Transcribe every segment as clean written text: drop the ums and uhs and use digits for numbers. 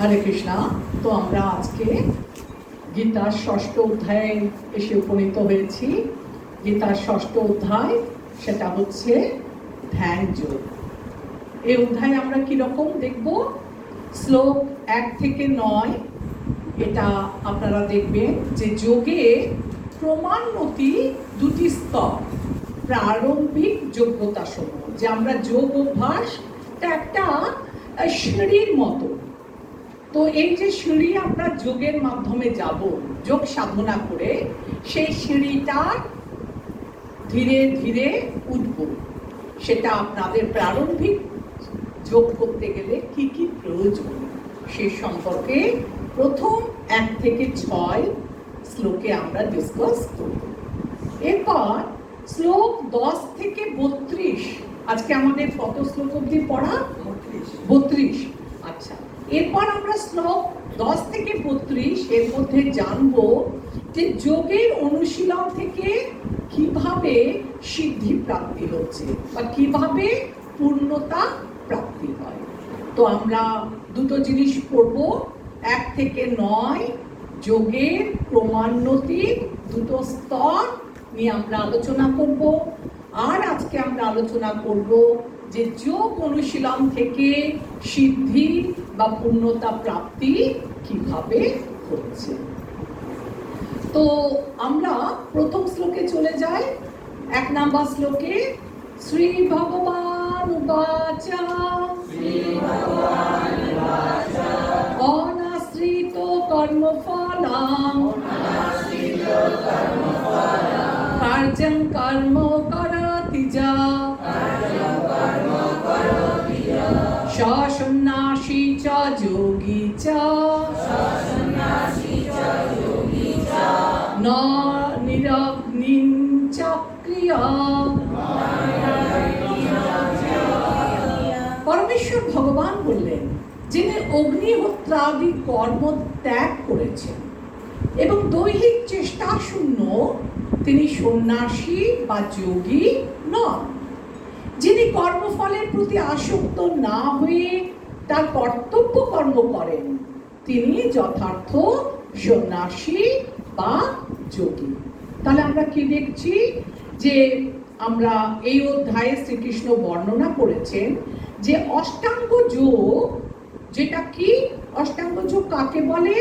হরে কৃষ্ণা। তো আমরা আজকে গীতার ষষ্ঠ অধ্যায়ে এসে উপনীত হয়েছি। গীতার ষষ্ঠ অধ্যায় সেটা হচ্ছে ধ্যান যোগ। এই অধ্যায়ে আমরা কিরকম দেখব, শ্লোক 1 থেকে 9 এটা আপনারা দেখবেন যে যোগে ক্রমান্বতী দুটি স্তর, প্রারম্ভিক যোগ্যতা সমূহ, যে আমরা যোগ অভ্যাস একটা সিঁড়ির মতো। তো এই যে সিঁড়ি আমরা যোগের মাধ্যমে যাব, যোগ সাধনা করে সেই সিঁড়িটা ধীরে ধীরে উঠব, সেটা আপনাদের প্রারম্ভিক যোগ করতে গেলে কি কি প্রয়োজন সে সম্পর্কে প্রথম 1 থেকে 6 শ্লোকে আমরা ডিসকাস করব। এরপর শ্লোক 10 থেকে 32, আজকে আমাদের কত শ্লোক অবধি পড়া? 32। আচ্ছা, এরপর আমরা শ্লোক 10 থেকে 32 এর মধ্যে জানবো যে যোগের অনুশীলন থেকে কিভাবে সিদ্ধি প্রাপ্তি হচ্ছে বা কিভাবে পূর্ণতা প্রাপ্তি হয়। তো আমরা দুটো জিনিস পড়ব, 1 থেকে 9 যোগের ক্রমান্বতির দুটো স্তর নিয়ে আমরা আলোচনা করব। আর আজকে আমরা আলোচনা করব যে যোগ অনুশীলন থেকে সিদ্ধি বা পূর্ণতা প্রাপ্তি কিভাবে হচ্ছে। তো আমরা প্রথম শ্লোকে চলে যাই। 1 নম্বর শ্লোকে শ্রী ভগবান উবাচ অনাশ্রিত কর্মফলং কার্যং কর্ম করতি যা সন্ন্যাসী চ যোগী চ ন নিরগ্নিং চ ক্রিয়া। পরমেশ্বর ভগবান বললেন, যিনি অগ্নিহোত্রাদি কর্ম ত্যাগ করেছেন এবং দৈহিক চেষ্টা শূন্য, তিনি সন্ন্যাসী বা যোগী নন। যিনি কর্মফলের প্রতি আসক্ত না হয়ে তার কর্তব্য কর্ম করেন, তিনি যথার্থ সন্ন্যাসী বা যোগী। তাহলে আমরা কি দেখছি যে আমরা এই অধ্যায়ে শ্রীকৃষ্ণ বর্ণনা করেছেন যে অষ্টাঙ্গ যোগ, যেটা কি অষ্টাঙ্গ যোগ কাকে বলে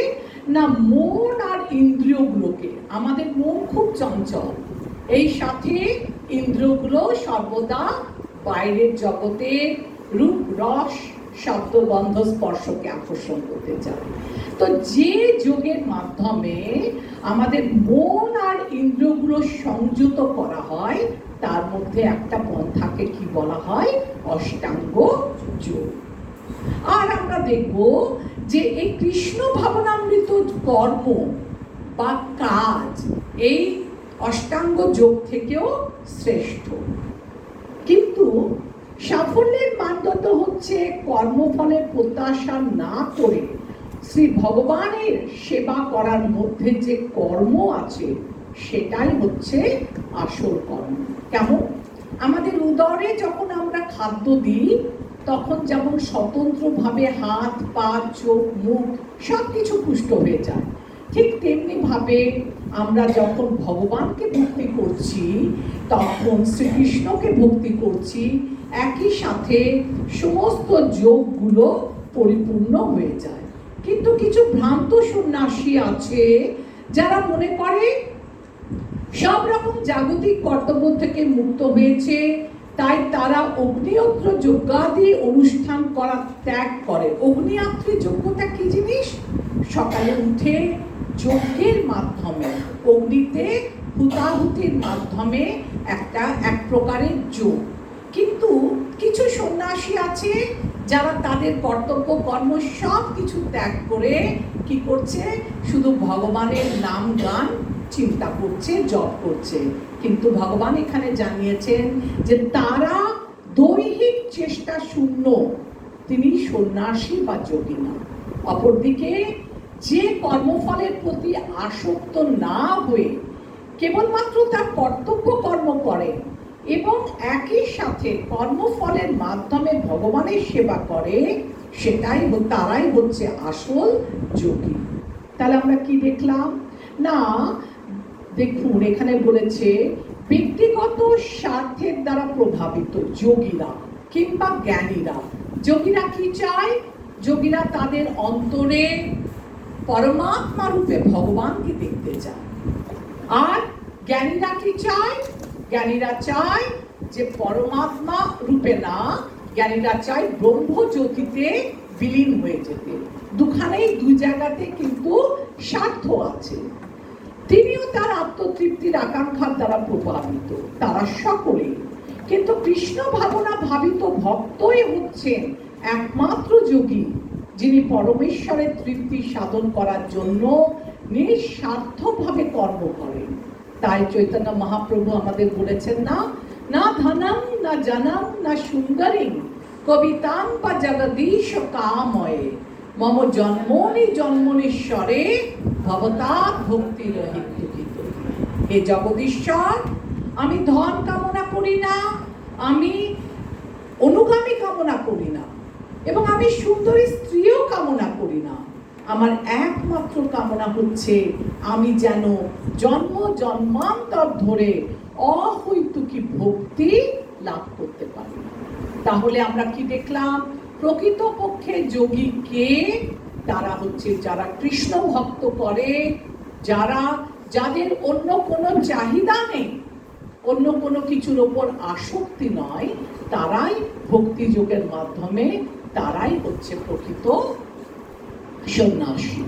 না, মন আর ইন্দ্রিয়গুলোকে। আমাদের মন খুব চঞ্চল, এই সাথে ইন্দ্রিয়গুলো সর্বদা বাইরের জগতে রূপ রস শব্দ গন্ধ স্পর্শকে আকর্ষণ করতে চায়। তো যে যোগের মাধ্যমে আমাদের মন আর ইন্দ্রিয়গুলো সংযত করা হয়, তার মধ্যে একটা পন্থাকে কি বলা হয়? অষ্টাঙ্গ যোগ। আর আমরা দেখব যে এই কৃষ্ণ ভাবনামৃত কর্ম বা কাজ এই অষ্টাঙ্গ যোগ থেকেও শ্রেষ্ঠ। কিন্তু সাফল্যের মানদণ্ড হচ্ছে কর্মফলের প্রত্যাশা না করে শ্রী ভগবানের সেবা করার মধ্যে যে কর্ম আছে, সেটাই হচ্ছে আসল কর্ম। কেমন? আমাদের উদরে যখন আমরা খাদ্য দিই, তখন যেমন স্বতন্ত্রভাবে হাত পা চোখ মুখ সব কিছু পুষ্ট হয়ে যায়, ঠিক তেমনি ভাবে আমরা যখন ভগবানকে ভক্তি করছি, তখন শ্রীকৃষ্ণকে ভক্তি করছি, একই সাথে সমস্ত যোগগুলো পরিপূর্ণ হয়ে যায়। কিন্তু কিছু ভ্রান্ত সন্ন্যাসী আছে যারা মনে করে সব রকম জাগতিক কর্তব্য থেকে মুক্ত হয়েছে, তাই তারা অগ্নিহোত্র যজ্ঞাদি অনুষ্ঠান করা ত্যাগ করে। অগ্নিহোত্রের যোগ্যতা কি জিনিস? সকালে উঠে যজ্ঞের মাধ্যমে, অগ্নিতে হুতাহুতির মাধ্যমে এক প্রকারের যোগ। কিন্তু কিছু সন্ন্যাসী আছে যারা তাদের কর্তব্য কর্ম সব কিছু ত্যাগ করে কি করছে? শুধু ভগবানের নাম গান চিন্তা করছে, জপ করছে। কিন্তু ভগবান এখানে জানিয়েছেন যে তারা দৈহিক চেষ্টা শূন্য, তিনি সন্ন্যাসী বা যোগী না। অপরদিকে যে কর্মফলের প্রতি আসক্ত না হয়ে কেবলমাত্র তার কর্তব্য কর্ম করে এবং একই সাথে কর্মফলের মাধ্যমে ভগবানের সেবা করে, তারাই হচ্ছে আসল যোগী। তাহলে আমরা কি দেখলাম না, দেখুন এখানে বলেছে ব্যক্তিগত স্বার্থের দ্বারা প্রভাবিত যোগীরা কিংবা জ্ঞানীরা। যোগীরা কি চায়? যোগীরা তাদের অন্তরে পরমাত্মা রূপে ভগবানকে দেখতে চায়। আর জ্ঞানীরা কি চায়? জ্ঞানীরা চায় যে পরমাত্মা রূপে না, জ্ঞানীরা চায় ব্রহ্মজ্যোতিতে বিলীন হয়ে যেতে। দুখানেই দুই জায়গাতে কিন্তু স্বার্থ আছে। তিনিও তার আত্মতৃপ্তির আকাঙ্ক্ষার দ্বারা প্রভাবিত, তারা সকলেই। কিন্তু কৃষ্ণ ভাবনা ভাবিত ভক্তই হচ্ছেন একমাত্র যোগী, যিনি পরমেশ্বরের তৃপ্তি সাধন করার জন্য নিঃস্বার্থভাবে কর্ম করেন। তাই চৈতন্য মহাপ্রভু আমাদের বলেছেন না, না ধনম না জনম না সুন্দরী কবিতাম বা জগদীশ কাময়ে মম জন্মনি জন্মনীশ্বরে ভবতাৎ ভক্তি রহিত দুঃখিত। হে জগদীশ্বর, আমি ধন কামনা করি না, আমি অনুগামী কামনা করি না, এবং আমি সুন্দরী স্ত্রীও কামনা করি না। আমার একমাত্র কামনা হচ্ছে আমি যেন জন্ম জন্মান্তর ধরে অহৈতুকী ভক্তি লাভ করতে পারি। তাহলে আমরা কি দেখলাম? প্রকৃতপক্ষে যোগী কে? তারা হচ্ছে যারা কৃষ্ণ ভক্ত করে, যাদের অন্য কোনো চাহিদা নেই, অন্য কোনো কিছুর ওপর আসক্তি নয়, তারাই ভক্তি যোগের মাধ্যমে তারাই হচ্ছে প্রকৃত সন্ন্যাসী।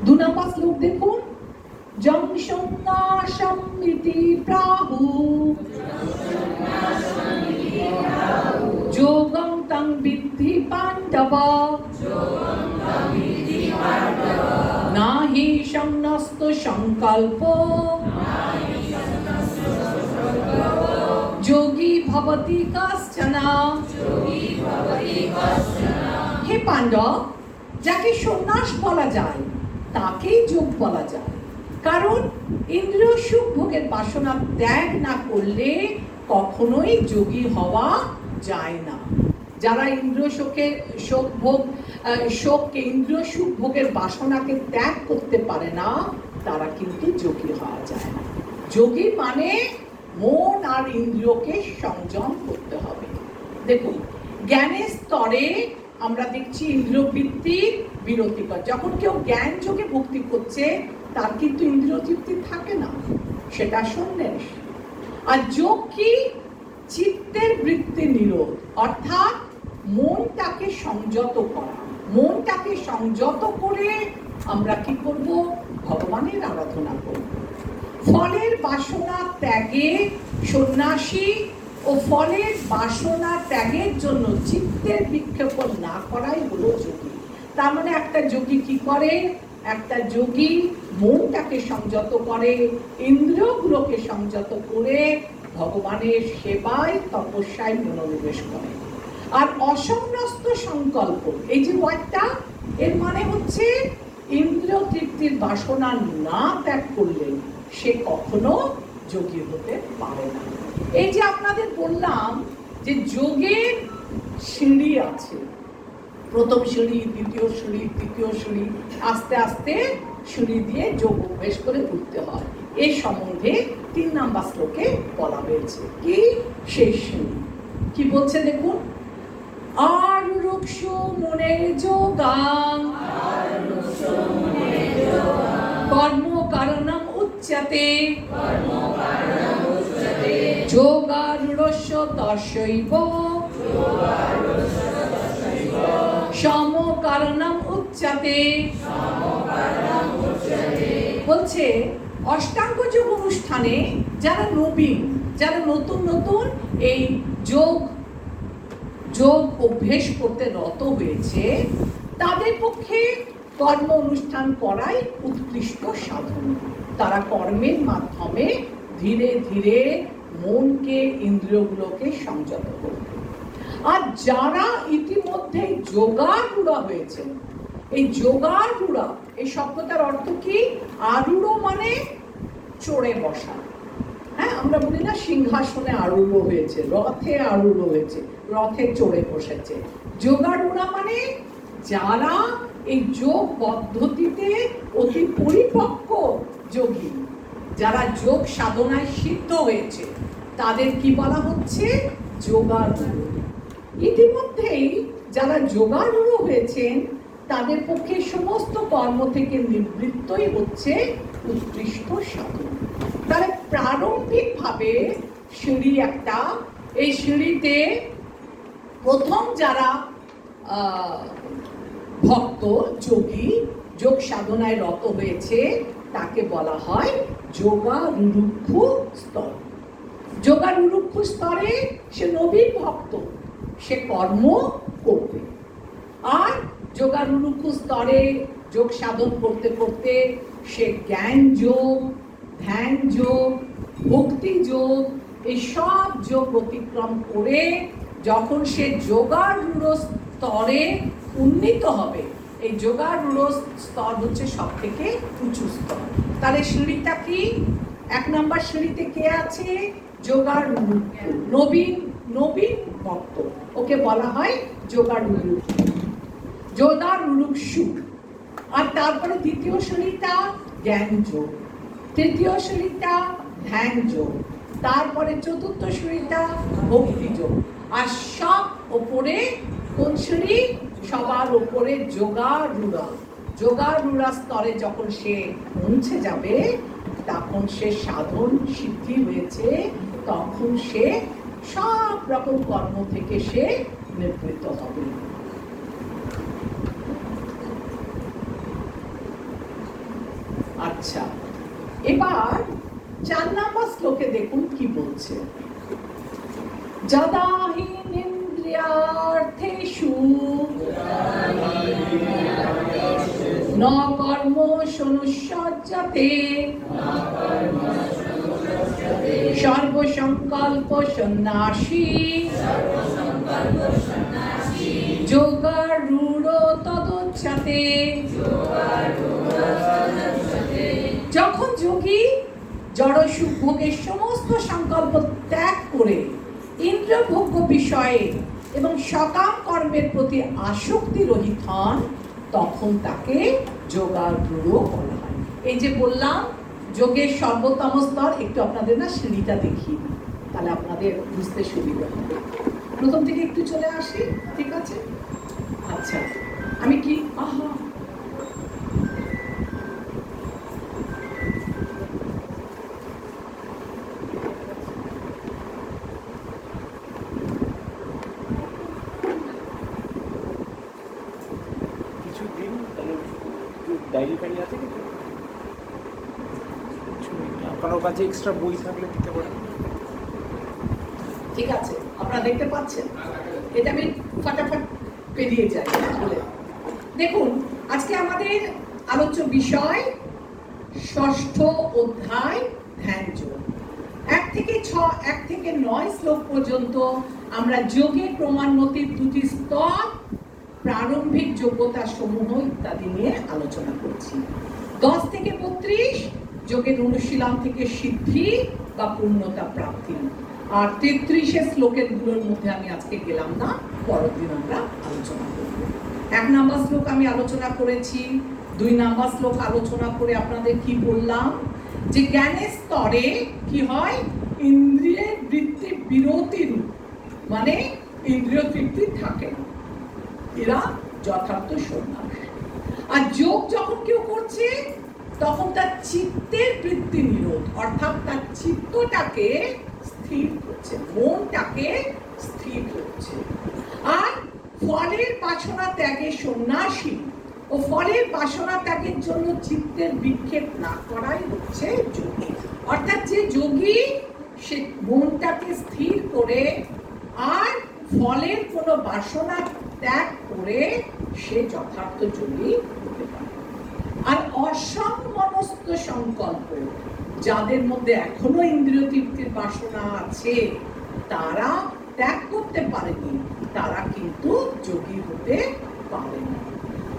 2 নম্বর শ্লোক দেখুন, জং সন্ন্যাসম ইতি প্রাহু যোগং তং বিদ্ধি পাণ্ডব নাহি সন্ন্যস্ত সংকল্প যোগী ভবতি কশ্চন। হে পাণ্ডব, যাকে সন্ন্যাস বলা যায় তাকেই যোগ বলা যায়, কারণ ইন্দ্রিয় সুখ ভোগের বাসনা ত্যাগ না করলে কখনোই যোগী হওয়া যায় না। যারা ইন্দ্রিয় ইন্দ্রিয় সুখ ভোগের বাসনাকে ত্যাগ করতে পারে না, তারা কিন্তু যোগী হওয়া যায় না। যোগী মানে মন আর ইন্দ্রিয়কে সংযম করতে হবে। দেখুন, জ্ঞানের স্তরে আমরা দেখছি ইন্দ্রিয় বৃত্তির বিরতিকর। যখন কেউ জ্ঞান যোগে ভক্তি করছে, তার কিন্তু ইন্দ্রিয় তৃপ্তি থাকে না, সেটা সন্ন্যাস। আর যোগ কি? চিত্তের বৃত্তি নিরোধ, অর্থাৎ মনটাকে সংযত করা। মনটাকে সংযত করে আমরা কি করব? ভগবানের আরাধনা করব। ফলের বাসনা ত্যাগে সন্ন্যাসী ও ফলের বাসনা ত্যাগের জন্য চিত্তের বিক্ষেপণ না করাই হলো যোগী। তার মানে একটা যোগী কি করে? একটা যোগী মনটাকে সংযত করে, ইন্দ্রিয়গুলোকে সংযত করে ভগবানের সেবায় তপস্যায় মনোনিবেশ করে। আর অসন্ন্যস্ত সংকল্প, এই যে ওয়ার্ডটা, এর মানে হচ্ছে ইন্দ্রিয় তৃপ্তির বাসনা না ত্যাগ করলে সে কখনো যোগী হতে পারে না। এই যে আপনাদের বললাম যে যোগের সিঁড়ি আছে, প্রথম সিঁড়ি, দ্বিতীয় সিঁড়ি, তৃতীয় সিঁড়ি, আস্তে আস্তে সিঁড়ি দিয়ে যোগ অভ্যেস করে উঠতে হয়। এই সম্বন্ধে 3 নম্বর শ্লোকে বলা হয়েছে। কি সেই সিঁড়ি? কি বলছে দেখুন, আর রুক্ষ মনের যোগাং কর্ম কারণম উচ্যতে যোগারূঢ়স্য তস্যৈব সম কারণম উচ্যতে। বলছে অষ্টাঙ্গ যোগ অনুষ্ঠানে যারা নবীন, যারা নতুন নতুন এই যোগ অভ্যেস করতে রত হয়েছে, তাদের পক্ষে কর্ম অনুষ্ঠান করাই উৎকৃষ্ট সাধন। তারা কর্মের মাধ্যমে ধীরে ধীরে মনকে, ইন্দ্রিয়গুলোকে সংযত করবে। আর যারা ইতিমধ্যে যোগারূঢ় হয়েছে, এই যোগারূঢ়, এই শব্দটার অর্থ কি? আরূঢ় মানে চড়ে বসা। হ্যাঁ, আমরা বলি না সিংহাসনে আরূঢ় হয়েছে, রথে আরূঢ় হয়েছে, রথে চড়ে বসেছে। যোগারূঢ়া মানে যারা এই যোগ পদ্ধতিতে অতি পরিপক্ক যোগী, যারা যোগ সাধনায় সিদ্ধ হয়েছে, তাদের কি বলা হচ্ছে? যোগারূঢ়। ইতিমধ্যেই যারা যোগারূঢ় হয়েছেন তাদের পক্ষে সমস্ত কর্ম থেকে নিবৃত্তই হচ্ছে উৎকৃষ্ট সাধন। তাহলে প্রারম্ভিকভাবে সিঁড়ি একটা, এই সিঁড়িতে প্রথম যারা ভক্ত যোগী যোগ সাধনায় রত হয়েছে তাকে বলা হয় যোগারূঢ় স্তর। যোগারূঢ় স্তরে সে নবীন ভক্ত, সে কর্ম করবে। আর যোগারূঢ় স্তরে যোগ সাধন করতে করতে সে জ্ঞান যোগ, ধ্যান যোগ, ভক্তি যোগ, এই সব যোগ অতিক্রম করে যখন সে যোগারূঢ় স্তরে উন্নীত হবে, এই যোগারূঢ় স্তর হচ্ছে সব থেকে উঁচু স্তর। তাহলে সিঁড়িটা কি? 1 নম্বর সিঁড়িতে কে আছে? যোগারূঢ়, নবীন নবীন ভক্ত, ওকে বলা হয় যোগারূঢ়, যোগারূঢ়। আর তারপরে দ্বিতীয় সিঁড়িটা জ্ঞান যোগ, তৃতীয় সিঁড়িটা ধ্যান যোগ, তারপরে চতুর্থ সিঁড়িটা ভক্তি যোগ। আর সব ওপরে কোন সিঁড়ি? সবার ওপরে যোগারূঢ়। যোগারূঢ় স্তরে যখন সে পৌঁছে যাবে, তখন সে সাধন সিদ্ধি হয়েছে, তখন সে সব রকম কর্ম থেকে সে নিবৃত্ত হবে। আচ্ছা, এবার 4 নম্বর শ্লোকে দেখুন কি বলছে। যদা হি ইন্দ্রিয়ার্থেষু ন কর্মস্যনুসজ্জতে সর্বসংকল্প সন্ন্যাসী যোগারূঢ় তদুচ্যতে। যখন যোগী জড় সুখ ভোগের সমস্ত সংকল্প ত্যাগ করে ইন্দ্রিয়ভোগ্য বিষয়ে এবং সকাম কর্মের প্রতি আসক্তি রহিত হন, তখন তাকে যোগারূঢ় বলা হয়। এই যে বললাম যোগের সর্বোত্তম স্তর, একটু আপনাদের না সিঁড়িটা দেখিয়ে দিই, তাহলে আপনাদের বুঝতে সুবিধা হবে। প্রথম থেকে একটু চলে আসি, ঠিক আছে? আচ্ছা, আমি কি ডায়েরি ফাইল আছে কিছু? আপনার কাছে এক্সট্রা বই থাকলে দিতে পারেন। ঠিক আছে, আপনারা দেখতে পাচ্ছেন? এটা আমি ফটাফট পেরিয়ে যাই বলে। দেখুন, আজকে আমাদের আলোচ্য বিষয় 6ষ্ঠ অধ্যায় ধ্যান যোগ। 1 থেকে 9 শ্লোক পর্যন্ত আমরা যোগের ক্রমান্বতির 2টি স্তর, প্রারম্ভিক যোগ্যতা সমূহ ইত্যাদি নিয়ে আলোচনা করছি। 10 থেকে 32 যোগের অনুশীলন থেকে সিদ্ধি বা পূর্ণতা প্রাপ্তি। আর 33 শ্লোকের গুলোর মধ্যে আমি আজকে গেলাম না, পরের দিন আমরা আলোচনা করব। 1 নম্বর শ্লোক আমি আলোচনা করেছি, 2 নম্বর শ্লোক আলোচনা করে আপনাদের কি বললাম যে জ্ঞানের স্তরে কি হয়? ইন্দ্রিয়ের বৃত্তি বিরতির, মানে ইন্দ্রিয় তৃপ্তি থাকে না, এরা যথার্থ সন্ন্যাস। আর যোগ যখন কেউ করছে তখন তার চিত্তের বৃত্তি নিরোধ, অর্থাৎ তার চিত্তটাকে স্থির করছে, মনটাকে স্থির করছে। আর ফলের বাসনা ত্যাগে সন্ন্যাসী ও ফলের বাসনা ত্যাগের জন্য চিত্তের বিক্ষেপ না করাই হচ্ছে যোগী। অর্থাৎ যে যোগী সে মনটাকে স্থির করে আর ফলের কোনো বাসনা ত্যাগ করে, সে যথার্থ যোগী হতে পারে। আর অসংমনস্ক সংকল্প, যাদের মধ্যে এখনো ইন্দ্রিয় তৃপ্তির বাসনা আছে, তারা ত্যাগ করতে পারেনি, তারা কিন্তু যোগী হতে পারে না।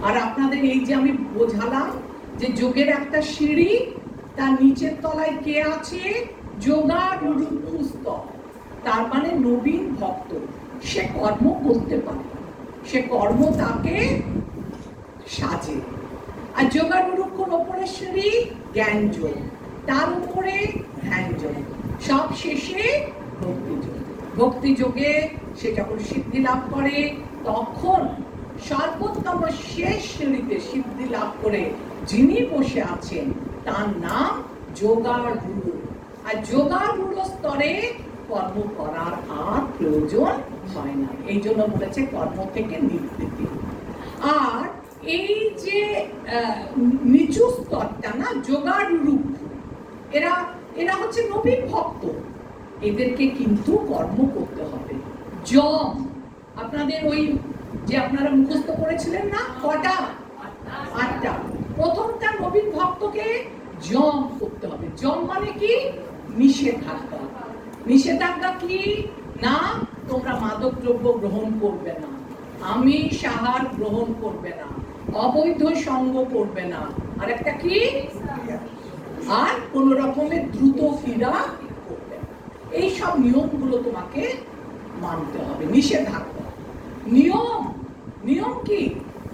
আর আপনাদের এই যে আমি বোঝালাম যে যোগের একটা সিঁড়ি, তার নিচের তলায় কে আছে? যোগারূঢ় স্তর, তার মানে নবীন ভক্ত, সে কর্ম করতে পারে। সে কর্ম তাকে সাজে। আর যোগানুরূক্ষণ অপরেশ্বরী জ্ঞানযোগ, তার উপরে ধ্যানযোগ, সব শেষে ভক্তিযোগ। ভক্তিযোগে সে যখন সিদ্ধি লাভ করে তখন সর্বোত্তম শেষ শ্রেণীতে সিদ্ধি লাভ করে যিনি বসে আছেন তার নাম যোগারূঢ়। আর যোগারূঢ় স্তরে কর্ম করার আর প্রয়োজন হয় না, এই জন্য বলেছে কর্ম থেকে নিবৃত্তি। আর এই যে নিচু স্তরটা না যোগারূঢ়, এরা এরা হচ্ছে নবীন ভক্ত, এদেরকে কিন্তু কর্ম করতে হবে। যম, আপনাদের ওই যে আপনারা মুখস্থ করেছিলেন না, কটা? 8টা। প্রথমটা নবীন ভক্তকে যম করতে হবে। যম মানে কি? নিষেধাজ্ঞা। নিষেধাজ্ঞা কি? না, তোমরা মাদক দ্রব্য গ্রহণ করবে না, আমিষ আহার গ্রহণ করবে না, অবৈধ সঙ্গ করবে না, আর একটা কি? আর কোন রকমের দ্রুত ক্রীড়া করবে না। এই সব নিয়মগুলো তোমাকে মানতে হবে। নিষেধাজ্ঞা। নিয়ম, নিয়ম কি?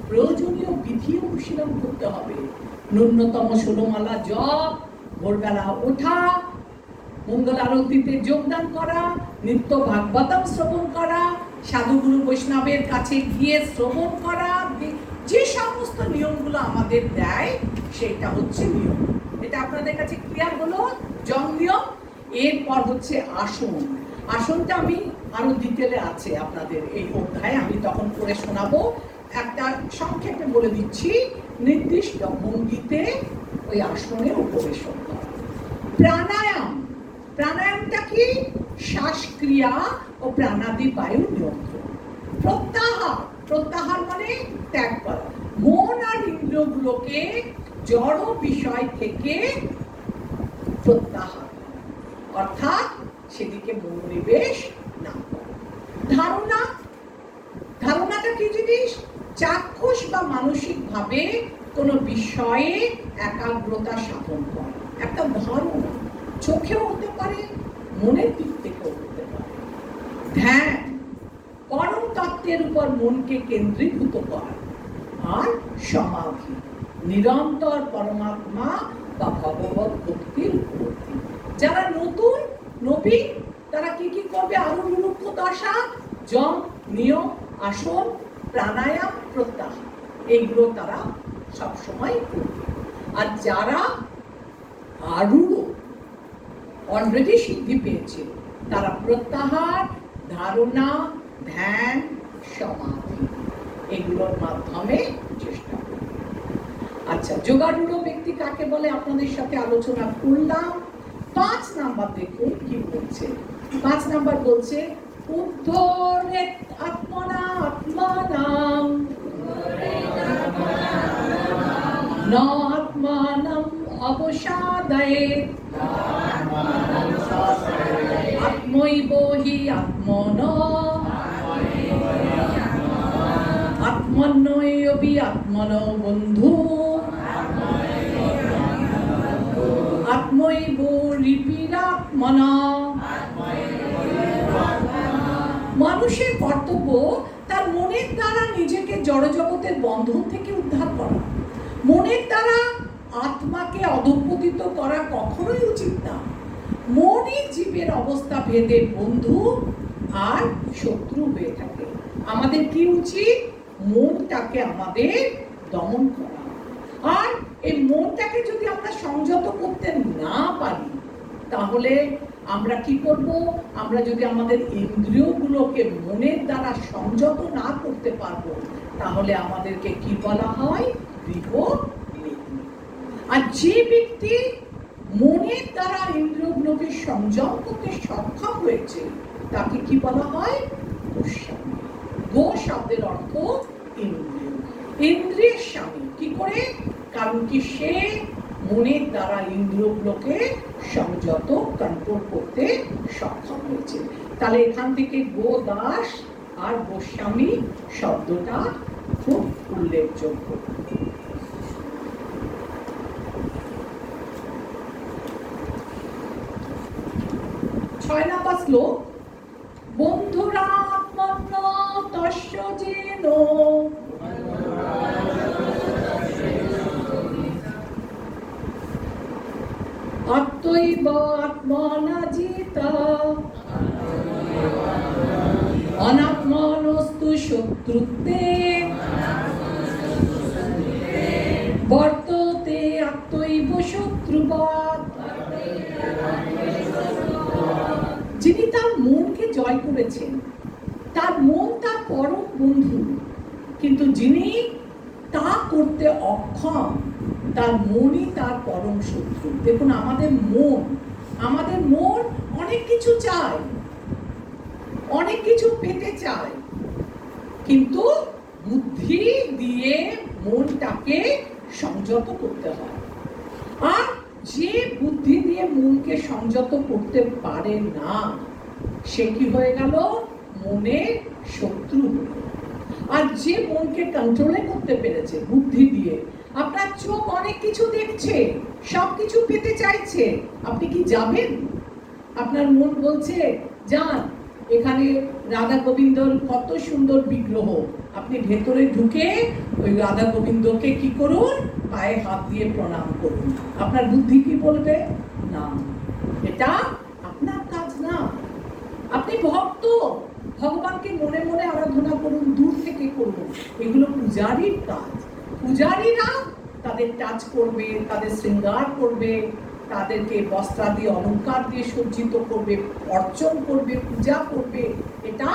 প্রয়োজনীয় বিধি অনুশীলন করতে হবে। ন্যূনতম 16 মালা জপ, ভোরবেলা ওঠা, মঙ্গল আরতিতে যোগদান করা, নিত্য ভাগবতম শ্রবণ করা, সাধুগুরু বৈষ্ণবের কাছে গিয়ে শ্রবণ করা, যে সমস্ত নিয়মগুলো আমাদের দেয় সেটা হচ্ছে নিয়ম। এটা আপনাদের কাছে ক্লিয়ার হলো? যম নিয়ম। এরপর হচ্ছে আসন। আসনটা আমি আরো ডিটেলে আছে আপনাদের এই অধ্যায়ে, আমি তখন করে শোনাবো। একটা সংক্ষেপে বলে দিচ্ছি, নির্দিষ্ট ভঙ্গিতে ওই আসনে উপবেশন করা। প্রাণায়াম, প্রাণায়ামটা কি? শ্বাসক্রিয়া ও প্রাণাদি বায়ু নিয়ন্ত্রণ। প্রত্যাহার, প্রত্যাহার মানে ত্যাগ করা, মন আর ইন্দ্রিয়গুলোকে জড় বিষয় থেকে প্রত্যাহার, অর্থাৎ সেদিকে মনোনিবেশ না করা। ধারণা, ধারণাটা কি জিনিস? চাক্ষুষ বা মানসিক ভাবে কোনো বিষয়ে একাগ্রতা সাধন করা, একটা ধারণা। চোখেও হতে পারে, মনের দিক থেকেও হতে পারে। ধ্যান, পরম তত্ত্বের উপর মনকে কেন্দ্রীভূত করা। আর সমাধি, নিরন্তর পরমাত্মা বা ভগবত ভক্তির উপলব্ধি। যারা নতুন নবীন তারা কি কি করবে? আরো নিরুক্ষ দশা, যম, নিয়ম, আসন, প্রাণায়াম, প্রত্যাহার, এইগুলো তারা সবসময় করবে। আর যারা আরূঢ়, অলরেডি সিদ্ধি পেয়েছে, তারা প্রত্যাহার, ধারণা, ধ্যান, সমাধি, এগুলোর মাধ্যমে চেষ্টা করবে। আচ্ছা, যোগারূঢ় ব্যক্তি কাকে বলে আপনাদের সাথে আলোচনা করলাম। 5 নাম্বার দেখুন কি বলছে। 5 নাম্বার বলছে, উদ্ধরেত আত্মনা আত্মানাম ন আত্মানাম অবসাদয়েৎ আত্মৈব হি আত্মনো আত্মন্যৈবি আত্মনো বন্ধু আত্মৈব রিপিরাত্মনা। মানুষের কর্তব্য তার মনের দ্বারা নিজেকে জড়জগতের বন্ধন থেকে উদ্ধার করা। মনের দ্বারা আত্মাকে অধঃপতিত করা কখনোই উচিত না। মনই জীবের অবস্থা ভেদে বন্ধু আর শত্রু হয়ে থাকে। আমাদের কি উচিত? মনটাকে আমাদের দমন করা। আর এই মনটাকে যদি আমরা সংযত করতে না পারি তাহলে আমরা কি করব? আমরা যদি আমাদের ইন্দ্রিয়গুলোকে মনের দ্বারা সংযত না করতে পারবো তাহলে আমাদেরকে কি বলা হয়? গৃহলিপ্ত। আর যে ব্যক্তি মনের দ্বারা ইন্দ্রিয়গুলোকে সংযম করতে সক্ষম হয়েছে তাকে কি বলা হয়? গোস্বামী। গো শব্দের অর্থ ইন্দ্রিয়, ইন্দ্রিয়ের স্বামী। কি করে? কারণ কি সে মনের দ্বারা ইন্দ্রিয়গুলোকে সংযত, কন্ট্রোল করতে সক্ষম হয়েছে। তাহলে এখান থেকে গো দাস আর গোস্বামী শব্দটা খুব উল্লেখযোগ্য। ছয় নাম্বার শ্লোক, বন্ধুরাত্মন্ন তস্য যেন আত্মৈব আত্মনাজিতা অনাত্মনস্তু শত্রুত্বে বর্ততে আত্মৈব শত্রুবৎ। যিনি তার মনকে জয় করেছেন, তার মন তার পরম বন্ধু, কিন্তু যিনি তা করতে অক্ষম, তার মনই তার পরম শত্রু। দেখুন, আমাদের মন অনেক কিছু চায়, অনেক কিছু পেতে চায়, কিন্তু বুদ্ধি দিয়ে মনটাকে সংযত করতে হয়। আর যে বুদ্ধি দিয়ে মনকে সংযত করতে পারে না, সে কি হয়ে গেল? মনের শত্রু হলো। আর যে মনকে কন্ট্রোলে করতে পেরেছে বুদ্ধি দিয়ে, আপনার চোখ অনেক কিছু দেখছে, সবকিছু পেতে চাইছে, আপনি কি যাবেন? আপনার মন বলছে যান, এখানে রাধা গোবিন্দর কত সুন্দর বিগ্রহ, আপনি ভেতরে ঢুকে ওই রাধা গোবিন্দকে কি করুন? পায়ে হাত দিয়ে প্রণাম করুন। আপনার বুদ্ধি কি বলবে? না, এটা আপনার কাজ না। আপনি ভক্ত, ভগবানকে মনে মনে আরাধনা করুন, দূর থেকে করুন, এগুলো পূজারীর কাজ। পূজারীরা তাদের টাচ করবে, তাদের শৃঙ্গার করবে, তাদেরকে বস্ত্রাদি অলঙ্কার দিয়ে সজ্জিত করবে, অর্চন করবে, পূজা করবে, এটা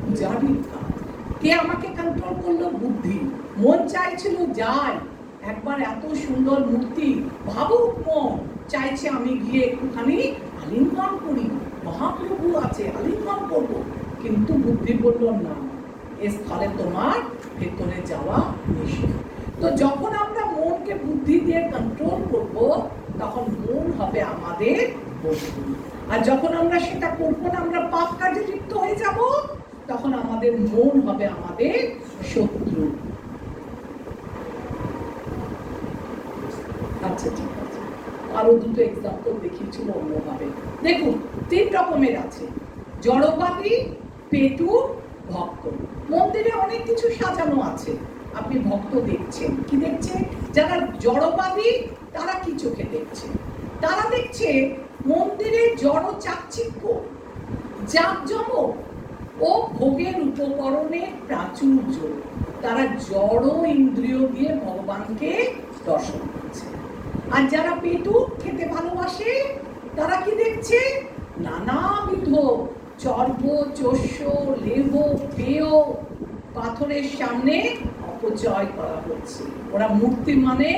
পূজারীর কাজ। কে আমাকে কন্ট্রোল করলো? বুদ্ধি। মন চাইছিল যায় একবার এত সুন্দর মূর্তি, ভাবুক মন চাইছে আমি গিয়ে একটুখানি আলিঙ্গন করি, মহাপ্রভু আছে, আলিঙ্গন করব, কিন্তু বুদ্ধি বলল না, এ স্থলে তোমার ভেতরে যাওয়া নিষেধ। তো যখন আমরা মনকে বুদ্ধি দিয়ে কন্ট্রোল করব, তখন মন হবে আমাদের বন্ধু। আর যখন আমরা সেটা করবো না, আমরা পাপ কাজে লিপ্ত হয়ে যাব, তখন আমাদের মন হবে আমাদের শত্রু। আচ্ছা, ঠিক আছে, আরো দুটো এক্সাম্পল দেখিয়েছিল অন্যভাবে। দেখুন, 3 রকমের আছে: জড়বাদী, পেটু, ভক্ত। মন্দিরে অনেক কিছু সাজানো আছে, আপনি ভক্ত দেখছেন, কি দেখছেন? যারা জড়বাদী তারা কি চোখে দেখছে? তারা দেখছে মন্দিরে জড় চাকচিক্য, জাঁকজমক ও ভোগের উপকরণের প্রাচুর্য। তারা জড় ইন্দ্রিয় দিয়ে ভগবানকে দর্শন করছে। আর যারা পেটু, খেতে ভালোবাসে, তারা কি দেখছে? নানাবিধ চর্ব, চোষ্য, লেহ, পেয় পাথরের সামনে অপচয় করা হচ্ছে। ওরা মূর্তি মানে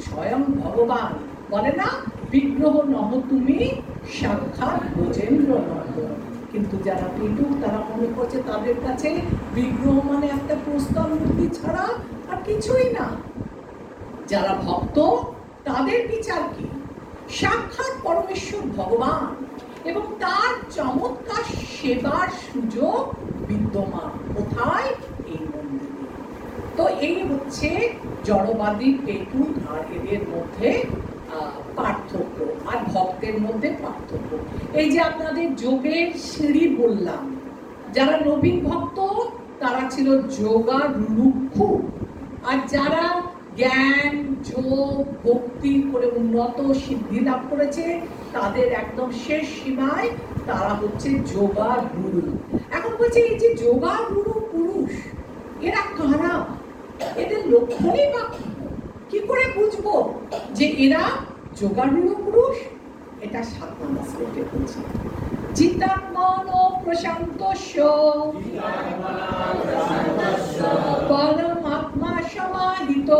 স্বয়ং ভগবান। বলে না, বিগ্রহ নহ তুমি, সাক্ষাৎ গজেন্দ্র নহ। কিন্তু যারা পেটু, তারা মনে করছে তাদের কাছে বিগ্রহ মানে একটা প্রস্তর মূর্তি ছাড়া আর কিছুই না। যারা ভক্ত, তাদের বিচার কি? সাক্ষাৎ পরমেশ্বর ভগবান এবং তার চমৎকার সেবার সুযোগ বিদ্যমান কোথায়? এই মন্দিরে। তো এই হচ্ছে জড়বাদী, পেটু আর এদের মধ্যে পার্থক্য, আর ভক্তের মধ্যে পার্থক্য। এই যে আপনাদের যোগের সিঁড়ি বললাম, যারা নবীন ভক্ত তারা ছিল যোগারূঢ়, আর যারা জ্ঞান, যোগ, ভক্তি করে উন্নত সিদ্ধি লাভ করেছে, তাদের একদম শেষ সীমায় তারা হচ্ছে যোগারূঢ়। এখন বলছে, এই যে যোগারূঢ় পুরুষ, এরা কারা? এদের লক্ষণই বা কি করে বুঝবো যে এরা যোগারূঢ় পুরুষ? এটা 7 নম্বর শ্লোকে বলছে, চিত্তাত্মন প্রশান্তস্য পরমাত্মা সমাহিত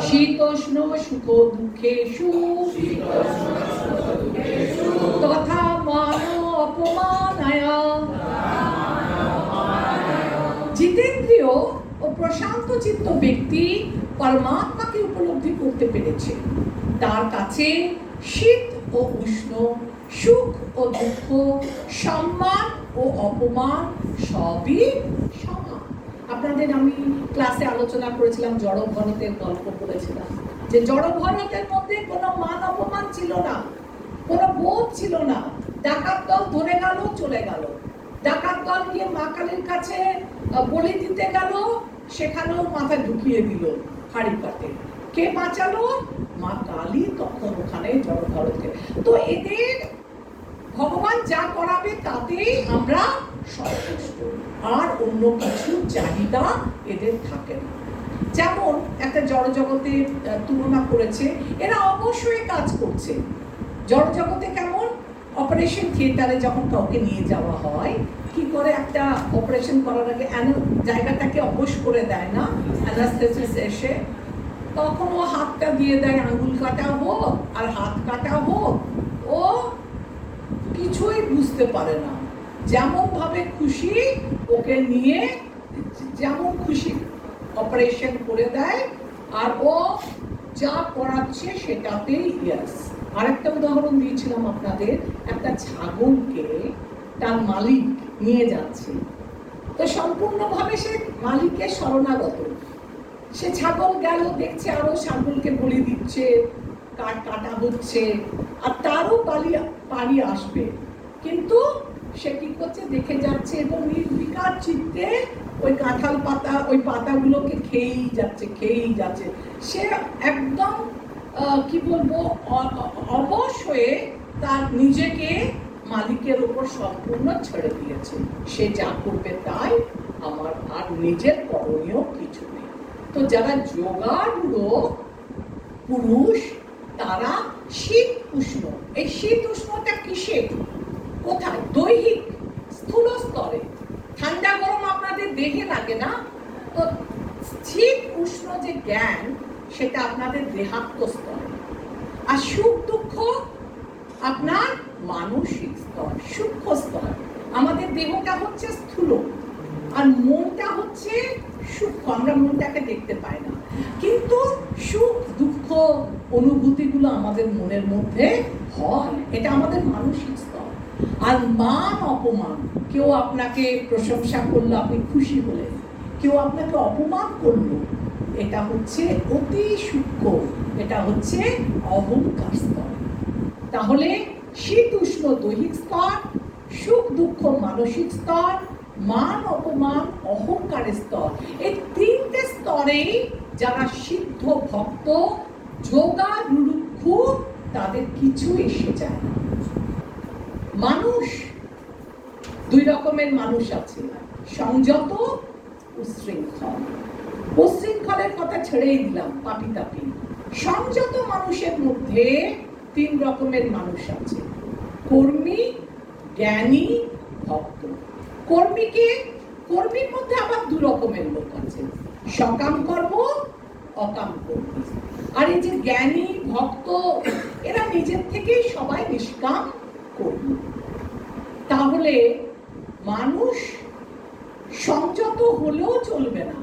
শীতোষ্ণ সুখ দুঃখেষু তথা মান অপমানায়। জিতেন্দ্রিয় ও প্রশান্ত চিত্ত ব্যক্তি পরমাত্মাকে উপলব্ধি করতে পেরেছে। তার কাছে শীত ও উষ্ণ, সুখ ও দুঃখ, সম্মান ও অপমান সবই সমান। আপনাদের আমি ক্লাসে আলোচনা করেছিলাম, জড় ভরতের গল্প করেছিলাম, যে জড় ভরতের মধ্যে কোনো মান অপমান ছিল না, কোনো বোধ ছিল না। ডাকাত দল ধরে গেল, চলে গেল। ডাকাত দল গিয়ে মা কালীর কাছে বলি দিতে গেল, সেখানেও মাথা ঢুকিয়ে দিল হাড়ি পাতে। কে বাঁচালো? মা কালী তখন ওখানে জড়ভরতকে। তো এদের ভগবান যা করাবে তাতেই আমরা সন্তুষ্ট, আর অন্য কিছু চাহিদা এদের থাকে না। যেমন একটা জড়জগতে তুলনা করেছে, এরা অবশ্যই কাজ করছে। জড়জগতে কেমন? অপারেশন থিয়েটারে যখন কাউকে নিয়ে যাওয়া হয়, কি করে একটা অপারেশন করার আগে জায়গাটাকে অবশ করে দেয় না, অ্যানাস্থেসিস এসে, তখন ও হাতটা দিয়ে দেয়, আঙুল কাটা হোক আর হাত কাটা হোক, ও কিছুই বুঝতে পারে না। যেমন ভাবে খুশি ওকে নিয়ে যেমন খুশি অপারেশন করে দেয়, আর ও যা করাচ্ছে সেটাতেই ইয়েস। আরেকটা উদাহরণ দিয়েছিলাম আপনাদের, একটা ছাগলকে তার মালিক নিয়ে যাচ্ছে, তো সম্পূর্ণভাবে সে মালিকের শরণাগত। সে ছাগল গেল, দেখছে আরো ছাগলকে বলি দিচ্ছে, কাটা হচ্ছে, আর তারও পালি আসবে, কিন্তু সে কি করছে? দেখে যাচ্ছে এবং নির্বিকার চিত্তে ওই কাঁঠাল পাতা, ওই পাতাগুলোকে খেয়েই যাচ্ছে। সে একদম কি বলবো, অবশ হয়ে তার নিজেকে মালিকের উপর সম্পূর্ণ ছেড়ে দিয়েছে। সে যা করবে তাই, আমার আর নিজের করণীয় কিছু নেই। তো যারা যোগারূঢ় পুরুষ, তারা শীত উষ্ণ। এই শীত উষ্ণটা কিসে? কোথায়? দৈহিক স্থূল স্তরে। ঠান্ডা গরম আপনাদের দেহে লাগে না, তো শীত উষ্ণ যে জ্ঞান, সেটা আপনাদের দেহাত্ম স্তরে। আর সুখ দুঃখ আপনার মানসিক স্তর, সূক্ষ্ম স্তর। আমাদের দেহটা হচ্ছে স্থূল আর মনটা হচ্ছে সূক্ষ্ম, আমরা মনটাকে দেখতে পাই না, কিন্তু সুখ দুঃখ অনুভূতিগুলো আমাদের মনের মধ্যে হয়, এটা আমাদের মানসিক স্তর। আর মান অপমান, কেউ আপনাকে প্রশংসা করলো, আপনি খুশি হলেন, কেউ আপনাকে অপমান করলো, এটা হচ্ছে অতি সূক্ষ্ম, এটা হচ্ছে অহংকার স্তর। তাহলে শীত উষ্ণ দৈহিক স্তর, সুখ দুঃখ মানসিক স্তর, মান অপমান অহংকারের স্তর। এই তিনটে স্তরেই যারা সিদ্ধ ভক্ত, যোগারূঢ়, তাদের কিছু এসে যায় না। মানুষ দুই রকমের মানুষ আছে, সংযত, উচ্ছৃঙ্খল। উচ্ছৃঙ্খলের কথা ছেড়েই দিলাম, পাপি তাপি। সংযত মানুষের মধ্যে তিন রকমের মানুষ আছে, কর্মী, জ্ঞানী, ভক্ত। কর্মীর মধ্যে আবার দু রকমের লোক আছে, সকাম কর্ম, অকাম কর্ম। আর এই যে জ্ঞানী ভক্ত, এরা নিজের থেকেই সবাই নিষ্কাম কর্মী। তাহলে মানুষ সংযত হলেও চলবে না,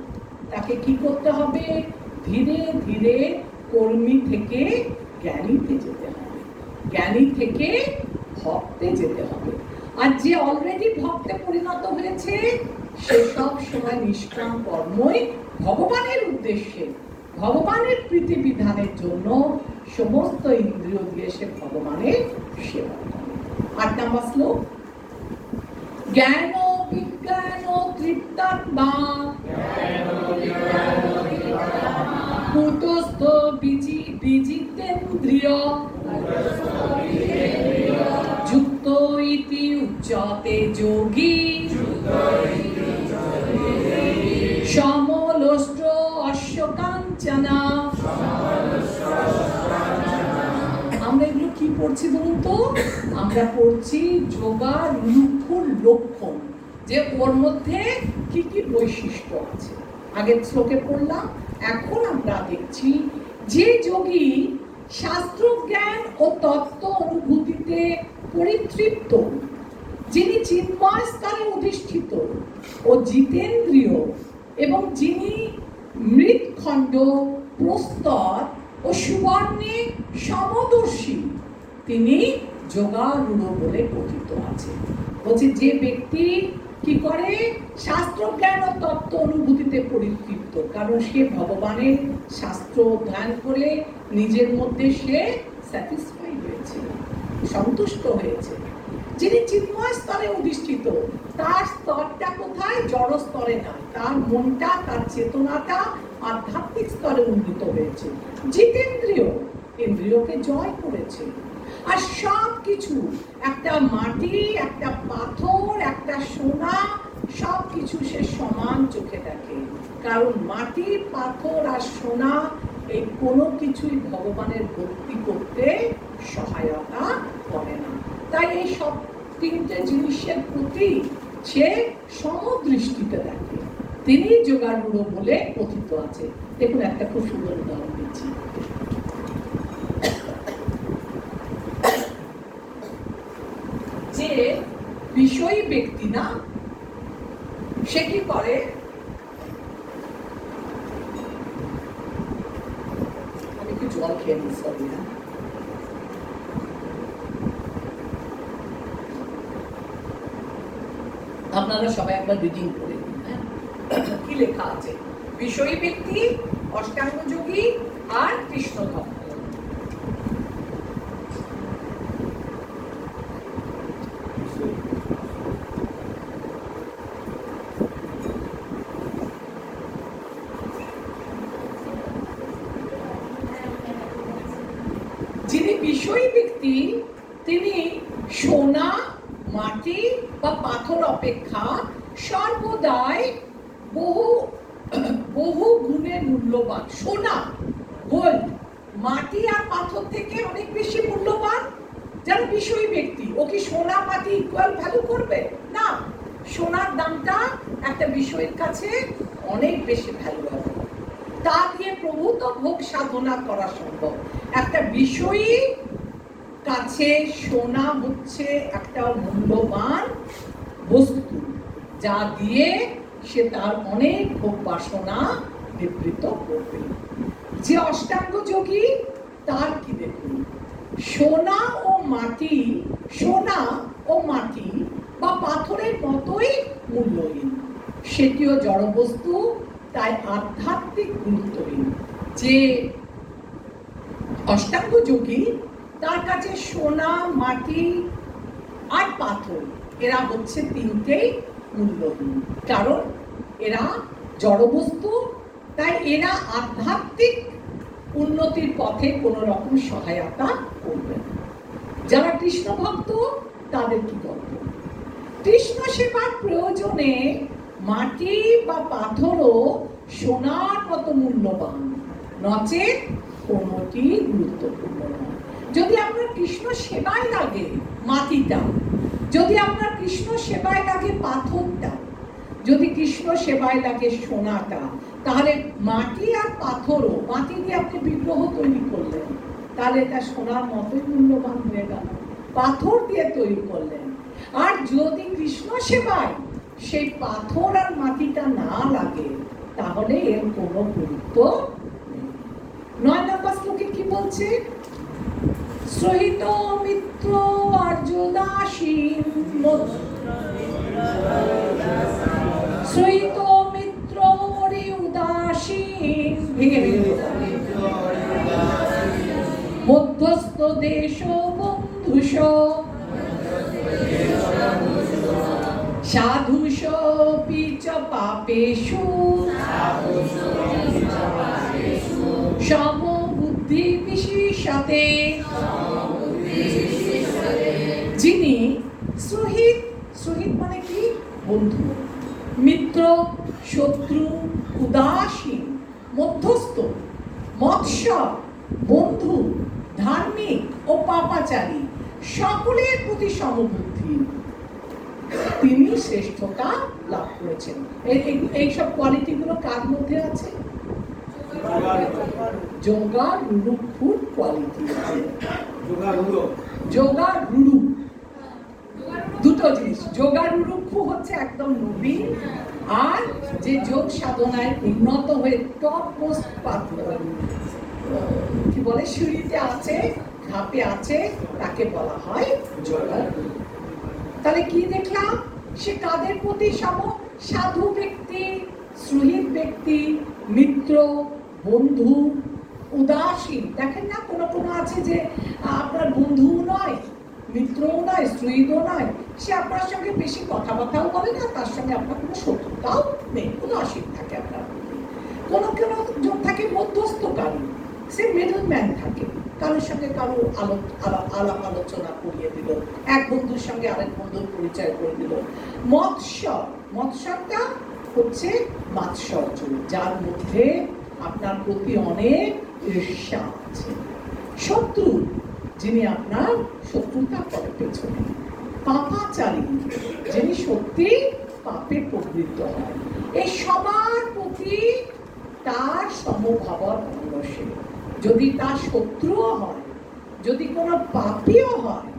তাকে কি করতে হবে? ধীরে ধীরে কর্মী থেকে জ্ঞানীতে যেতে হবে, জ্ঞানী থেকে ভক্তে যেতে হবে। আর যে অলরেডি ভক্তে পরিণত হয়েছে, সে সব সময় নিষ্কাম কর্মই ভগবানের উদ্দেশ্যে, ভগবানের প্রীতি বিধানের জন্য সমস্ত ইন্দ্রিয় দিয়ে সে ভগবানের সেবা করে। 8 নম্বর শ্লোক, জ্ঞান বিজ্ঞান তৃপ্তাত্মা কুতস্থ বিজিতেন্দ্রিয় যুক্ত ইতি উচ্যতে যোগী সমলোষ্ট অশ্ব কাঞ্চনা। আমরা এগুলো কি পড়ছি বলুন তো? আমরা পড়ছি যোগারূঢ় লক্ষণ, যে ওর মধ্যে কি কি বৈশিষ্ট্য আছে। আগের শ্লোকে পড়লাম, এখন আমরা দেখছি যে যোগী শাস্ত্র জ্ঞান ও তত্ত্ব অনুভূতিতে পরিতৃপ্ত, যিনি চিন্ময় স্তরে অধিষ্ঠিত ও জিতেন্দ্রিয়, এবং যিনি মৃৎখণ্ড, প্রস্তর ও সুবর্ণে সমদর্শী, তিনি যোগারূঢ় বলে কথিত আছে। বলছে যে ব্যক্তি কি করে? শাস্ত্র জ্ঞান ও তত্ত্ব অনুভূতিতে পরিতৃপ্ত, কারণ সে ভগবানের শাস্ত্র অধ্যয়ন করে নিজের মধ্যে সে স্যাটিসফাই হয়েছে, সন্তুষ্ট হয়েছে। যিনি চিন্ময় স্তরে অধিষ্ঠিত, তার স্তরটা কোথায়? জড় স্তরে না, তার মনটা, তার চেতনাটা আধ্যাত্মিক স্তরে উন্নীত হয়েছে। জিতেন্দ্রিয়, ইন্দ্রিয়কে জয় করেছে। আর সব কিছু, একটা মাটি, একটা পাথর, একটা সোনা, সব কিছু সে সমান চোখে দেখে। কারণ মাটি, পাথর আর সোনা এই কোনো কিছুই ভগবানের ভক্তি করতে সহায়তা করে না। তাই এই সব তিনটে জিনিসের প্রতি সে সমদৃষ্টিতে দেখে। তিনি যোগারূঢ় বলে কথিত আছে। দেখুন একটা খুব সুন্দর উদাহরণ দিচ্ছি। যে বিষয়ী ব্যক্তি না, সে কি করে, আমি একটু জল খেয়ে নিই, সরি। আপনারা সবাই একবার রিডিং করে দিন। কি লেখা আছে? বিষয়ী ব্যক্তি, অষ্টাঙ্গ যোগী আর কৃষ্ণ ভক্ত। যিনি বিষয়ী ব্যক্তি তিনি সোনা, মাটি বা পাথর অপেক্ষা সর্বদাই বহু বহু গুণে মূল্যবান। সোনা, গোল্ড, মাটি আর পাথর থেকে অনেক বেশি মূল্যবান। যারা বিষয়ী ব্যক্তি, ও কি সোনা মাটি ইকুয়াল ভ্যালু করবে? না, সোনার দামটা একটা বিষয়ের কাছে অনেক বেশি ভ্যালু হবে। তা দিয়ে প্রভূত ভোগ সাধনা করা সম্ভব। একটা বিষয়ী কাছে সোনা হচ্ছে একটা মূল্যবান বস্তু, যা দিয়ে সে তার অনেক ভোগ বাসনা নিবৃত্ত করবে। যে অষ্টাঙ্গ যোগী, তার কি দেখুন, সোনা ও মাটি, সোনা ও মাটি বা পাথরের মতোই মূল্যহীন। সেটিও জড়বস্তু, তাই আধ্যাত্মিক গুরুত্বহীন। যে অষ্টাঙ্গ যোগী, তার কাছে সোনা, মাটি আর পাথর এরা হচ্ছে তিনটেই মূল্যহীন। কারণ এরা জড়বস্তু, তাই এরা আধ্যাত্মিক উন্নতির পথে কোনো রকম সহায়তা করবে না। যারা কৃষ্ণ ভক্ত, তাদের কি করব? কৃষ্ণ সেবার প্রয়োজনে মাটি বা পাথরও সোনার মতো মূল্যবান, নচেত কোনোটি গুরুত্বপূর্ণ নয়। যদি আপনার কৃষ্ণ সেবায় লাগে মাটিটা, যদি আপনার কৃষ্ণ সেবায় লাগে পাথরটা, যদি কৃষ্ণ সেবায় লাগে সোনাটা, তাহলে মাটি আর পাথরও, মাটি দিয়ে আপনি বিগ্রহ তৈরি করলেন, তাহলে এটা সোনার মতোই মূল্যবান হয়ে গেল। পাথর দিয়ে তৈরি করলেন, আর যদি কৃষ্ণ সেবায় সেই পাথর আর মাটিটা না লাগে, তাহলে এর কোনো গুরুত্ব নেই। 9 নম্বর শ্লোকে কি বলছে? সহিত মিত্র আর্যদাসীন, সহিত মিত্র উদাসীন, মধ্যস্থ দেশ বন্ধুষ, সাধুষ পিচ পাপেষু, সমবুদ্ধি বিশেষতে। যিনি সহিত, সহিত মানে কি? বন্ধু, মিত্র, শত্রু, উদাসীন, মধ্যস্থ, মৎস্য, বন্ধু, ধার্মিক ও পাপাচারী, সকলের প্রতি সমবুদ্ধি, তিনি শ্রেষ্ঠতা লাভ করেছেন। এইসব কোয়ালিটিগুলো কার মধ্যে আছে? যোগারূঢ় কোয়ালিটি আছে। যোগারূঢ় দুটো জিনিস। যোগারূঢ় হচ্ছে একদম নবীন, আর যে যোগ সাধনায় উন্নত হয়ে টপ মোস্ট কি বলে সিঁড়িতে আছে, ধাপে আছে, তাকে বলা হয় যোগারূঢ়। তাহলে কি দেখলাম? সে কাদের প্রতি সম? সাধু ব্যক্তি, সুহৃদ ব্যক্তি, মিত্র, বন্ধু, উদাসীন। দেখেন না, কোনো কোনো আছে যে আপনার বন্ধুও নয়, মিত্রও নয়, সুহৃদও নয়, সে আপনার সঙ্গে বেশি কথাবার্তাও বলে না, তার সঙ্গে আপনার কোনো শত্রুতাও নেই, উদাসীন থাকে আপনার প্রতি। কোনো কোনো জন থাকে মধ্যস্থকারী, সে মিডল ম্যান থাকে, কারোর সঙ্গে কারো আলাপ আলোচনা করিয়ে দিল, এক বন্ধুর সঙ্গে আরেক বন্ধুর পরিচয় করে দিল। মৎস্যর, মৎস্যটা হচ্ছে মাৎসর্য, যার মধ্যে আপনার প্রতি অনেক ঈর্ষা আছে। শত্রু, যিনি আপনার শত্রুতা করে পেছনে। পাপাচারী, যিনি সত্যি পাপে প্রবৃত্ত হয়। এই সবার প্রতি তার সমভাবর মানুষে, যদি তার শত্রুও হয়, যদি কোনো পাপীও হয়,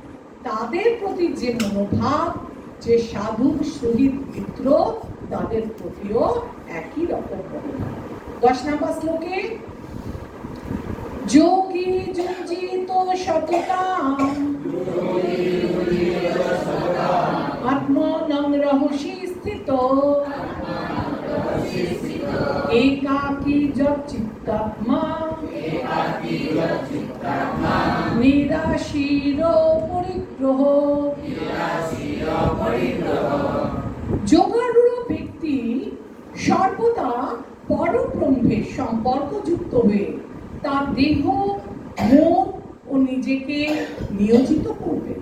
তাদের প্রতি যে মনোভাব, যে সাধু শহীদ মিত্র, তাদের প্রতিও একই রকম মনোভাব। 10 নম্বর শ্লোকে যোগী যুঞ্জিত সততাম আত্মনং রহসি স্থিত একাকী চিত্তাত্মা নিরাশীর পরিগ্রহ। যোগারূঢ় ব্যক্তি সর্বদা পরব্রহ্মের সম্পর্কযুক্ত হয়ে তার দেহ, মন ও নিজেকে নিয়োজিত করবেন।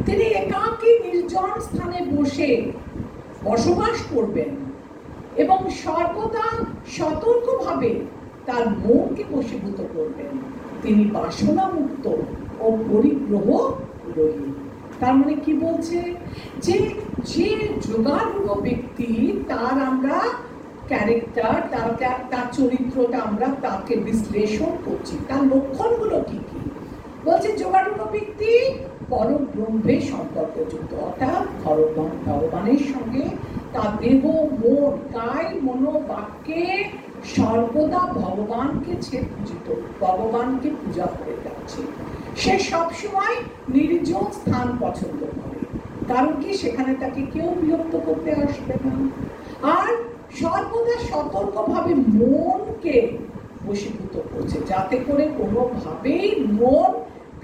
তিনি একাকী নির্জন স্থানে বসে বসবাস করবেন এবং সর্বদা সতর্কভাবে তার মনকে বশীভূত করবেন। তিনি বাসনা মুক্ত ও পরিগ্রহ রহিত। তার মানে কি বলছে, যে যে যোগারূঢ় ব্যক্তি, তার আমরা ক্যারেক্টার, তার চরিত্রটা আমরা তাকে বিশ্লেষণ করছি, তার লক্ষণগুলো কি কি। বলছে যোগারূঢ় ব্যক্তি পরব্রহ্মের সম্পর্কযুক্ত, অর্থাৎ ভগবানের সঙ্গে তার দেহ, মন, কায়, মনোবাক্যে সর্বদা ভগবানকে পূজিত, ভগবানকে পূজা করে যাচ্ছে। সে সবসময় নির্জন স্থান পছন্দ করে, কারণ কি সেখানে তাকে কেউ বিরক্ত করতে আসবে না। আর সর্বদা সতর্কভাবে মনকে বশীভূত করছে, যাতে করে কোনোভাবেই মন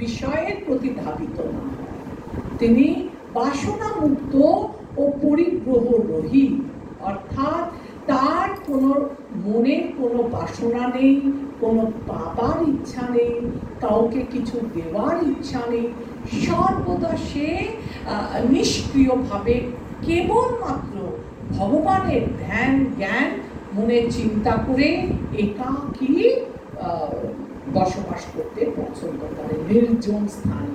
বিষয়ের প্রতি ধাবিত না হয়। তিনি বাসনা মুক্ত ও পরিগ্রহ রহিত, অর্থাৎ তার কোনো মনের কোনো বাসনা নেই, কোনো পাবার ইচ্ছা নেই, কাউকে কিছু দেওয়ার ইচ্ছা নেই। সর্বদা সে নিষ্ক্রিয়ভাবে কেবলমাত্র ভগবানের ধ্যান জ্ঞান মনে চিন্তা করে একাকী বসবাস করতে পছন্দ করে, নির্জন স্থানে।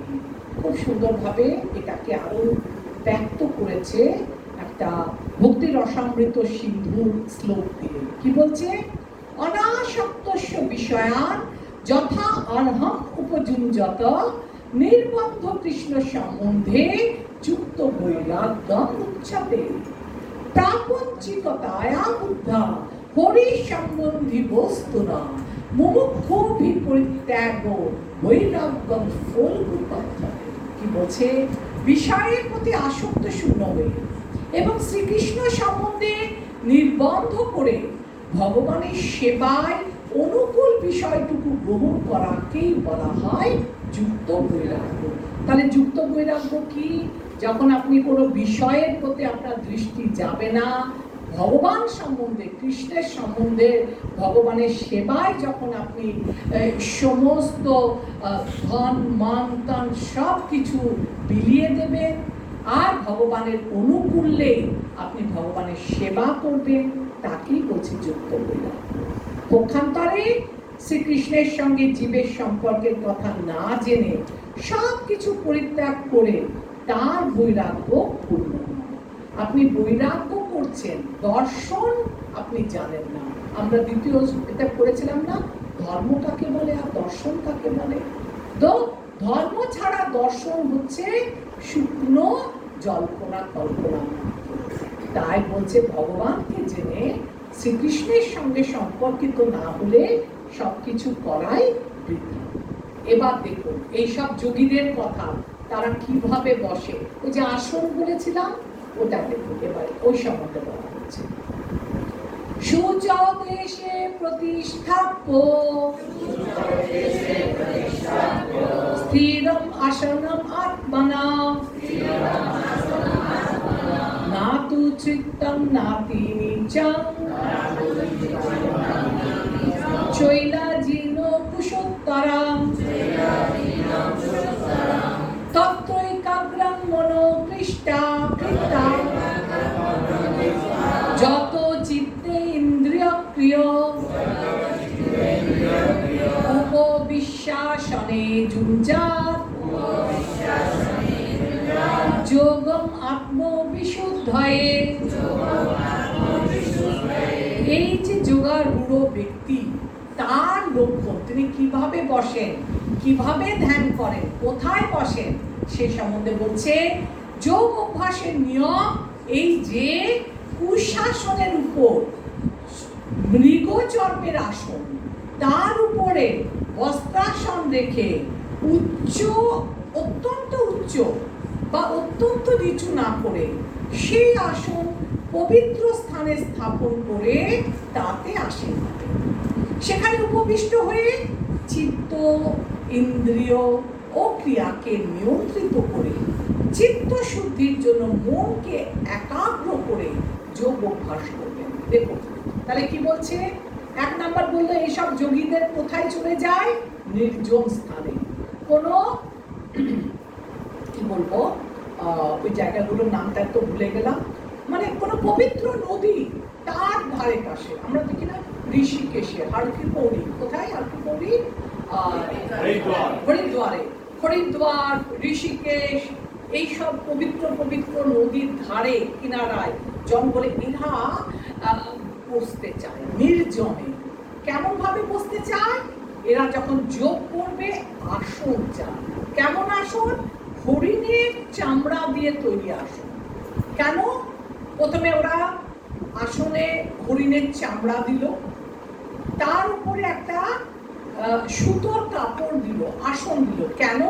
খুব সুন্দরভাবে এটাকে আরো ব্যক্ত করেছে একটা ভক্তি রসামৃত সিন্ধুর শ্লোক দিয়ে। কি বলছে, অনাসক্তস্য বিষয়ান যথা অর্হম উপযুঞ্জত নির্বন্ধ কৃষ্ণ সম্বন্ধে যুক্ত বৈরাগ্যম উচ্চতে প্রাপঞ্চিকতায়া বুদ্ধা হরি সম্বন্ধী বস্তুনা মুমুক্ষু বিপরিত্যাগ বৈরাগ্যম ফলগুপদ্ধতে। কি বলছে, বিষয়ের প্রতি আসক্ত শূন্য হয়ে এবং শ্রীকৃষ্ণ সম্বন্ধে নির্বন্ধ করে ভগবানের সেবায় অনুকূল বিষয়টুকু গ্রহণ করাকেই বলা হয় যুক্ত বৈরাগ্য। তাহলে যুক্ত বৈরাগ্য কি, যখন আপনি কোনো বিষয়ের প্রতি আপনার দৃষ্টি যাবে না, ভগবান সম্বন্ধে, কৃষ্ণের সম্বন্ধে, ভগবানের সেবায় যখন আপনি সমস্ত ধন মান তান সব কিছু বিলিয়ে দেবেন, আর ভগবানের অনুকূলে আপনি ভগবানের সেবা করবেন, তাকেই বলছে যুক্ত বৈরাগ্য। পক্ষান্তরে শ্রীকৃষ্ণের সঙ্গে জীবের সম্পর্কের কথা না জেনে সব কিছু পরিত্যাগ করে তার বৈরাগ্য পূর্ণ নয়। আপনি বৈরাগ্য করছেন, দর্শন আপনি জানেন না। আমরা দ্বিতীয় এটা পড়েছিলাম না, ধর্ম কাকে বলে আর দর্শন কাকে বলে। তো ধর্ম ছাড়া দর্শন হচ্ছে শুকনো জল্পনা কল্পনা। তাই বলছে ভগবানকে জেনে শ্রীকৃষ্ণের সঙ্গে সম্পর্কিত না হলে সবকিছু করাই বৃথা। এবার দেখুন এইসব যোগীদের কথা, তারা কিভাবে বসে। ওই যে আসন বলেছিলাম, ওটা দেখুন এবার ওই সম্বন্ধে বলা হচ্ছে। সুচদেশে প্রতিষ্ঠাপ্য স্থিরম আসনম আত্মনা নাতু চিত্তং নাতি নিচং শৈলাজীর্ণ কুশোত্তরাম তত্রৈকাগ্রাম মনোকৃষ্টা কৃতা যত চিত্তে ইন্দ্রিয় ক্রিয় উপবিশ্বাসনে যুঞ্জাত যোগম আত্মবিশুদ্ধয়ে। এই যে যোগারূঢ় ব্যক্তি, তার লক্ষণ, তিনি কিভাবে বসেন, কিভাবে ধ্যান করেন, কোথায় বসেন, সে সম্বন্ধে বলছে। যোগ অভ্যাসের নিয়ম এই যে কুশাসনের উপর মৃগচর্পের আসন, তার উপরে বস্ত্রাসন রেখে উচ্চ, অত্যন্ত উচ্চ বা অত্যন্ত নিচু না করে সেই আসন পবিত্র স্থানে স্থাপন করে তাতে আসীন হবে। সেখানে উপবিষ্ট হয়ে চিত্ত, ইন্দ্রিয় ও ক্রিয়াকে নিয়ন্ত্রিত করে চিত্ত শুদ্ধির জন্য মনকে একাগ্র করে যোগ অভ্যাস করবেন। দেখুন তাহলে কি বলছে, 1 নাম্বার বললো এইসব যোগীদের কোথায় চলে যায়, নির্জন স্থানে, কোনো কি বলবো ওই জায়গাগুলোর নামটা তো ভুলে গেলাম, মানে কোনো পবিত্র নদী তার ধারে পাশে। আমরা দেখি না ঋষিকেশে হারকি পৌরি, কোথায় হারকি পৌরি, হরিদ্বারে, হরিদ্বার, ঋষিকেশ, এইসব পবিত্র পবিত্র নদীর ধারে কিনারায় জঙ্গলে এরা বসতে চায় নির্জনে। কেমন ভাবে বসতে চায়, এরা যখন যোগ করবে আসন চায়। কেমন আসন, হরিণের চামড়া দিয়ে তৈরি আসন। কেন, প্রথমে ওরা আসনে হরিণের চামড়া দিল, তার উপরে একটা সুতোর কাপড় দিল, আসন দিল। কেন,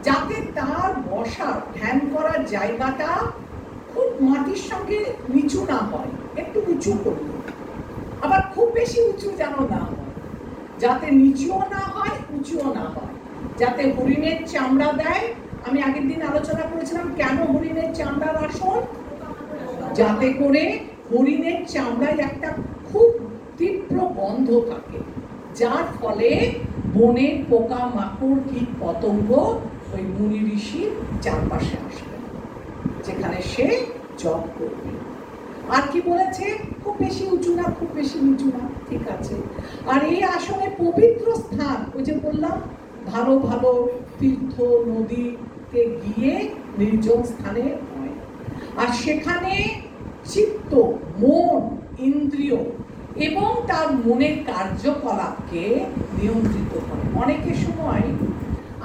যাতে তার বসার ধ্যান করার জায়গাটা খুব মাটির সঙ্গে নিচু না হয়, একটু উঁচু করল, আবার খুব বেশি উঁচু যেন না হয়, যাতে নিচুও না হয় উঁচুও না হয়, যাতে হরিণের চামড়া দেয়। আমি আগের দিন আলোচনা করেছিলাম কেন হরিণের চামড়ার আসন, যাতে করে হরিণের চামড়ায় একটা খুব তীব্র গন্ধ থাকে, যার ফলে বনের পোকা মাকড় কীট পতঙ্গ ওই মুনি ঋষির চারপাশে আসবে, যেখানে সে জপ করবে। আর কি বলেছে, খুব বেশি উঁচু না, খুব বেশি নিচু না, ঠিক আছে। আর এই আসনে পবিত্র স্থান, ওই যে বললাম ভালো ভালো তীর্থ নদীতে গিয়ে নির্জন স্থানে হয়, আর সেখানে চিত্ত, মন, ইন্দ্রিয় এবং তার মনের কার্যকলাপকে নিয়ন্ত্রিত করে। অনেকের সময়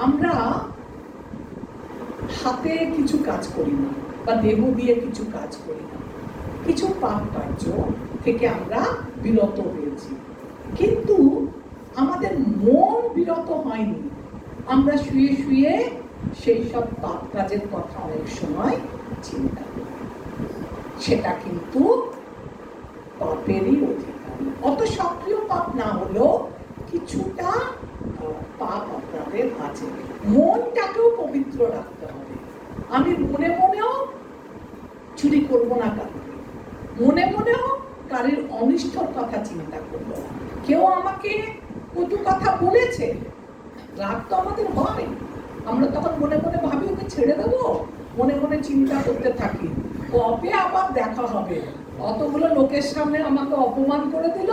আমরা হাতে কিছু কাজ করি না বা দেহ দিয়ে কিছু কাজ করি না, কিছু পাপ কার্য থেকে আমরা বিরত হয়েছি, কিন্তু আমাদের মন বিরত হয়নি। আমরা শুয়ে শুয়ে সেই সব পাপ কাজের কথা অনেক সময় চিন্তা করি, সেটা কিন্তু পাপেরই অধিকারী। অত সক্রিয় পাপ না হলেও কিছুটা পাপ আপনাদের আছে। মনটাকেও পবিত্র রাখতে হবে। আমি মনে মনেও চুরি করবো না কাউকে, মনে মনেও কারোর অনিষ্টর কথা চিন্তা করবো না। কেউ আমাকে কটু কথা বলেছে, রাগ তো আমাদের হয়, আমরা তখন মনে মনে ভাবি ওকে ছেড়ে দেবো, মনে মনে চিন্তা করতে থাকি কবে আবার দেখা হবে। অতগুলো লোকের সামনে আমাকে অপমান করে দিল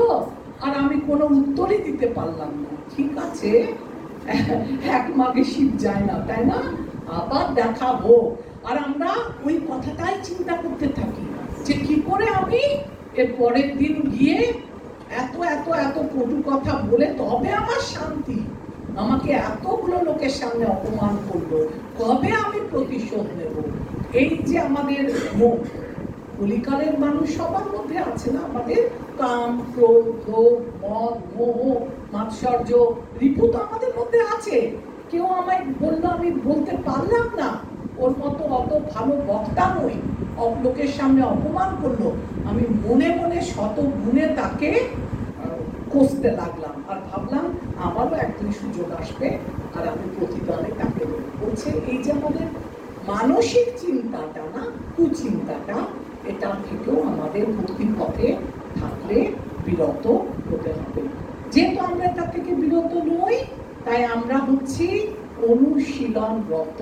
আর আমি কোনো উত্তরই দিতে পারলাম না, ঠিক আছে, এক মাগে শীত যায় না, তাই না, আবার দেখা হোক। আর আমরা ওই কথাটাই চিন্তা করতে থাকি যে কি করে আমি এর পরের দিন গিয়ে এত এত এত কটু কথা বলে তবে আমার শান্তি, আমাকে এতগুলো লোকের সামনে অপমান করলো, কবে আমি প্রতিশোধ নেব। এই যে আমাদের মুখ, কলিকালের মানুষ সবার মধ্যে আছে না, আমাদের কাম, ক্রোধ, লোভ, মদ, মোহ, মাৎসর্য, রিপু তো আমাদের মধ্যে আছে। কেউ আমায় বললো, আমি বলতে পারলাম না, ওর মতো অত ভালো বক্তা নই, লোকের সামনে অপমান করলো, আমি মনে মনে শত গুণে তাকে কষতে লাগলাম আর ভাবলাম আমারও একদিন সুযোগ আসবে আর আমি প্রতিদানে তাকে বলছে। এই যে আমাদের মানসিক চিন্তাটা না, কুচিন্তাটা, এটা থেকেও আমাদের মুক্তির পথে থাকলে বিরত হতে হবে। যেহেতু কথাবার্তা থেকে বিরত নই, তাই আমরা হচ্ছি অনুশীলনরত।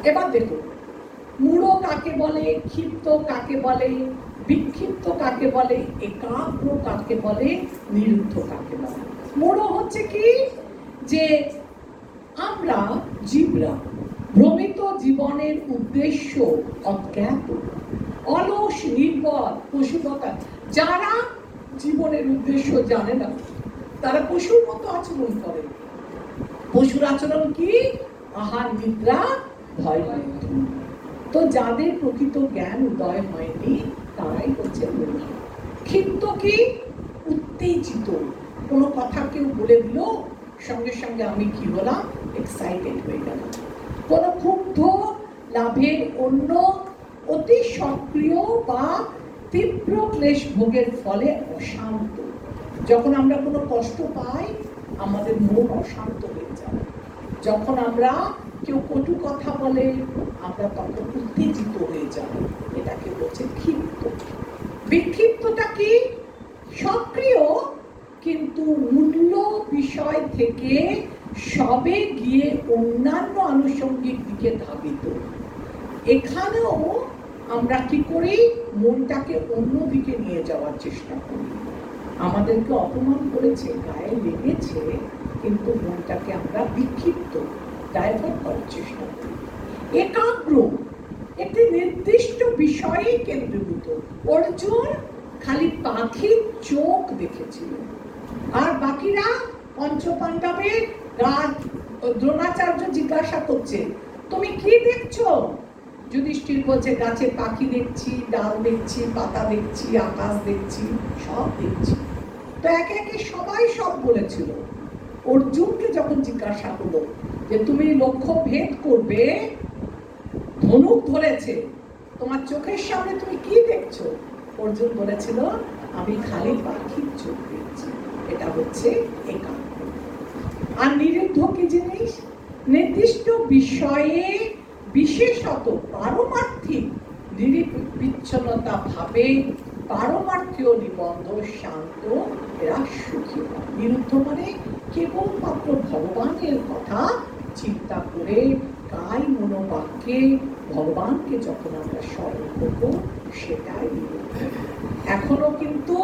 এবার দেখুন, মূঢ় কাকে বলে, ক্ষিপ্ত কাকে বলে, বিক্ষিপ্ত কাকে বলে, একাগ্র কাকে বলে, নিরুদ্ধ কাকে বলে। মূঢ় হচ্ছে কি, যে আমরা জীবরা ভ্রমিত জীবনের উদ্দেশ্য অজ্ঞাত, অলস, নির্বল, পশুবতা। যারা জীবনের উদ্দেশ্য জানে না তারা পশুর মতো আচরণ করে। পশুর আচরণ কি? আহার, নিদ্রা, ভয়, মৃত্যু। তো যাদের প্রকৃত জ্ঞান উদয় হয়নি তারাই হচ্ছে মূঢ়। ক্ষিপ্ত কি? উত্তেজিত। কোনো কথা কেউ বলে দিল, সঙ্গে সঙ্গে আমি কি হলাম? এক্সাইটেড হয়ে গেলাম। কোনো ক্ষুব্ধ লাভের অন্য অতি সক্রিয় বা তীব্র ক্লেশ ভোগের ফলে অশান্ত। যখন আমরা কোনো কষ্ট পাই আমাদের মন অশান্ত হয়ে যায়। যখন আমরা কেউ কটু কথা বলে আমরা তখন উত্তেজিত হয়ে যাই, এটাকে বলছে ক্ষিপ্ত। বিক্ষিপ্তটা কি? সক্রিয় কিন্তু মূল্য বিষয় থেকে সবে গিয়ে অন্যান্য আনুষঙ্গিক দিকে ধাবিত। এখানেও আমরা কি করি? মনটাকে অন্য দিকে নিয়ে যাওয়ার চেষ্টা করি। আমাদেরকে অপমান করেছে, গায়ে লেগেছে, কিন্তু মনটাকে আমরা বিক্ষিপ্ত, ডাইভার্ট করার চেষ্টা করি। একাগ্র একটি নির্দিষ্ট বিষয়ে কেন্দ্রীভূত। অর্জুন খালি পাখির চোখ দেখেছিল, আর বাকিরা পঞ্চপাণ্ডবের দ্রোণাচার্য জিজ্ঞাসা করছে তুমি কি দেখছো? যুধিষ্ঠির বলছে গাছে পাখি দেখছি, ডাল দেখছি, পাতা দেখছি, আকাশ দেখছি, সব দেখছি। তো একে একে সবাই সব বলেছিল। অর্জুনকে যখন জিজ্ঞাসা হলো যে তুমি লক্ষ্য ভেদ করবে, ধনুক ধরেছে, তোমার চোখের সামনে তুমি কি দেখছো? অর্জুন বলেছিল আমি খালি পাখির চোখ দেখছি। এটা হচ্ছে একাগ্র। আর নিরুদ্ধ কি জিনিস? নির্দিষ্ট বিষয়ে বিশেষত পারমার্থিক নিরবিচ্ছিন্নতা ভাবে পারমার্থীয় নিবন্ধ শান্ত, এরা সুখী হয়। নিরুদ্ধ মানে কেবলমাত্র ভগবানের কথা চিন্তা করে কায় মনোবাক্যে ভগবানকে যখন আমরা স্মরণ করব সেটাই নিরুদ্ধ। এখনো কিন্তু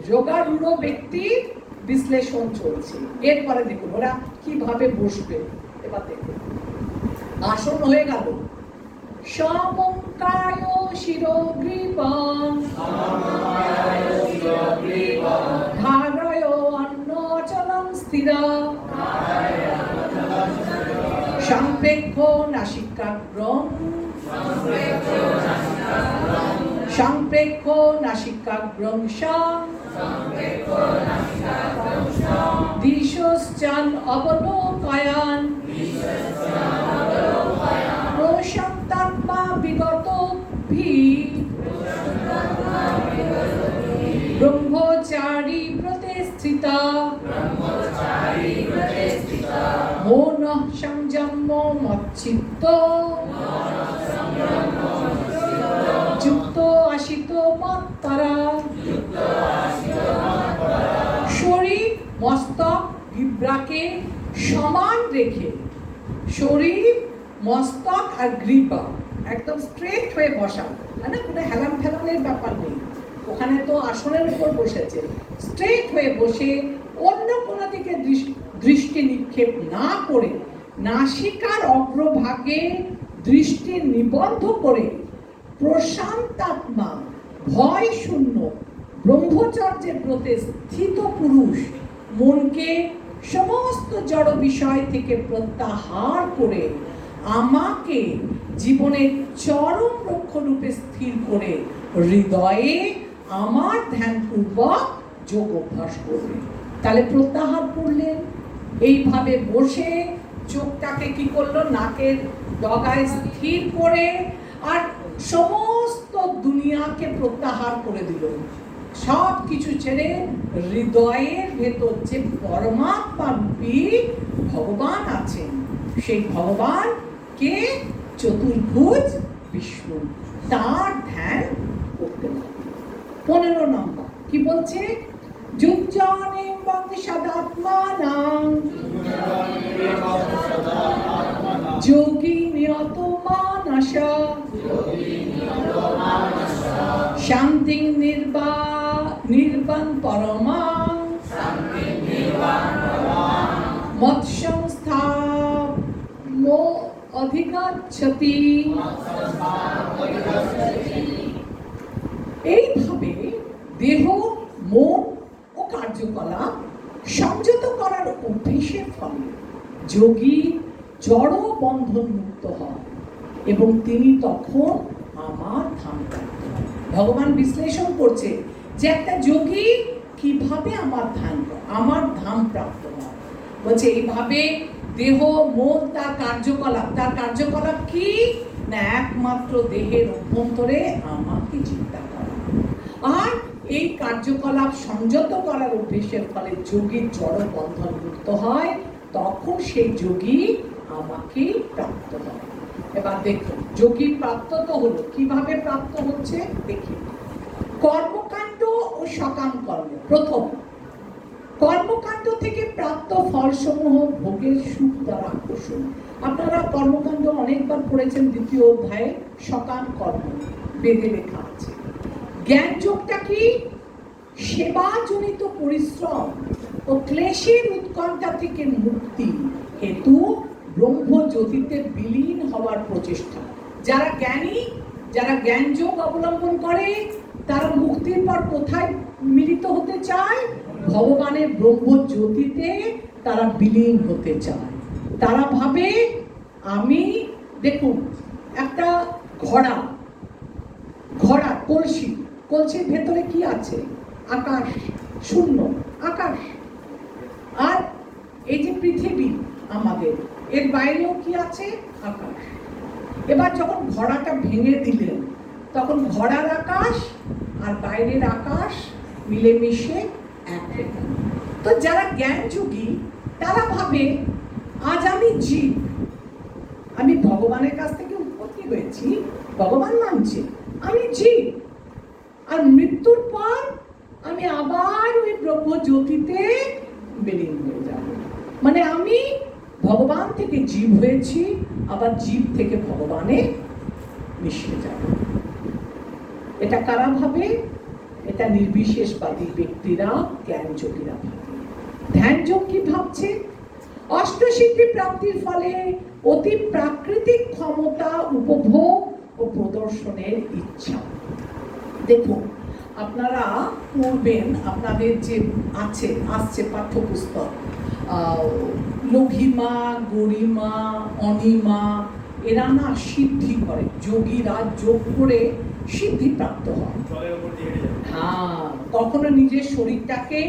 যোগারূঢ় ব্যক্তির বিশ্লেষণ চলছে। এরপরে দেখুন ওরা কিভাবে বসবে। এবার দেখুন, আসন হয়ে গেল। সমকায় শিরোগ্রীবং ধারয় অন্নচলং স্থিরা সংপ্রেক্ষ নাসিকাগ্রং দিশশ্চান অবলোকয়ান প্রশান্তাত্মা বিগতোভিঃ ব্রহ্মচারী প্রতিষ্ঠিতা মনঃ সংযম্য মচ্চিত্ত যুক্ত আশিত মত্তরা। শরীর, মস্তক, গ্রীবাকে সমান রেখে, শরীর, মস্তক আর গ্রীবা একদম স্ট্রেট হয়ে বসা, না কোনো হেলান ফেলানের ব্যাপার নেই। ওখানে তো আসনের উপর বসেছে, স্ট্রেট হয়ে বসে অন্য কোনো দিকে দৃষ্টি নিক্ষেপ না করে নাসিকার অগ্রভাগে দৃষ্টি নিবদ্ধ করে প্রশান্তাত্মা, ভয় শূন্য, ব্রহ্মচর্যের প্রতি স্থিত পুরুষ মনকে সমস্ত জড় বিষয় থেকে প্রত্যাহার করে আমাকে জীবনের চরম লক্ষ্যরূপে স্থির করে হৃদয়ে আমার ধ্যানপূর্বক যোগ অভ্যাস করবে। তাহলে প্রত্যাহার করলেন, এইভাবে বসে চোখটাকে কি করলো? নাকের ডগায় স্থির করে আর সমস্ত দুনিয়াকে প্রত্যাহার করে দিল। সব কিছু ছেড়ে হৃদয়ের ভেতর যে পরমাত্মা রূপী ভগবান আছেন, সেই ভগবান কে? চতুর্ভুজ বিষ্ণু, তার ধ্যান করতে হবে। 15 নম্বর কি বলছে? যুজ্জানে বংশাদাত্মানাং যোগী নিয়ত মানসা শান্তিং নির্বাণ পরমাং মৎসংস্থামো অধিগচ্ছতি। এইভাবে দেহ, মন ও কার্যকলাপ সংযত করার অভ্যেসের ফলে যোগী জড় বন্ধন মুক্ত হয় এবং তিনি তখন আমার ধাম প্রাপ্ত হয়। ভগবান বিশ্লেষণ করছে যে একটা যোগী কিভাবে আমার ধাম প্রাপ্ত হয়। বলছে এইভাবে দেহ, মন, তার কার্যকলাপ কি না, একমাত্র দেহের অভ্যন্তরে আমাকে চিন্তা করা। আর এই কার্যকলাপ সংযত করার অভ্যেসের ফলে যোগীর জড় বন্ধন মুক্ত হয়, তখন সেই যোগী আমাকে প্রাপ্ত হয়। এবার দেখুন, যোগী প্রাপ্ত তো হলো, কিভাবে প্রাপ্ত হচ্ছে দেখি। কর্মকাণ্ড ও সকাম কর্ম। প্রথম, কর্মকাণ্ড থেকে প্রাপ্ত ফলসমূহ ভোগের সুখ দ্বারা আকর্ষণ। আপনারা কর্মকাণ্ড অনেকবার পড়েছেন, 2য় অধ্যায়ে সকাম কর্ম বেদে লেখা আছে। জ্ঞান যোগটা কি? সেবাজনিত পরিশ্রম ও ক্লেশের উৎকণ্ঠা থেকে মুক্তি হেতু ব্রহ্মজ্যোতিতে বিলীন হওয়ার প্রচেষ্টা। যারা জ্ঞানী, যারা জ্ঞান যোগ অবলম্বন করে, তারা মুক্তির পর কোথায় মিলিত হতে চায়? ভগবানের ব্রহ্মজ্যোতিতে তারা বিলীন হতে চায়। তারা ভাবে আমি, দেখুন একটা ঘড়া, কলসির ভেতরে কি আছে? আকাশ, শূন্য আকাশ। আর এই যে পৃথিবী আমাদের, এর বাইরেও কি আছে? আকাশ। এবার যখন ঘড়াটা ভেঙে দিলেন, তখন ঘড়ার আকাশ আর বাইরের আকাশ মিলেমিশে এক হয়ে গেল। তো যারা জ্ঞানযোগী তারা ভাবে আজ আমি জীব, আমি ভগবানের কাছ থেকে উৎপত্তি হয়েছি, ভগবান মানছে আমি জীব, আর মৃত্যুর পর আমি আবার ওই ব্রহ্মজ্যোতিতে বিলীন হয়ে যাব। মানে আমি ভগবান থেকে জীব হয়েছি, আবার জীব থেকে ভগবানে মিশে যাব। এটা কারা ভাবে? এটা নির্বিশেষবাদী ব্যক্তিরা, জ্ঞানযোগীরা ভাবে। ধ্যানযোগ কি ভাবছে? অষ্টসিদ্ধি প্রাপ্তির ফলে অতি প্রাকৃতিক ক্ষমতা উপভোগ ও প্রদর্শনের ইচ্ছা। দেখুন, আপনারা পড়বেন, আপনাদের যে আসছে পাঠ্যপুস্তক, লঘিমা, গরিমা, অনিমা, এরা না সিদ্ধি করে, যোগীরা যোগ করে সিদ্ধি প্রাপ্ত হয়। হ্যাঁ, কখনো নিজের শরীরটাকে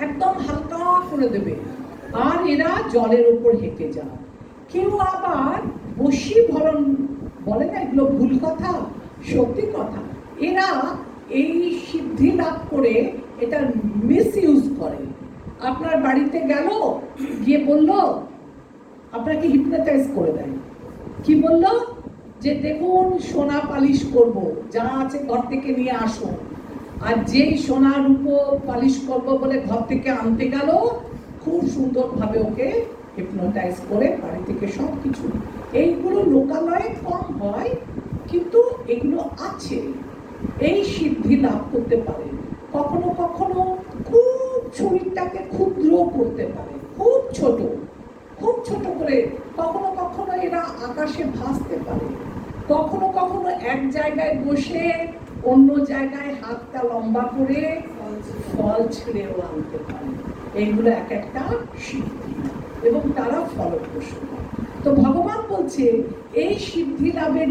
একদম হালকা করে দেবে, আর এরা জলের উপর হেঁটে যায়। কেউ আবার বশীভরণ বলে না, এগুলো ভুল কথা, সত্যি কথা। এরা এই সিদ্ধি লাভ করে এটা মিসইউজ করে। আপনার বাড়িতে গেল, গিয়ে বলল, আপনাকে হিপনোটাইজ করে দেয়। কি বলল? যে দেখুন সোনা পালিশ করব, যা আছে ঘর থেকে নিয়ে আসো। আর যেই সোনা রূপো পালিশ করব বলে ঘর থেকে আনতে গেল, খুব সুন্দরভাবে ওকে হিপনোটাইজ করে বাড়ি থেকে সব কিছু। এইগুলো লোকালয়ে কম হয়, কিন্তু এগুলো আছে। এই সিদ্ধি লাভ করতে পারে। কখনো কখনো খুব শরীরটাকে ক্ষুদ্র করতে পারে, খুব ছোট করে। কখনো কখনো এরা আকাশে ভাসতে পারে। কখনো কখনো এক জায়গায় বসে অন্য জায়গায় হাতটা লম্বা করে ফল ছিঁড়েও আনতে পারে। এইগুলো এক একটা সিদ্ধি, এবং তারা ফলপ্রসূ। তো ভগবান বলছে এই সিদ্ধি লাভের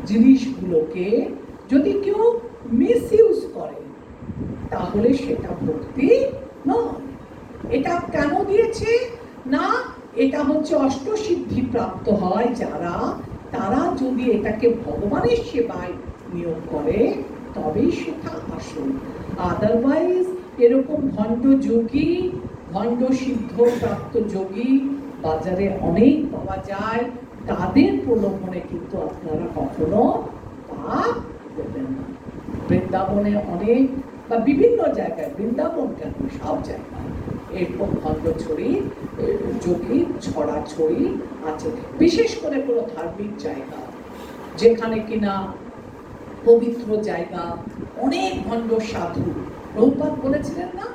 জিনিসগুলোকে যদি কেউ মিসইউজ করে, তাহলে সেটা ভক্তি নয়। এটা কেন দিয়েছে না? এটা হচ্ছে অষ্টসিদ্ধি প্রাপ্ত হয় যারা, তারা যদি এটাকে ভগবানের সেবায় নিয়োগ করে, তবেই সেটা আসল। আদারওয়াইজ এরকম ভণ্ড যোগী, ভণ্ড সিদ্ধ প্রাপ্ত যোগী বাজারে অনেক পাওয়া যায়। তাদের প্রলোভনে কিন্তু আপনারা কখনো পা দেবেন না। বৃন্দাবনে অনেক বা বিভিন্ন জায়গায়, বৃন্দাবন কেন সব জায়গায় এরকম ভণ্ডছড়ি যোগী ছড়াছড়ি আছে। বিশেষ করে কোনো ধার্মিক জায়গা যেখানে কিনা পবিত্র জায়গা, অনেক ভণ্ড সাধু, প্রভুপাদ বলেছিলেন না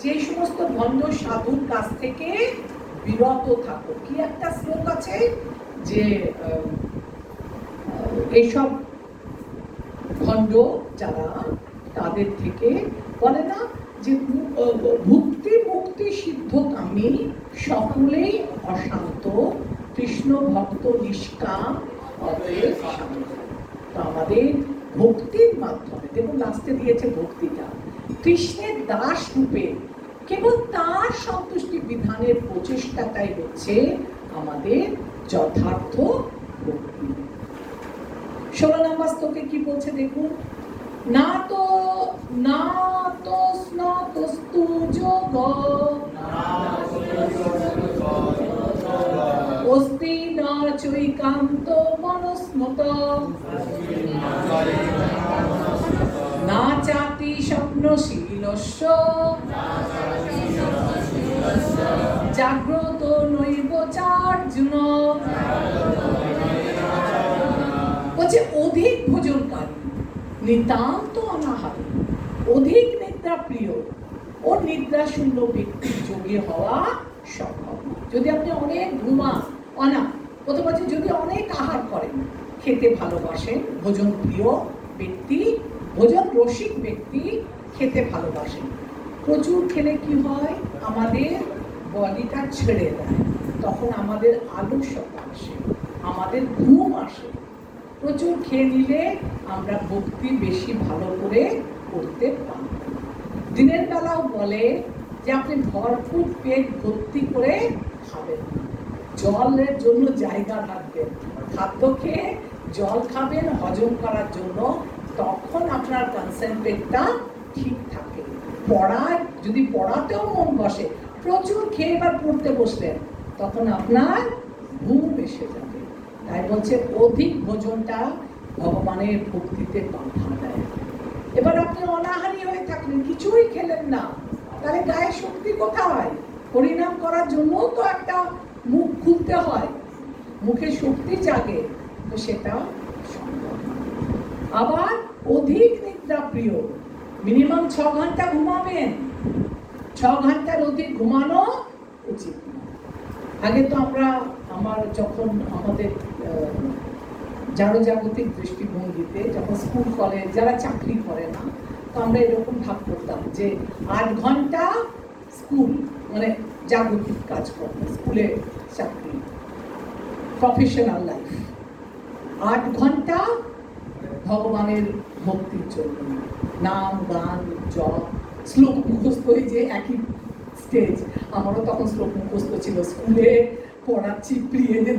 যে এই সমস্ত ভণ্ড সাধুর কাছ থেকে বিরত থাকো। কি একটা শ্লোক আছে যে এইসব ভণ্ড যারা, তাদের থেকে বলে না যে ভুক্তি মুক্তি সিদ্ধকামী সকলেই অশান্ত, কৃষ্ণ ভক্ত নিষ্কাম অতএব শান্ত। তো আমাদের ভক্তির মাধ্যমে, দেখুন লাস্টে দিয়েছে ভক্তিটা, কৃষ্ণের দাস রূপে কেবল তার সন্তুষ্টি বিধানের প্রচেষ্টাটাই হচ্ছে আমাদের যথার্থ ভক্তি। 16 নম্বর শ্লোকে কি বলছে দেখুন, না তো স্নাতস্তু যোগ অস্তি না চৈকান্ত মনস্মত না চাতি স্বপ্নশীলস্য জাগ্রত নৈব চার্জুন। বলছে অধিক ভোজনকারী, নিতান্ত অনাহারী, অধিক নিদ্রা প্রিয় ও নিদ্রা শূন্য ব্যক্তি যোগী হওয়া সম্ভব। যদি আপনি অনেক ঘুমান, প্রথম হচ্ছে যদি অনেক আহার করেন, খেতে ভালোবাসেন, ভোজন প্রিয় ব্যক্তি, ভোজন রসিক ব্যক্তি, খেতে ভালোবাসেন, প্রচুর খেলে কি হয় আমাদের বডিটা ছেড়ে দেয়, তখন আমাদের আলস্যতা আসে, আমাদের ঘুম আসে। প্রচুর খেয়ে নিলে আমরা ভক্তি বেশি ভালো করে করতে পারি। দিনের বেলাও বলে যে আপনি ভরপুর পেট ভর্তি করে খাবেন না, জলের জন্য জায়গা রাখবেন, খাদ্য খেয়ে জল খাবেন হজম করার জন্য, তখন আপনার কনসেন্ট্রেটটা ঠিক থাকে। পড়ায় যদি পড়াতেও মন বসে, প্রচুর খেয়ে এবার পড়তে বসলেন, তখন আপনার ঘুম এসে যাবে। তাই বলছে অধিক ভোজনটা ভগবানের ভক্তিতে বাধা দেয়। এবার আপনি অনাহারী হয়ে থাকলেন, কিছুই খেলেন না, তাহলে গায়ে শক্তি কোথায়? হরিনাম করার জন্য তো একটা মুখ খুলতে হয়, মুখে শক্তি জাগে, তো সেটা সম্ভব না। আবার অধিক নিদ্রা প্রিয়, মিনিমাম 6 ঘন্টা ঘুমাবেন, 6 ঘন্টার অধিক ঘুমানো উচিত না। আগে তো আমার যখন আমাদের জাগতিক দৃষ্টিভঙ্গিতে, যখন স্কুল কলেজ যারা চাকরি করে না, তো আমরা এরকম ভাব করতাম যে 8 ঘন্টা স্কুল মানে জাগতিক কাজ করবে, স্কুলে চাকরি, প্রফেশনাল লাইফ, 8 ঘন্টা ভগবানের ভক্তির জন্য, নাম গান জপ শ্লোক মুখস্থ, যে একই স্টেজ, আমারও তখন শ্লোক মুখস্থ ছিল, স্কুলে পড়াচ্ছি প্রিয়েতে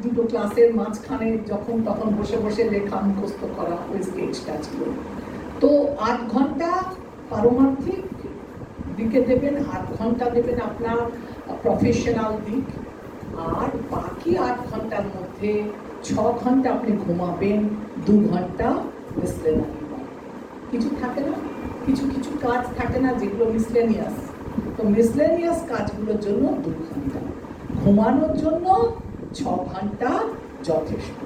দুটো ক্লাসের মাঝখানে যখন তখন বসে বসে লেখা মুখস্থ করা, ওই স্টেজটা ছিল। তো 8 ঘন্টা পারমার্থিক দিকে দেবেন, 8 ঘন্টা দেবেন আপনার প্রফেশনাল দিক, আর বাকি 8 ঘন্টার মধ্যে 6 ঘন্টা আপনি ঘুমাবেন, 2 ঘন্টা মিসলেনিয়াস। কিছু থাকে না, কিছু কাজ থাকে না যেগুলো মিসলেনিয়াস, তো মিসলেনিয়াস কাজগুলোর জন্য 2 ঘন্টা, ঘুমানোর জন্য 6 ঘন্টা যথেষ্ট।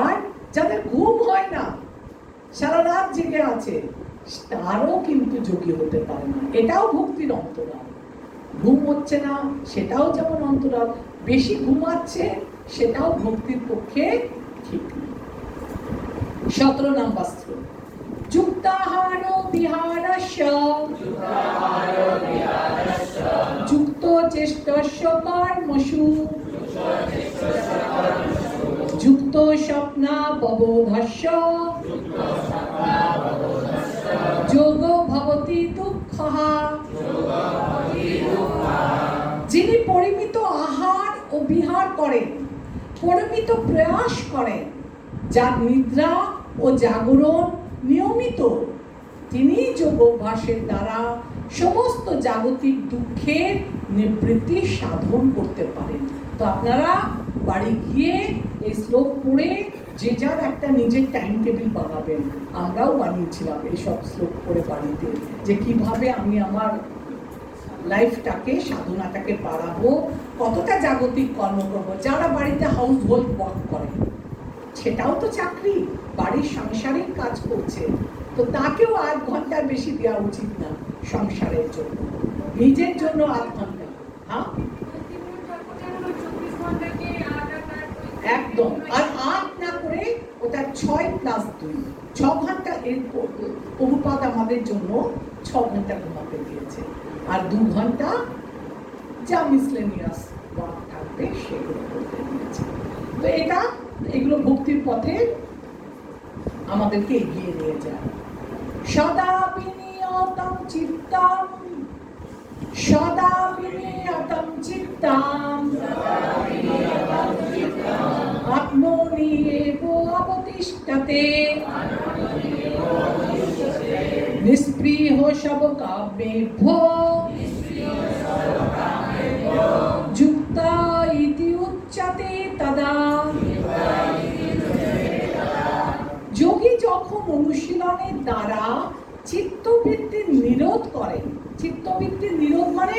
আর যাদের ঘুম হয় না, সারা রাত জেগে আছে, তারও কিন্তু যোগী হতে পারে না, এটাও ভক্তির অন্তরাল। ঘুম হচ্ছে না সেটাও যেমন অন্তরাল, বেশি ঘুমাচ্ছে সেটাও ভক্তির পক্ষে ঠিক না। 17 নম্বর শ্লোক, যুক্তাহার বিহারস্য যুক্ত চেষ্টস্য কর্মসু যুক্ত স্বপ্নাববোধস্য যোগ ভবতি দুঃখঃ। যিনি পরিমিত আহার ও বিহার করেন, পরিমিত প্রয়াস করেন, যার নিদ্রা ও জাগরণ নিয়মিত, তিনি যোগ অভ্যাসের দ্বারা সমস্ত জাগতিক দুঃখের নিবৃত্তি সাধন করতে পারেন। তো আপনারা বাড়ি গিয়ে এই শ্লোক পড়ে যে যার একটা নিজের টাইম টেবিল বানাবেন। আমরাও বানিয়েছিলাম এইসব শ্লোক পড়ে বাড়িতে, যে কিভাবে আমি আমার লাইফটাকে, সাধনাটাকে বাড়াবো, কতটা জাগতিক কর্ম করবো। যারা বাড়িতে হাউস হোল্ড ওয়ার্ক করে, সেটাও তো চাকরি, বাড়ির সাংসারিক কাজ করছে, তো তাকেও 8 ঘন্টার বেশি দেওয়া উচিত না সংসারের জন্য, নিজের জন্য 8 ঘন্টা। হ্যাঁ, একদম। আর 8 না করে ওটা 6+2, 6 ঘন্টা। এর প্রভুপাদ আমাদের জন্য 6 ঘন্টা ঘুমাতে দিয়েছে, আর 2 ঘন্টা যা মিসলেনিয়াস ওয়ার্ক থাকবে সেগুলো করতে দিয়েছে। তো এগুলো ভক্তির পথে আমাদেরকে এগিয়ে নিয়ে যায়। সদা বিনিয়তম চিত্তম, সদা বিনিয়তম চিত্তম, আত্মনি এব অবতিষ্ঠতে, নিস্পৃহ সব কামেভ্যো, যুক্ত ইতি উচ্যতে তদা। যোগী যখন অনুশীলনের দ্বারা চিত্তবৃত্তির নিরোধ করেন, চিত্তবৃত্তির নিরোধ মানে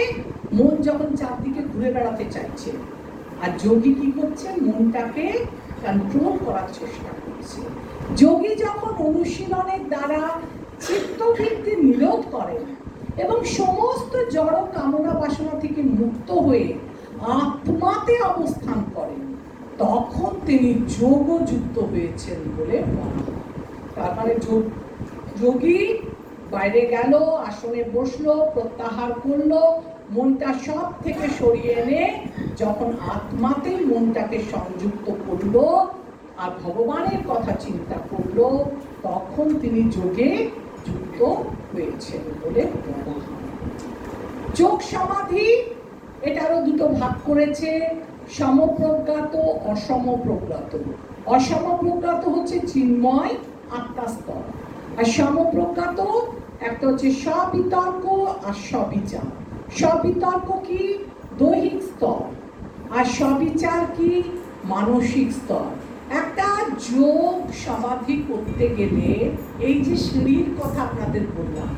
মন যখন চারদিকে ঘুরে বেড়াতে চাইছে, আর যোগী কি করছে, মনটাকে কন্ট্রোল করার চেষ্টা করছে। যোগী যখন অনুশীলনের দ্বারা চিত্তবৃত্তির নিরোধ করেন এবং সমস্ত জড় কামনা বাসনা থেকে মুক্ত হয়ে আত্মাতে অবস্থান করেন, তখন তিনি যোগযুক্ত হয়েছেন বলে বলা হয়। তার মানে যোগী বাইরে গেল, আসনে বসলো, প্রত্যাহার করলো, মনটা সব থেকে সরিয়ে এনে যখন আত্মাতে মনটাকে সংযুক্ত করলো আর ভগবানের কথা চিন্তা করলো, তখন তিনি যোগে যুক্ত হয়েছেন বলে বলা হয়। যোগ সমাধি এটারও দুটো ভাগ করেছে, সমপ্রজ্ঞাত, অসমপ্রজ্ঞাত। অসমপ্রজ্ঞাত হচ্ছে চিন্ময় আত্মাস্তর, আর সমপ্রজ্ঞাত একটা হচ্ছে স্ববিতর্ক আর স্ববিচার। স্ববিতর্ক কি, দৈহিক স্তর, আর স্ববিচার কি, মানসিক স্তর। একটা যোগ সমাধি করতে গেলে এই যে সিঁড়ির কথা আপনাদের বললাম,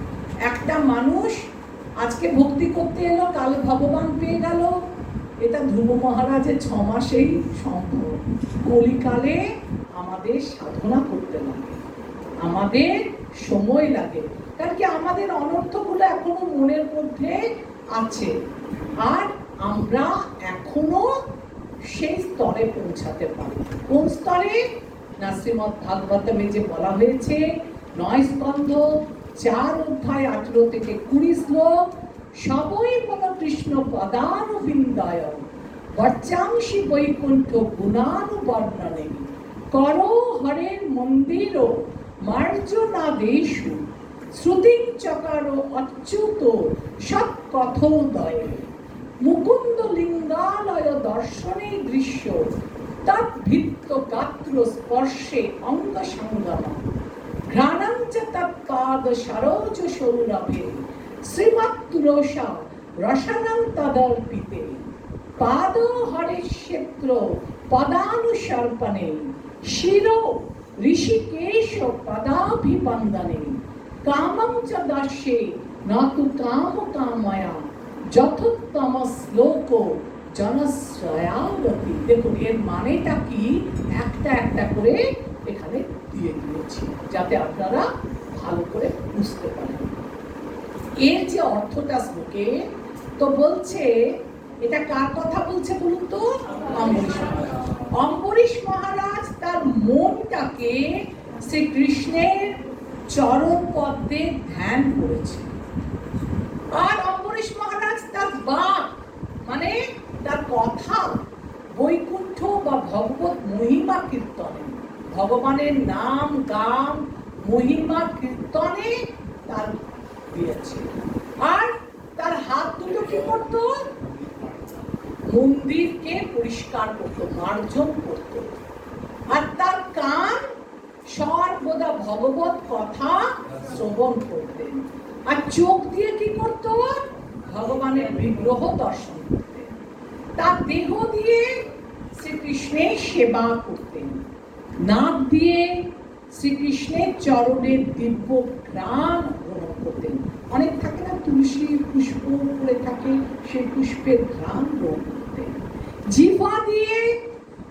একটা মানুষ আজকে ভক্তি করতে এলো, কাল ভগবান পেয়ে গেল, এটা ধ্রুব মহারাজের 6 মাসেই সম্ভব। কলিকালে আমাদের সাধনা করতে লাগে, আমাদের সময় লাগে, কারণ কি আমাদের অনর্থগুলো এখনো মনের মধ্যে আছে, আর আমরা এখনো সেই স্তরে পৌঁছাতে পারি। কোন স্তরে না, শ্রীমদ্ ভাগবতমে যে বলা হয়েছে 9 স্কন্ধ 4 অধ্যায় 18 থেকে 20 শ্লোক, সবই মন কৃষ্ণ পদানুবিন্দায় বচ্চাংশি বৈকুণ্ঠ গুণানুবর্ণনে, করো হরের মন্দির মার্জনাদেশু, শ্রুতিং চকার অচ্যুত সৎকথোদয়ে, মুকুন্দ লিঙ্গালয় দর্শনে দৃশ্য, তদ্ভিত্ত গাত্র স্পর্শে অঙ্গ সঙ্গম, ঘ্রাণঞ্চ তৎপাদ সরোজ সৌরভে, শ্রীমৎতুরসা রসনং তদর্পিতে, পাদ হরে ক্ষেত্র পদানুসর্পণে, শিরো ঋষিকেশ পদাভিবন্দনে, কামং চ দর্শে নতু কাম কাময়া, যথোত্তম শ্লোক জনশ্রয়াবতী। দেখুন এর মানেটা কি, একটা একটা করে এখানে দিয়ে দিয়েছি যাতে আপনারা ভালো করে বুঝতে পারেন। এর যে অর্থটা শ্লোকে তো বলছে, এটা কার কথা বলছে বলুন তো, অম্বরীশ মহারাজ। অম্বরীশ মহারাজ তার মনটাকে শ্রীকৃষ্ণের চরণ পদ্মে ধ্যান করেছে, আর অম্বরীশ মহারাজ তার বাক মানে তার কথা বৈকুণ্ঠ বা ভগবত মহিমা কীর্তনে, ভগবানের নাম গান মহিমা কীর্তনে তার দিয়েছে। আর তার হাত দুটো কি করত, মন্দিরকে পরিষ্কার করত, মার্জন করত, আর তার কান সর্বদা ভগবত কথা শ্রবণ করতেন, আর চোখ দিয়ে কি করত, ভগবানের বিগ্রহ দর্শন করতেন। তার দেহ দিয়ে শ্রীকৃষ্ণের সেবা করতেন, নাক দিয়ে শ্রীকৃষ্ণের চরণের দিব্য ঘ্রাণ গ্রহণ করতেন। অনেক থাকে না, তুলসী পুষ্প পড়ে থাকে, সেই পুষ্পের ঘ্রাণ গ্রহণ করতেন। জিহ্বা দিয়ে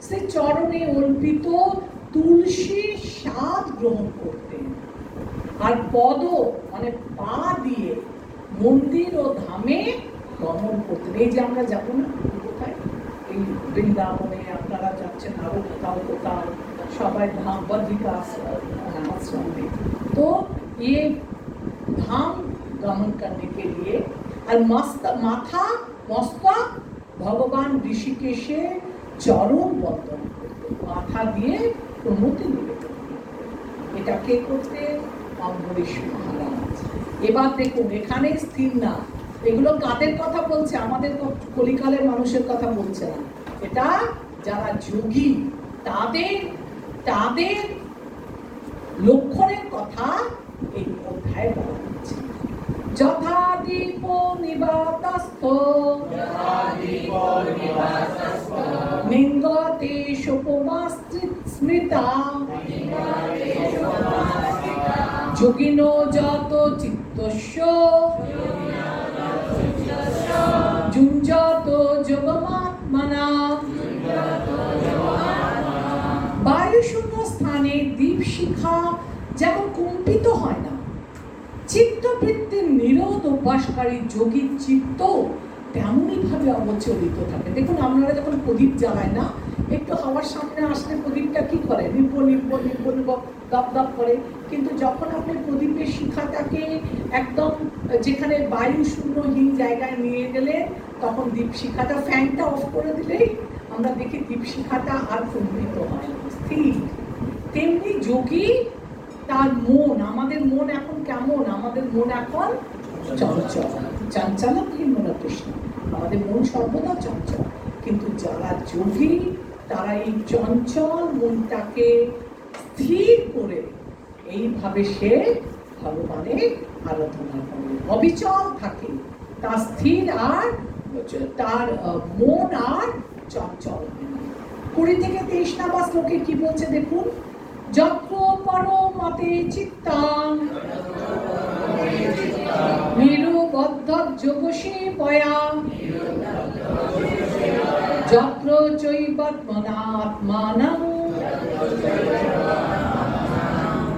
সে চরণে অর্পিত তুলসীর স্বাদ গ্রহণ করতেন। আর পদ মানে পা দিয়ে মন্দির ও ধামে গমন করতেন। এই যে আমরা যাবো না কোথায়, এই বৃন্দাবনে আপনারা যাচ্ছেন, আরো কোথাও কোথাও সবাই ধাম বদ্রিকা आश्रम में, तो ये धाम गमन करने के लिए और माथा मस्तक भगवान ऋषिकेशे चरण बंदन करते, माथा दिए प्रमति निवेदन এটা কে করতে? অম্বরীশ মহারাজ। এবার দেখুন এখানে স্থির না, এগুলো কাদের কথা বলছে? আমাদের কলিকালের মানুষের কথা বলছে না, এটা যারা যোগী তাদের তাদের লক্ষণের কথা এই অধ্যায়ে বলা হচ্ছে। যথা দীপ নিবাতস্থ নিঙ্গতে সোপমাস্ত্রিত স্মৃতা যোগিনো যত চিত্তস্য যুঞ্জত যোগমাত্মনা। বায়ুশূন্য স্থানে দীপশিখা যেমন কম্পিত হয় না, চিত্তবৃত্তির নিরোধ অভ্যাসকারী যোগীর চিত্ত তেমনই ভাবে অবচলিত থাকে। দেখুন আপনারা যখন প্রদীপ জ্বালায় না, একটু হাওয়ার সামনে আসলে প্রদীপটা কি করে? নিব্ব নিব্ব নিব্ব নিব্ব দপ দপ করে। কিন্তু যখন আপনি প্রদীপের শিখাটাকে একদম যেখানে বায়ু শূন্যহীন জায়গায় নিয়ে গেলে, তখন দীপশিখাটা ফ্যানটা অফ করে দিলেই আমরা দেখি দীপশিখাটা আর কম্পিত হয়, স্থির। তেমনি যোগী তার মন, আমাদের মন এখন কেমন? আমাদের মন এখন চঞ্চল, চঞ্চল মনে কৃষ্ণ, আমাদের মন সর্বদা চঞ্চল। কিন্তু যারা যোগী তারা এই চঞ্চল মনটাকে স্থির করে এইভাবে সে ভগবানের আরাধনা করে, অবিচল থাকে, তার স্থির আর তার মন আর চঞ্চল। 20 থেকে 23 নাম্বার শ্লোকে কি বলছে দেখুন। যত্র পরমতে চিত্তাং নিরুবদ্ধ যোগসেবয়া যত্র চৈবাত্মনাত্মানং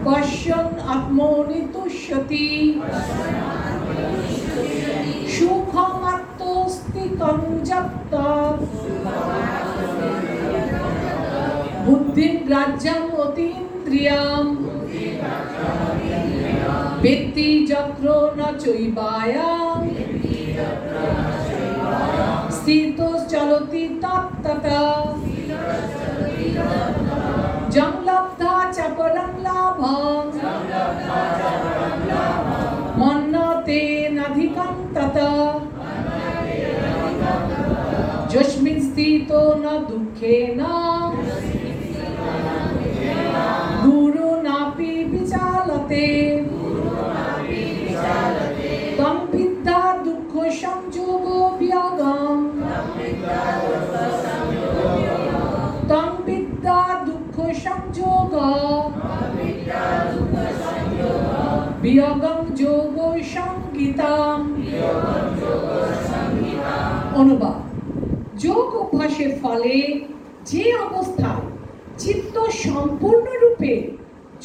পশ্যন আত্মনি তুষ্যতি সুখমাত্মস্তিকং যত্তা বুদ্ধিং গ্রাহ্যং অতীন্দ্রিয়াম বেত্তি যত্র ন চৈবায়াং স্থিতশ্চলতি তত্ততা যং লব্ধা চ পরং লাভং মন্যতে নাধিকং ততা যস্মিন স্থিতো ন দুঃখেন গুরুনাপি বিচালতে তং বিদ্যা দুঃখ সংযোগ বিয়োগং তং বিদ্যা দুঃখ সংযোগ বিয়োগং যোগ সংগীতাম। অনুবাদ: যোগ অভ্যাসের ফলে যে অবস্থায় চিত্ত সম্পূর্ণরূপে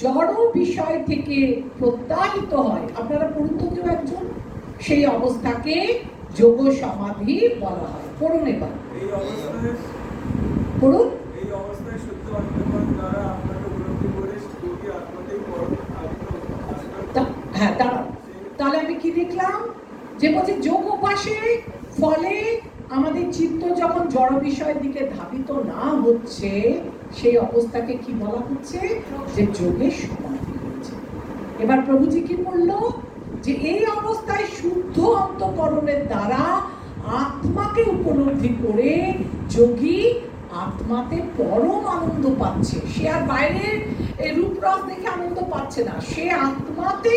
জড় বিষয় থেকে প্রত্যাহিত হয়, আপনারা পড়ুন তো কেউ একজন, সেই অবস্থাকে যোগ সমাধি বলা হয়। পড়ুন এবার, পড়ুন। এই অবস্থায় শুদ্ধ অন্তঃকরণ দ্বারা আপনাকে উপলব্ধি করে যোগী আত্মাতেই হ্যাঁ, দাঁড়ান, তাহলে আমি কি দেখলাম? যে বলছে যোগ অভ্যাসের ফলে আমাদের চিত্ত যখন জড় বিষয়ের দিকে ধাবিত না হচ্ছে, সেই অবস্থাকে কি বলা হচ্ছে? যে যোগের সমাধি হচ্ছে। এবার প্রভুজি কি বললো? যে এই অবস্থায় শুদ্ধ অন্তঃকরণের দ্বারা আত্মাকে উপলব্ধি করে যোগী আত্মাতে পরম আনন্দ পাচ্ছে। সে আর বাইরের রূপরস দেখে আনন্দ পাচ্ছে না, সে আত্মাতে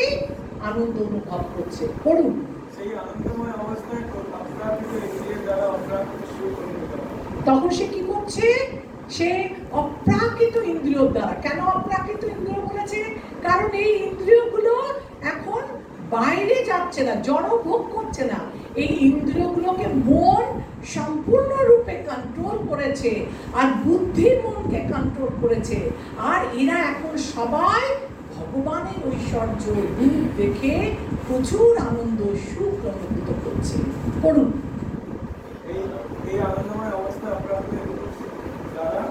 আনন্দ অনুভব করছে। পড়ুন। সেই আনন্দময় অবস্থায় অপ্রাকৃত ইন্দ্রিয়ের দ্বারা অপ্রাকৃত সুখ অনুভূত হয়। তখন সে কি করছে? সে অপ্রাকৃত ইন্দ্রিয় দ্বারা, কেন অপ্রাকৃত ইন্দ্রিয় বলেছে? কারণ এই ইন্দ্রিয়গুলো এখন বাইরে যাচ্ছে না, জড় ভোগ করছে না। এই ইন্দ্রিয়গুলোকে মন সম্পূর্ণরূপে কন্ট্রোল করেছে, আর বুদ্ধি মনকে কন্ট্রোল করেছে। আর এরা এখন সবাই ভগবানের ঐশ্বর্য রূপ দেখে প্রচুর আনন্দ সুখ অনুভূত করছে। পড়ুন। এই আনন্দময় অবস্থা অপ্রাকৃত দ্বারা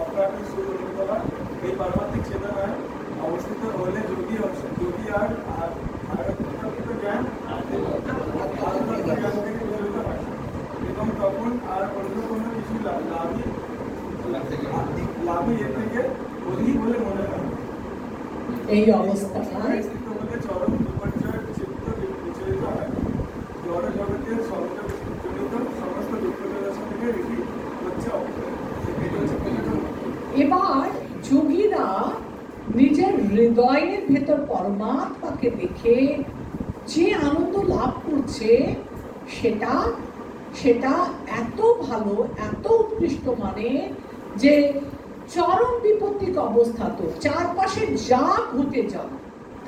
অপ্রাকৃত সুখ অনুভূত হয়। এই পারমাত্মিক চেতনায় অবস্থিত হলে যোগী আর আধ্যাত্মিক জ্ঞান জ্ঞান থেকে বিচলিত হয় এবং তখন আর অন্য কোনো কিছু লাভই এর থেকে অধিক বলে মনে হয়। এই অবস্থায় চরম বিপর্যয়ের চিত্ত বিচলিত হয়। জড় জগতের জনিত সমস্ত দুঃখ থেকে এবার যোগীরা নিজের হৃদয়ের ভেতর পরমাত্মাকে দেখে যে আনন্দ লাভ করছে সেটা সেটা এত ভালো, এত উৎকৃষ্ট, মানে যে চরম বিপত্তিক অবস্থা তো চারপাশে যা ঘটে যাক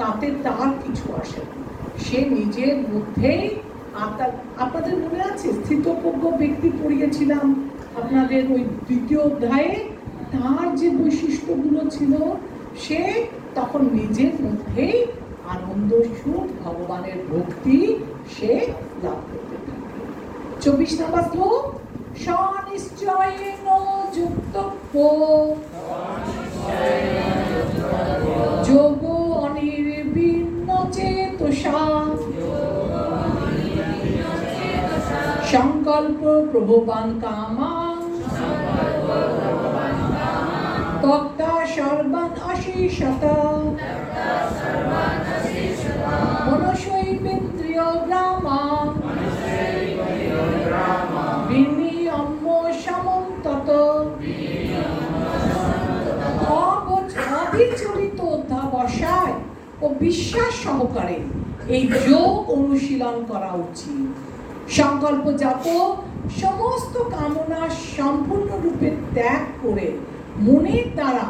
তাতে তার কিছু আসে না। সে নিজের মধ্যেই আপনাদের মনে আছে স্থিতপ্রজ্ঞ ব্যক্তি পড়িয়েছিলাম আপনাদের ওই দ্বিতীয় অধ্যায়ে, তার যে বৈশিষ্ট্যগুলো ছিল সে তখন নিজের মধ্যেই আনন্দ সুখ ভগবানের ভক্তি সে লাভ করতে থাকে। 24 নম্বর শ্লোক, স্বনিশ্চয়েন যুক্তব্য যোগ অনির্বিন্ন চেতসা সংকল্প প্রভবান কামাং তক্তা সর্বান অশেষত মনসৈবেন্দ্রিয় গ্রামা বিনিয়ম্য সমন্তত অবিচলিত অধ্যাবসায় ও বিশ্বাস সহকারে এই যোগ অনুশীলন করা উচিত। সংকল্পজাত সমস্ত কামনা সম্পূর্ণরূপে ত্যাগ করে মনের দ্বারা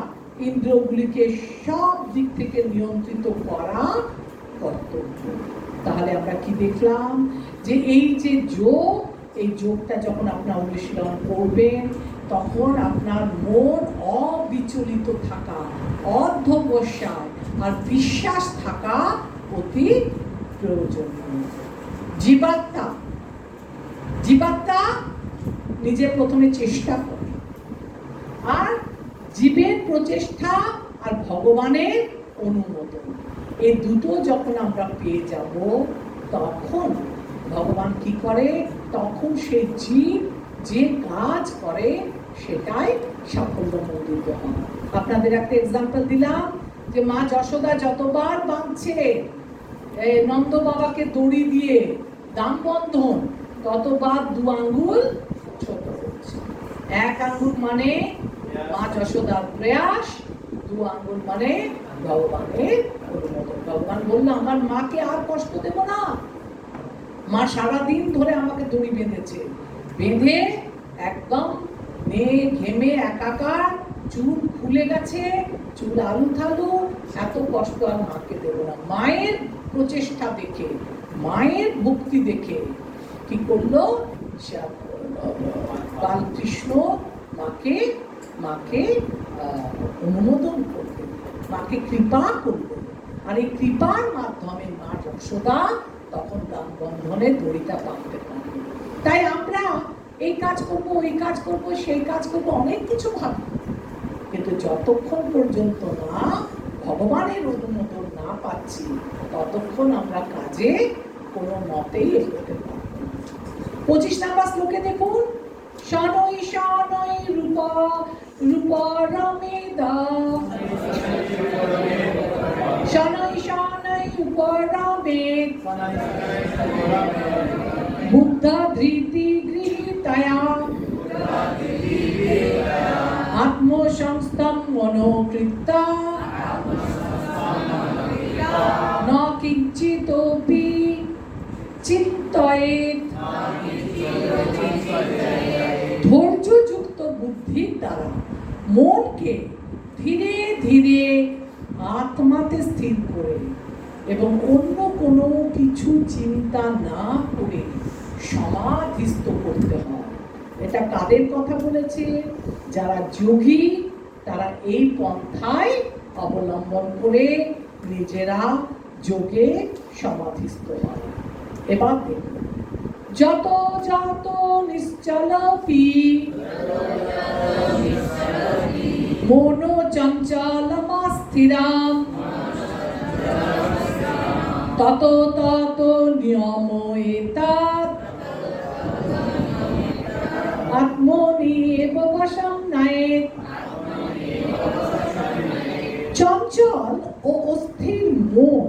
ইন্দ্রিয়গুলিকে সব দিক থেকে নিয়ন্ত্রিত করা কর্তব্য। তাহলে আমরা কি দেখলাম? যে এই যে যোগ, এই যোগটা যখন আপনার অনুশীলন করবেন তখন আপনার মন অবিচলিত থাকা, অধ্যবসায় আর বিশ্বাস থাকা অতি প্রয়োজনীয়। জীবাত্মা নিজে প্রথমে চেষ্টা করে, আর জীবের প্রচেষ্টা আর ভগবানের অনুমোদন, এই দুটো যখন আমরা পেয়ে যাব তখন ভগবান কি করে? তখন সেই জীব যে কাজ করে সেটাই সাফল্য মণ্ডিত হয়। আপনাদের একটা এক্সাম্পল দিলাম যে মা যশোদা যতবার বাঁধছে নন্দ বাবাকে দড়ি দিয়ে দাম বন্ধন, ততবার 2 আঙ্গুল ছোট হচ্ছে। 1 আঙ্গুল মানে মা যশোদার প্রয়াস, 2 আঙ্গুল মানে ভগবানের অনুমোদন। ভগবান বলল আমার মাকে আর কষ্ট দেব না। মা সারাদিন ধরে আমাকে দড়ি বেঁধেছে, বেঁধে একদম ঘেমে একাকার, চুল খুলে গেছে, চুল আলু থালু, এত কষ্ট আর মাকে দেব না। মায়ের প্রচেষ্টা দেখে, মায়ের ভক্তি দেখে কি করলো? বালকৃষ্ণ মাকে অনুমোদন করলেন, মাকে কৃপা করলেন, আর এই কৃপার মাধ্যমে মা যশোদা তখন দাম বন্ধনে দড়িটা বাঁধতে পারলেন। তাই আমরা এই কাজ করব, ওই কাজ করব, সেই কাজ করব, অনেক কিছু ভাবি, কিন্তু যতক্ষণ পর্যন্ত না ভগবানের অনুমোদন না পাচ্ছি ততক্ষণ আমরা কাজে কোনো মতেই এগোতে পারব না। 25 নম্বর শ্লোকে দেখুন, শনৈ শনৈ রূপরমেদা শনৈ শনৈ উপরমেদ বুদ্ধা ধৃতি গৃহীতয়া আত্মসংস্থম মনোকৃত্তা ন কিঞ্চিদপি চিন্তয়েৎ। ধৈর্যযুক্ত মনকে ধীরে ধীরে আত্মাতে স্থির করে এবং অন্য কোনো কিছু চিন্তা না করে সমাধিস্থ করতে হয়। এটা কাদের কথা বলেছে? যারা যোগী, তারা এই পন্থায় অবলম্বন করে নিজেরা যোগে সমাধিস্থ হয়। এবার দেখুন, যত যত নিশ্চলপি মনো চঞ্চলমাস্থিরাম তত তত নিয়ম এতাৎ আত্মনি এব বশং নয়েৎ। চঞ্চল ও অস্থির মন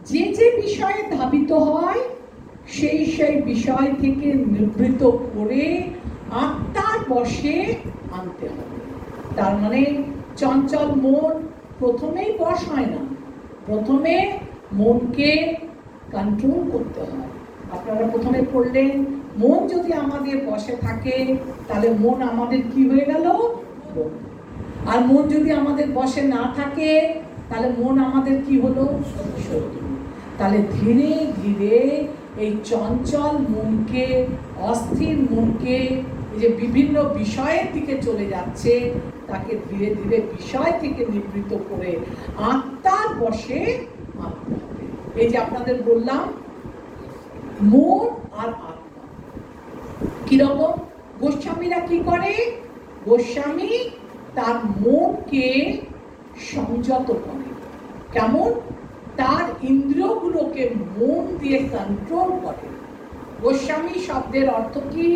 যে যে বিষয়ে ধাবিত হয় সেই সেই বিষয় থেকে নিবৃত্ত করে আত্মার বশে আনতে হবে। তার মানে চঞ্চল মন প্রথমেই বশ হয় না, প্রথমে মনকে কন্ট্রোল করতে হয়। আপনারা প্রথমে পড়লেন, মন যদি আমাদের বশে থাকে তাহলে মন আমাদের কি হয়ে গেল? বন্ধু। আর মন যদি আমাদের বশে না থাকে তাহলে মন আমাদের কি হলো? শত্রু। তাহলে ধীরে ধীরে এই চঞ্চল মনকে, অস্থির মনকে, যে বিভিন্ন বিষয়ের দিকে চলে যাচ্ছে, তাকে ধীরে ধীরে বিষয় থেকে নিবৃত্ত করে আত্মার বশে আনতে হবে। এই যে আপনাদের বললাম মন আর আত্মা কিরকম। গোস্বামীরা কি করে? গোস্বামী তার মনকে সংযত করে। কেমন? তার ইন্দ্রিয়গুলোকে মন দিয়ে কন্ট্রোল করে। গোস্বামী শব্দের অর্থ কি?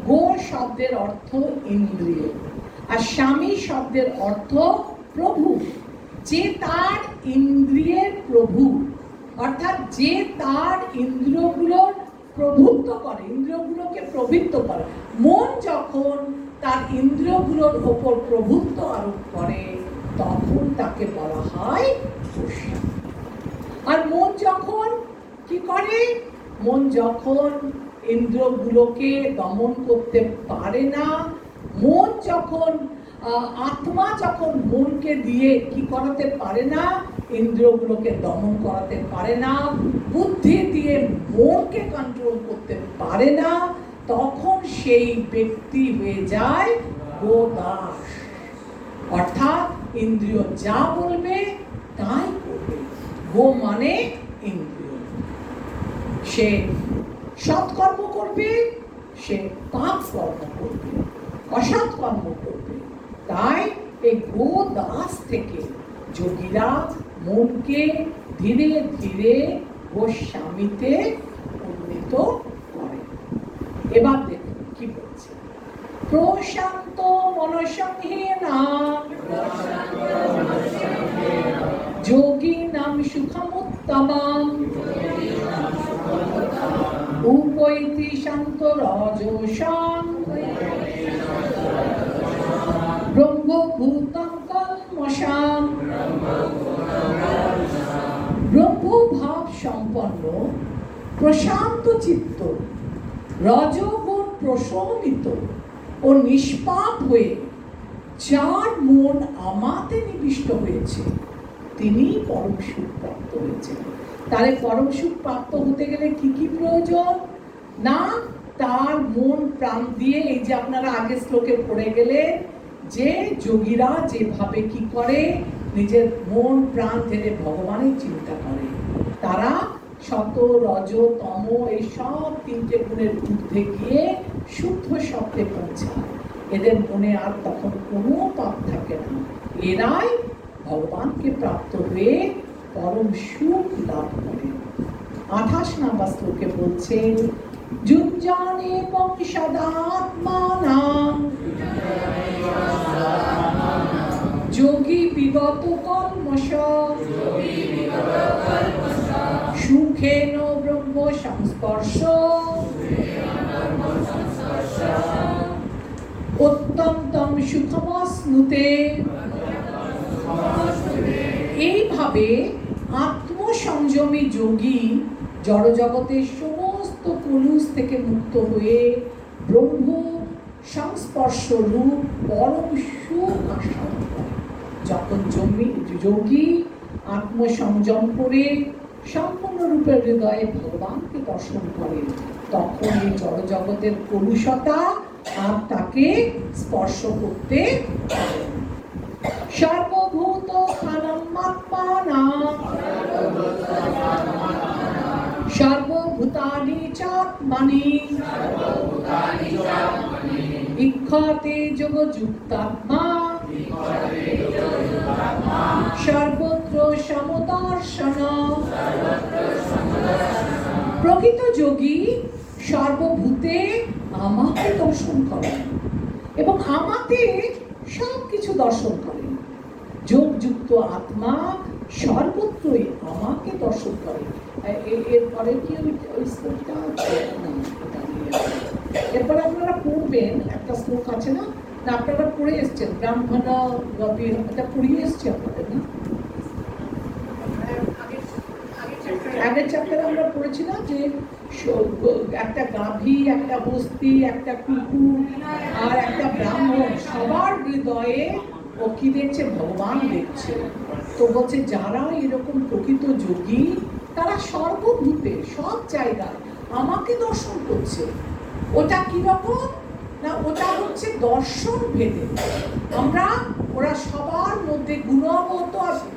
গো শব্দের অর্থ ইন্দ্রিয়, আর স্বামী শব্দের অর্থ প্রভু। যে তার ইন্দ্রিয়ের প্রভু, অর্থাৎ যে তার ইন্দ্রিয়গুলোর প্রভুত্ব করে, ইন্দ্রিয়গুলোকে প্রভুত্ব করে। মন যখন তার ইন্দ্রিয়গুলোর ওপর প্রভুত্ব আরোপ করে তখন তাকে বলা হয় গোস্বামী। আর মন যখন কি করে? মন যখন ইন্দ্রিয়গুলোকে দমন করতে পারে না, মন যখন আত্মা যখন মনকে দিয়ে কি করাতে পারে না, ইন্দ্রিয়গুলোকে দমন করাতে পারে না, বুদ্ধি দিয়ে মনকে কন্ট্রোল করতে পারে না, তখন সেই ব্যক্তি হয়ে যায় গোদাস। অর্থাৎ ইন্দ্রিয় যা বলবে তাই করবে। গো মানে ইন্দ্রিয়। সে সৎকর্ম করবে, সে পাপ কর্ম করবে, অসৎ কর্ম করবে। তাই এই গোদাস থেকে যোগীরা মনকে ধীরে ধীরে গোস্বামীতে উন্নীত করে। এবার দেখুন কি বলছে। প্রশান্ত মনসংহীনা যোগিনাম সুখমুত্তমম উপৈতি শান্ত রজসাং ব্রহ্মভূতং কল্মষাং। ব্রহ্মভাব সম্পন্ন প্রশান্ত চিত্ত, রজগুণ প্রশমিত ও নিষ্পাপ হয়ে যার মন আমাতে নিবিষ্ট হয়েছে তিনি পরম সুখ প্রাপ্ত হয়েছেন। তাহলে পরম সুখ প্রাপ্ত হতে গেলে কি কি প্রয়োজন? না, তার মন প্রাণ দিয়ে, এই যে আপনারা আগে শ্লোকে পড়ে গেলেন যে যোগীরা যেভাবে কি করে, নিজের মন প্রাণ ঢেলে ভগবানের চিন্তা করে, তারা সত রজ তম এই সব তিনটে গুণের ঊর্ধ্বে গিয়ে শুদ্ধ সত্যে পৌঁছায়। এদের মনে আর তখন কোনো পাপ থাকে না। এরাই ভগবানকে প্রাপ্ত হয়ে পরম সুখ লাভ করে। 28 নম্বর শ্লোকে বলছে যুঞ্জানে বংশদাত্মানাং যোগী বিগত কলমশ সুখেন ব্রহ্ম সংস্পর্শ অত্যন্তম সুখমস্নুতে। এইভাবে আত্মসংযমী যোগী জড়জগতের সমস্ত কলুষ থেকে মুক্ত হয়ে ব্রহ্ম সংস্পর্শ রূপ পরম সুখ আস্বাদন করে। যখন যোগী আত্মসংযম করে সম্পূর্ণরূপে হৃদয়ে ভগবানকে দর্শন করে, তখন এই জড়জগতের কলুষতা আর তাকে স্পর্শ করতে পারে না। সর্বভূত সর্বভূতানি চাত্মনি ইক্ষতে যোগযুক্তাত্মা সর্বত্র সমদর্শন। প্রকৃত যোগী সর্বভূতে আমাকে দর্শন করেন এবং আমাতে সব কিছু দর্শন করেন। যোগযুক্ত আত্মা সর্বত্রই আমাকে দর্শন করে। এরপরে কি ওই শ্লোকটা আছে? এরপরে আপনারা পড়বেন, একটা শ্লোক আছে না, আপনারা পড়ে এসছেন, ব্রাহ্মণ এটা পড়িয়ে এসছে আপনাদের না? আগের চ্যাপ্টারে আমরা পড়েছিলাম যে একটা গাভী, একটা হস্তি, একটা কুকুর আর একটা ব্রাহ্মণ, সবার হৃদয়ে ও কি দেখছে? ভগবান দেখছে। তো বলছে যারা এরকম প্রকৃত যোগী তারা সর্বভূতে সব জায়গায় আমাকে দর্শন করছে। ওটা কিরকম না, ওটা হচ্ছে দর্শন ভেদে। ওরা সবার মধ্যে গুণগত আছে।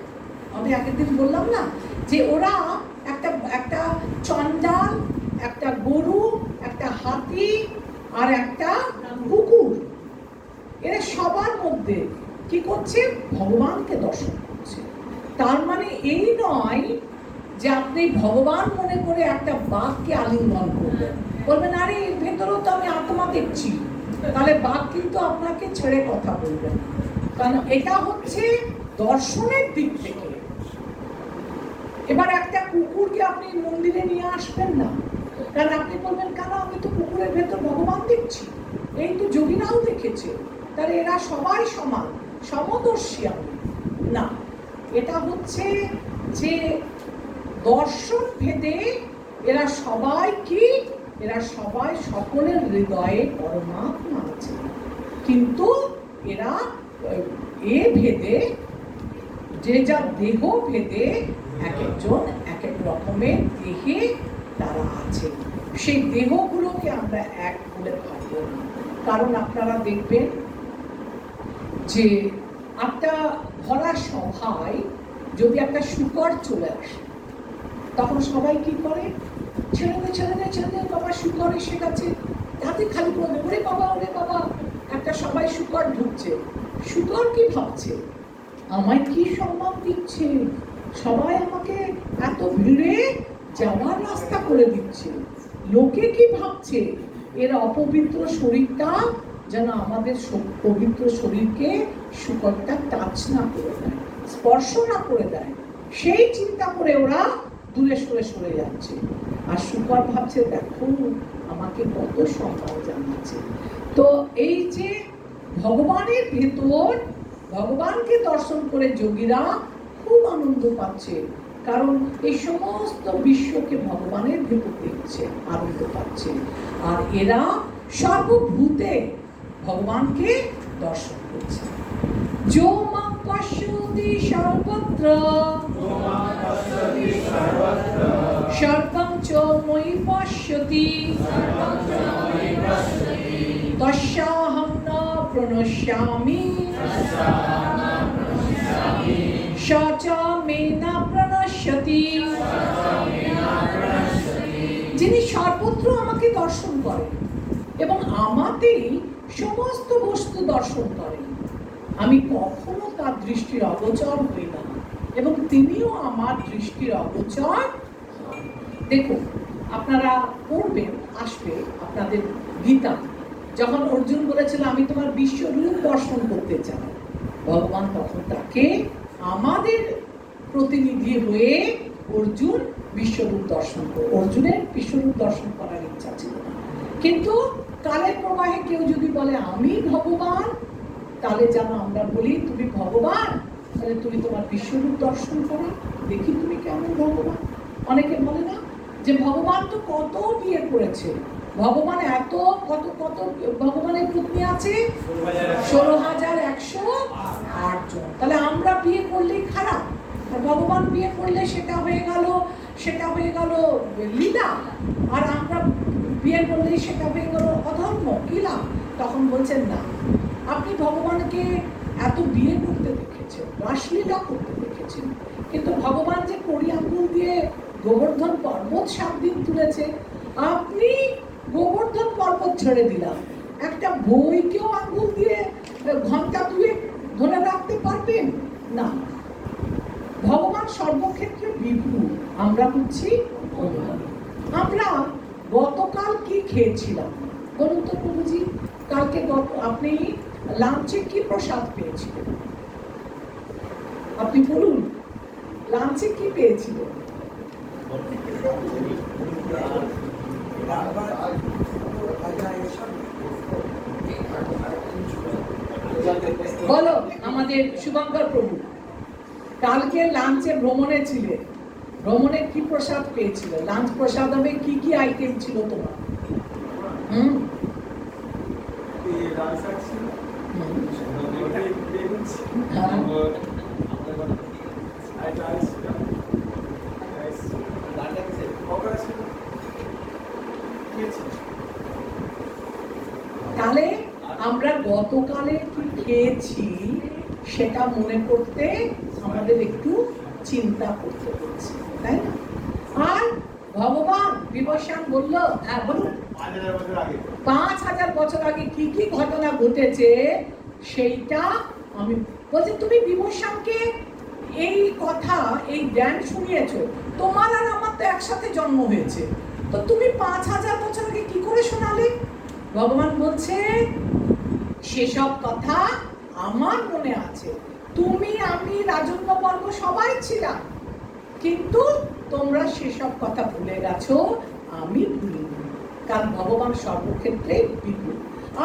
আমি আগের দিন বললাম না যে ওরা একটা চণ্ডাল, একটা গরু, একটা হাতি আর একটা কুকুর, এরা সবার মধ্যে কি করছে? ভগবানকে দর্শন করছে। তার মানে এই নয় যে আপনি ভগবান মনে করে একটা বাঘকে আলিঙ্গন করবেন, বলবেন আরে এর ভেতরেও তো আমি আত্মা দেখছি, তাহলে বাঘ কিন্তু আপনাকে ছেড়ে কথা বলবে না। কারণ এটা হচ্ছে দর্শনের দিক থেকে। এবার একটা কুকুরকে আপনি মন্দিরে নিয়ে আসবেন না, কারণ আপনি বলবেন কেন, আমি তো কুকুরের ভেতর ভগবান দেখছি, এই তো যোগীরাও দেখেছে, তাহলে এরা সবাই সমান, সমদর্শী আমি না। এটা হচ্ছে যে দর্শন ভেদে এরা সবাই কি, এরা সবাই সকলের হৃদয়ে পরমাত্মা আছে, কিন্তু এরা এ ভেদে যে যা দেহ ভেদে এক একজন এক এক রকমের দেহে তারা আছে। সেই দেহগুলোকে আমরা এক বলে ভাববো না। কারণ আপনারা দেখবেন যে একটা ভরা সভায় যদি একটা শূকর চলে আসে, তখন সবাই কি করে? ছেড়ে দে বাবা, শূকর এসে গেছে, তাতে খালি করে ওরে বাবা, একটা সবাই শূকর ঢুকছে। শূকর কি ভাবছে? আমায় কি সম্মান দিচ্ছে, সবাই আমাকে এত ভিড়ে যাওয়ার রাস্তা করে দিচ্ছে। লোকে কি ভাবছে? এর অপবিত্র শরীরটা যেন আমাদের পবিত্র শরীরকে শূকরটা টাচ না করে দেয়, স্পর্শ না করে দেয়, সেই চিন্তা করে ওরা দূরে সরে যাচ্ছে। আর শূকর ভাবছে দেখো আমাকে কত সম্মান জানাচ্ছে। তো এই যে ভগবানের ভেতর ভগবানকে দর্শন করে যোগীরা খুব আনন্দ পাচ্ছে, কারণ এই সমস্ত বিশ্বকে ভগবানের ভেতর দেখছে, আনন্দ পাচ্ছে। আর এরা সর্বভূতে ভগবানকে দর্শন করছে। যো মাং পশ্যতি সর্বত্র সর্বং চ ময়ি পশ্যতি তস্যাহং ন প্রণশ্যামি স চ মে ন প্রণশ্যতি। যিনি সর্বত্র আমাকে দর্শন করেন এবং আমাতেই সমস্ত বস্তু দর্শন করেন, আমি কখনো তার দৃষ্টির অগোচর হই না এবং তিনিও আমার দৃষ্টির অগোচর। দেখুন, আপনারা পড়বেন, আসবে আপনাদের গীতা, যখন অর্জুন বলেছিল আমি তোমার বিশ্বরূপ দর্শন করতে চাই, ভগবান তখন তাকে আমাদের প্রতিনিধি হয়ে অর্জুন বিশ্বরূপ দর্শন করে। অর্জুনের বিশ্বরূপ দর্শন করার ইচ্ছা ছিল না, কিন্তু কালের প্রবাহে কেউ যদি বলে আমি ভগবান, তাহলে যেন আমরা বলি তুমি ভগবান, তাহলে তুমি তোমার বিশ্বরূপ দর্শন করো, দেখি তুমি কেমন ভগবান। অনেকে বলে না যে ভগবান তো কত বিয়ে করেছে, ভগবান এত কত কত ভগবানের পত্নী আছে 16,108 জন। তাহলে আমরা বিয়ে করলেই খারাপ, আর ভগবান বিয়ে করলে সেটা হয়ে গেল লীলা, আর আমরা বিয়ে করলেই সেটা হয়ে গেল অধর্ম, কি লাভ? তখন বলছেন না, আপনি ভগবানকে এত বিয়ে করতে দেখেছেন, রাসলীলা করতে দেখেছেন, কিন্তু ভগবান যে কড়ি আঙ্গুল দিয়ে গোবর্ধন পর্বত 7 দিন তুলেছে, আপনি গোবর্ধন পর্বত ছেড়ে দিলাম, একটা বইকেও আঙ্গুল দিয়ে ঘন্টা 2 ধরে রাখতে পারবেন না। ভগবান সর্বক্ষেত্রে বিভু, আমরা হচ্ছি অনুগামী। আমরা গতকাল কি খেয়েছিলাম বলুন তো প্রভুজি? কালকে আপনি লাঞ্চে কি প্রসাদ পেয়েছিলেন? আপনি বলুন, লাঞ্চে কি পেয়েছিলেন? বলো আমাদের শুভঙ্কর প্রভু, কালকে লাঞ্চে ভ্রমণে ছিলে, ভ্রমণে কি প্রসাদ পেয়েছিল? লাঞ্চ প্রসাদ হবে কি কি আইটেম ছিল তোমার? তাহলে আমরা গতকালে কি খেয়েছি সেটা মনে করতে আমাদের একটু চিন্তা করতে হচ্ছে, তাই না? আর ভগবান বিভীষণ বলল, হ্যাঁ বলুন, 5,000 বছর আগে কি কি ঘটনা ঘটেছে সেইটা আমি বলছি। তুমি বিভীষণকে এই কথা, এই জ্ঞান শুনিয়েছো, তোমার আর আমার তো একসাথে জন্ম হয়েছে, তো তুমি 5,000 বছর আগে কি করে শোনালে? ভগবান বলছে সেসব কথা আমার মনে আছে, তুমি আমি রাজন্যবর্গ সবাই ছিলাম, কিন্তু তোমরা সেসব কথা ভুলে গেছো, আমি ভুলিনি। কারণ ভগবান সর্বক্ষেত্রে বিভু।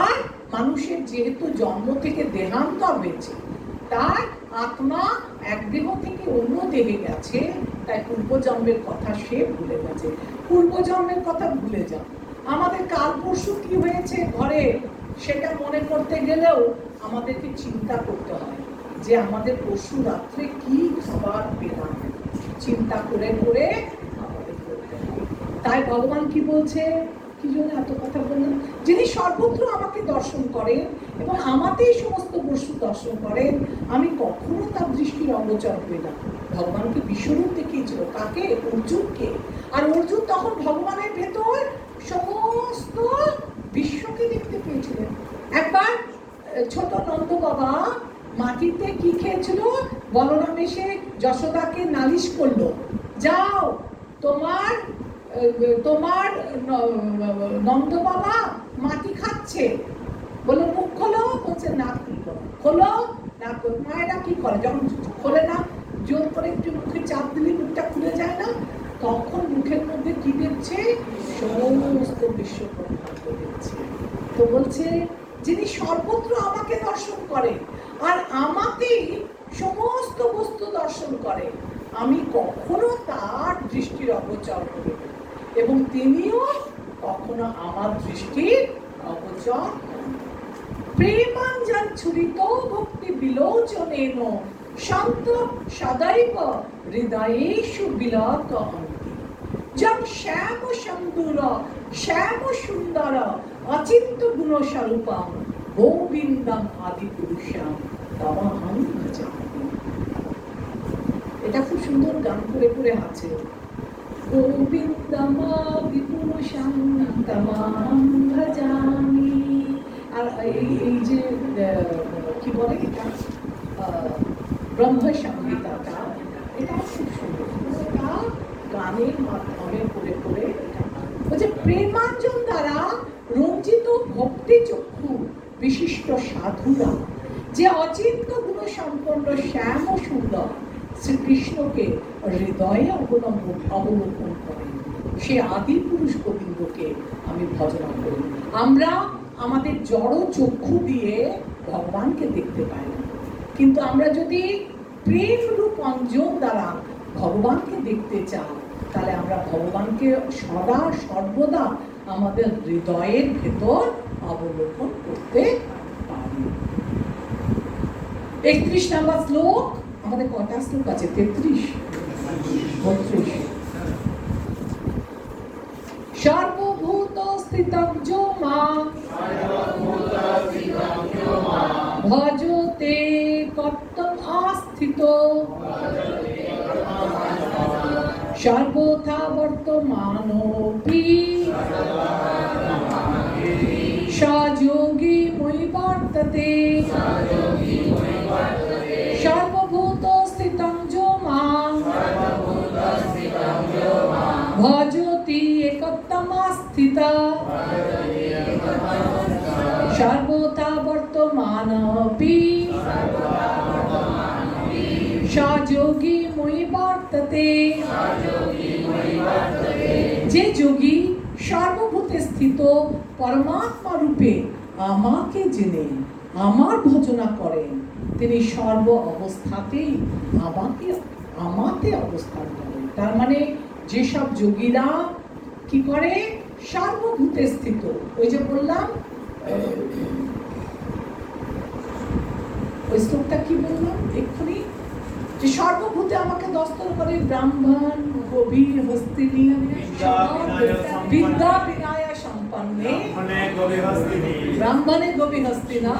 আর মানুষের যেহেতু জন্ম থেকে দেহান্তর হয়েছে, তার আত্মা এক দেহ থেকে অন্য দেহে গেছে, তাই পূর্বজন্মের কথা সে ভুলে গেছে। পূর্বজন্মের কথা ভুলে যাও, আমাদের কাল পরশু কি হয়েছে ঘরে সেটা মনে করতে গেলেও আমাদেরকে চিন্তা করতে হয় যে আমাদের পরশু রাত্রে কি খাবার পেলাম, চিন্তা করে করে আমাদের করতে হয়। তাই ভগবান কি বলছে, কি জন্য এত কথা বললেন? যিনি সর্বত্র আমাকে দর্শন করেন এবং আমাতেই সমস্ত বস্তু দর্শন করেন, আমি কখনো তার দৃষ্টির অগোচর হই না। ভগবানকে বিশ্বরূপ দেখিয়েছিল, কাকে? অর্জুনকে। আর অর্জুন তখন ভগবানের ভেতর সমস্ত বিশ্বকে দেখতে পেয়েছিলেন। একবার ছোট নন্দ বাবা মাটিতে কি খেয়েছিল, বলরাম এসে যশোদাকে নালিশ করলো, যাও তোমার নন্দ বাবা মাটি খাচ্ছে, বললো মুখ খোলো, বলছে না খুলবো, খোলো না। মায়েরা কি করে, যখন খোলে না, জোর করে একটু মুখে চাপ দিলে মুখটা খুলে যায় না, তখন মুখের মধ্যে কি দেখছে, সমস্ত বিশ্ব ব্রহ্মাণ্ড দেখছে। তো বলছে যিনি সর্বত্র আমাকে দর্শন করে আর আমাকেই সমস্ত বস্তু দর্শন করে, আমি কখনো তার দৃষ্টির অগোচর করি না, এবং তিনিও কখনো আমার দৃষ্টির অগোচর হন। প্রেমাঞ্জন ছুরিত ভক্তি বিলোচনেন শান্ত সদৈব হৃদয়েষু বিলকন্তি। যং শ্যাম সুন্দর শ্যাম সুন্দর অচিন্ত গুণ স্বরূপম গোবিন্দম আদি পুরুষম তমহং ভজামি। এটা খুব সুন্দর গান করে করে আছে, গোবিন্দম আদি পুরুষম তমহং ভজামি। আর এই যে কি বলে এটা, ব্রহ্ম সংহিতাটা, এটা খুব সুন্দর, এটা গানের মাধ্যমে করে করে বলছে প্রেমাঞ্জন দ্বারা রঞ্জিত ভক্তি চক্ষু বিশিষ্ট সাধুরা যে অচিন্ত গুণ সম্পন্ন শ্যাম ও সুন্দর শ্রীকৃষ্ণকে হৃদয়ে অবলোকন করেন, সে আদি পুরুষ গোবিন্দকে আমি ভজনা করি। আমরা আমাদের জড় চক্ষু দিয়ে ভগবানকে দেখতে পাই না, কিন্তু আমরা যদি প্রেম রূপ অঞ্জন দ্বারা ভগবানকে দেখতে চাই, তাহলে আমরা ভগবানকে সদা সর্বদা আমাদের হৃদয়ের ভেতর অবলোকন করতে পারি। 31 নম্বর শ্লোক, আমাদের কটা শ্লোক আছে? 33, 32। সর্বভূত স্থিতং যো মাং ভজতে কর্তম আস্থিত সর্বথা বর্তমানোপি সযোগী মই বর্ততে সর্বভূত স্থিতং যো মাং ভজতি একত্তমাস্থিতা সর্বথা বর্তমানোপি সযোগী মই বর্ততে। যে যোগী সর্বভূতে স্থিত পরমাত্মা রূপে আমাকে জেনে আমার ভজনা করেন, তিনি সর্ব অবস্থাতেই আমাতে অবস্থান করেন। তার মানে যেসব যোগীরা কি করে? সর্বভূতে স্থিত। ওই যে বললাম, ওই শ্লোকটা কি বললাম এক্ষুনি, যে সর্বভূতে আমাকে দস্তর করে, ব্রাহ্মণ গভীর হস্তিনী বিদ্যা বিনয় সম্পন্নে ব্রাহ্মণে গভীর হস্তিনা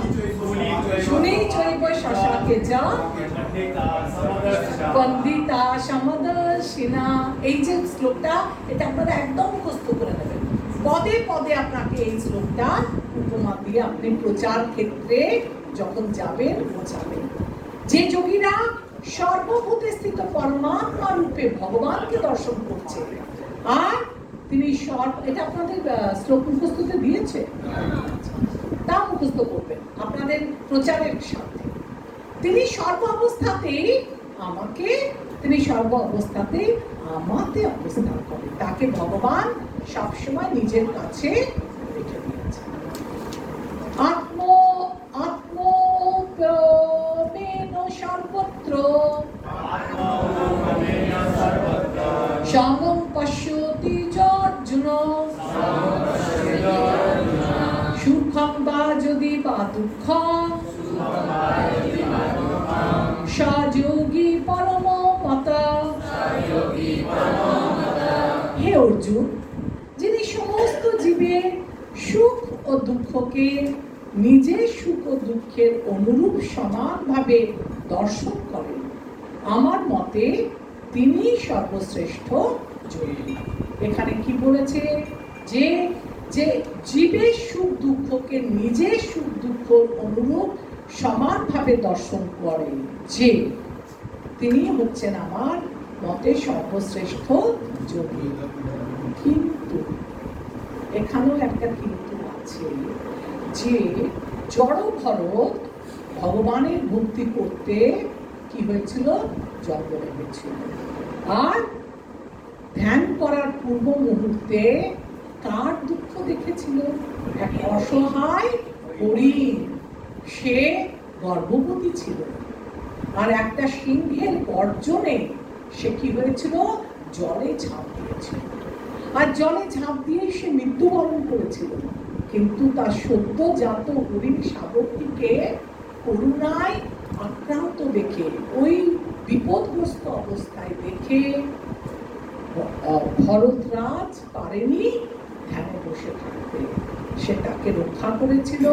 শুনি চৈব শশাকে যা বন্দিতা সমদর্শিনা। এই যে শ্লোকটা, এটা আপনারা একদম মুখস্থ করে নেবেন। পদে পদে আপনাকে এই শ্লোকটা উপমা দিয়ে আপনি প্রচার ক্ষেত্রে যখন যাবেন বোঝাবেন। যে যোগীরা সর্বভূতে স্থিত পরমাত্মা রূপে ভগবানকে দর্শন করছে, আর তিনি এটা আপনাদের শ্লোক মুখস্থতে দিয়েছে, তা মুখস্থ করবেন আপনাদের প্রচারের সাথে। তিনি সর্ব অবস্থাতেই আমাতে অবস্থান করেন, তাকে ভগবান সবসময় নিজের কাছে রেখে দিয়েছেন। সর্বত্র সমং পশ্যতি অর্জুন সুখং বা যদি বা দুঃখং সযোগী পরম মতা। হে অর্জুন, যিনি সমস্ত জীবের সুখ ও দুঃখকে নিজের সুখ ও দুঃখের অনুরূপ সমানভাবে দর্শন করেন, আমার মতে তিনি সর্বশ্রেষ্ঠ যোগী। এখানে কি বলেছে? যে যে জীবের সুখ দুঃখকে নিজের সুখ দুঃখ অনুরূপ সমানভাবে দর্শন করেন, যে তিনি হচ্ছেন আমার মতে সর্বশ্রেষ্ঠ যোগী। কিন্তু এখানেও একটা কিন্তু আছে, যে জড় ভরত ভগবানের ভক্তি করতে কি হয়েছিল? জঙ্গলে হয়েছিল। আর ধ্যান করার পূর্ব মুহূর্তে কার দুঃখ দেখেছিল? এক অসহায় হরিণ, সে গর্ভবতী ছিল, আর একটা সিংহের গর্জনে সে কি হয়েছিল? জলে ঝাঁপ দিয়েছিল, আর জলে ঝাঁপ দিয়ে সে মৃত্যুবরণ করেছিল। কিন্তু তার সদ্যজাত হরিণ শাবকটিকে করুণায় আক্রান্ত দেখে, ওই বিপদগ্রস্ত অবস্থায় দেখে ভরতরাজ পারেনি ধ্যানে বসে থাকতে, সে তাকে রক্ষা করেছিল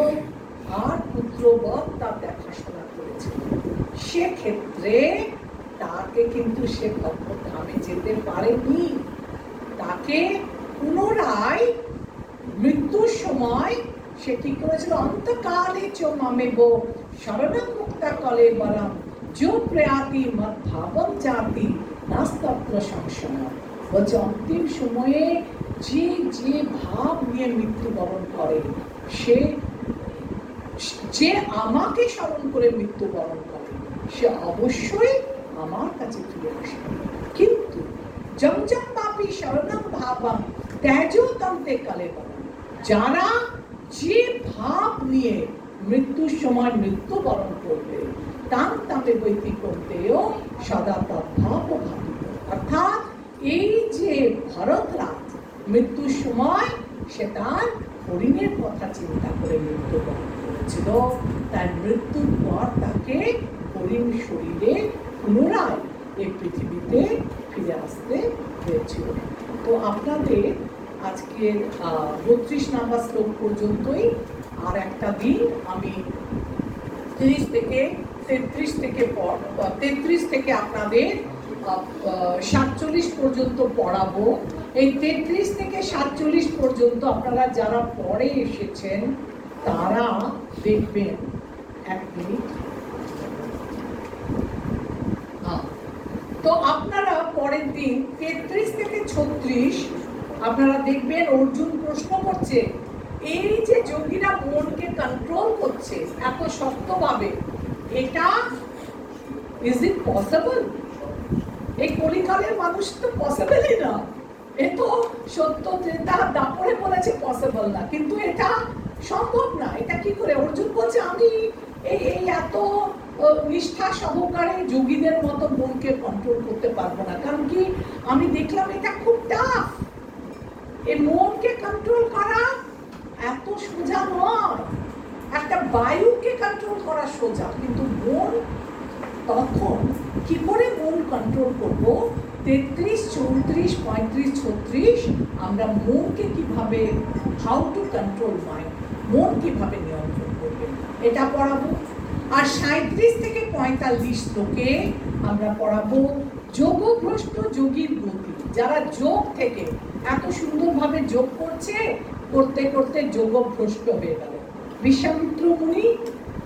আর পুত্রবৎ তার দেখাশোনা করেছিল। সেক্ষেত্রে তাকে কিন্তু সে ভগবদ্ধামে যেতে পারেনি, তাকে পুনরায় মৃত্যুর সময় সে কি করেছিল? অন্তকালে চ মামেব শরণং মুক্তা কলে বরম যো প্রয়াতি মদ ভাবম জাতি নাস্তত্র সংশয়। বলছে অন্তিম সময়ে যে যে ভাব নিয়ে মৃত্যুবরণ করে, যে আমাকে স্মরণ করে মৃত্যুবরণ করে, সে অবশ্যই আমার কাছে ফিরে আসবে। কিন্তু জম জম পাপি শরণং ভাবম ত্যাজো তন্তে কালে বরম, যারা যে ভাব নিয়ে মৃত্যুর সময় মৃত্যুবরণ করবে, তাং তামে বৈতি করতেও সদা তদ্ভাব ভাবিত। অর্থাৎ এই যে ভরতরাজ মৃত্যুর সময় সে তার হরিণের কথা চিন্তা করে মৃত্যুবরণ করেছিল। তার মৃত্যুর পর তাকে হরিণ শরীরে পুনরায় এই পৃথিবীতে ফিরে আসতে হয়েছিল। তো আপনাদের আজকের 32 নম্বর শ্লোক পর্যন্তই। আর একটা দিন আমি 33 থেকে আপনাদের 47 পর্যন্ত পড়াবো। এই 33 থেকে 47 পর্যন্ত আপনারা যারা পরে এসেছেন তারা দেখবেন, এক মিনিট, তো আপনারা পরের দিন 33 থেকে 36 আপনারা দেখবেন অর্জুন প্রশ্ন করছে, এই যে যোগীরা মনকে কন্ট্রোল করছে এত শক্তভাবে, এটা ইজ ইট পসিবল? এই কলিকালের মানুষ তো পসিবলই না। এ তো সত্য ত্রেতা দাপরে বলেছে পসিবল না, কিন্তু এটা সম্ভব না। এটা কি করে? অর্জুন বলছে আমি এই এত নিষ্ঠা সহকারে যোগীদের মতো মনকে কন্ট্রোল করতে পারবো না। কারণ কি, আমি দেখলাম এটা খুব টাফ। এই মনকে কন্ট্রোল করা এত সোজা নয়। একটা বায়ুকে কন্ট্রোল করা সোজা, কিন্তু মন, তখন কি করে মন কন্ট্রোল করব? 33, 34, 35, 36 আমরা মনকে কিভাবে, হাউ টু কন্ট্রোল মাইন্ড, মন কিভাবে নিয়ন্ত্রণ করবে, এটা পড়াবো। আর 37 থেকে 45 শ্লোকে আমরা পড়াবো যোগভ্রষ্ট যোগীর গতি। যারা যোগ থেকে এত সুন্দরভাবে যোগ করছে, করতে করতে যোগভ্রষ্ট হয়ে গেল। বিশ্বামিত্র মুনি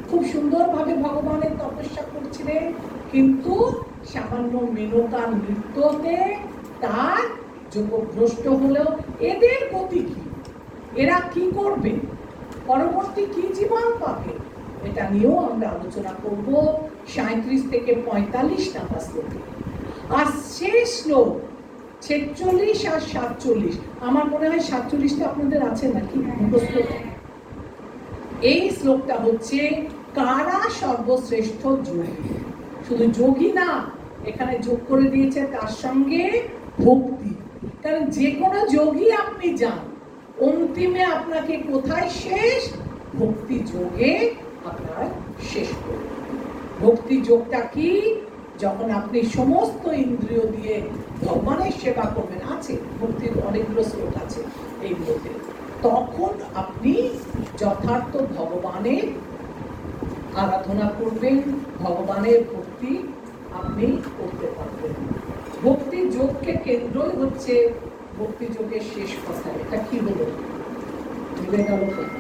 খুব সুন্দরভাবে ভগবানের তপস্যা করছিলেন, কিন্তু সামান্য মেনকার নৃত্যতে তার যোগভ্রষ্ট হলেও এদের গতি কি, এরা কি করবে, পরবর্তী কি জীবন পাবে, এটা নিয়েও আমরা আলোচনা করব 37 থেকে 45 নম্বর শ্লোকে। আর শেষ শ্লোক 46 আর 47, আমার মনে হয় 47টা আপনাদের আছে নাকি মুখস্থ? এই শ্লোকটা হচ্ছে কারা সর্বশ্রেষ্ঠ যোগী। শুধু যোগী না, এখানে যোগ করে দিয়েছে তার সঙ্গে ভক্তি। কারণ যে কোনো যোগী আপনি যান, অন্তিমে আপনাকে কোথায় শেষ? ভক্তি যোগে আপনার শেষ করবে। ভক্তি যোগটা কি? যখন আপনি সমস্ত ইন্দ্রিয় দিয়ে ভগবানের সেবা করবেন, আছে ভক্তির অনেকগুলো শ্লোক আছে এই মধ্যে, তখন আপনি যথার্থ ভগবানের আরাধনা করবেন, ভগবানের ভক্তি আপনি করতে পারবেন। ভক্তি যোগকে কেন্দ্রই হচ্ছে ভক্তি যোগের শেষ কথা। এটা কি হলো? ভুলে গেল কথা।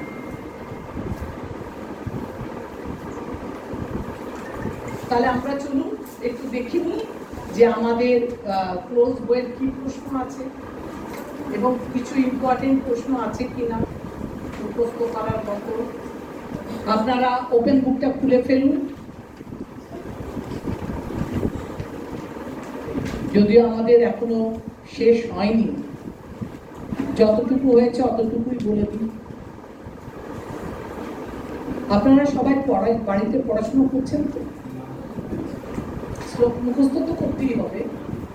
তাহলে আমরা চলুন একটু দেখে নিই যে আমাদের ক্লোজ বইয়ের কি প্রশ্ন আছে এবং কিছু ইম্পর্টেন্ট প্রশ্ন আছে কিনা মুখস্থ করার মতো। আপনারা ওপেন বুকটা খুলে ফেলুন, যদিও আমাদের এখনো শেষ হয়নি, যতটুকু হয়েছে অতটুকুই বলে দিন। আপনারা সবাই বাড়িতে পড়াশোনা করছেন তো? শ্লোক মুখস্থ তো করতেই হবে,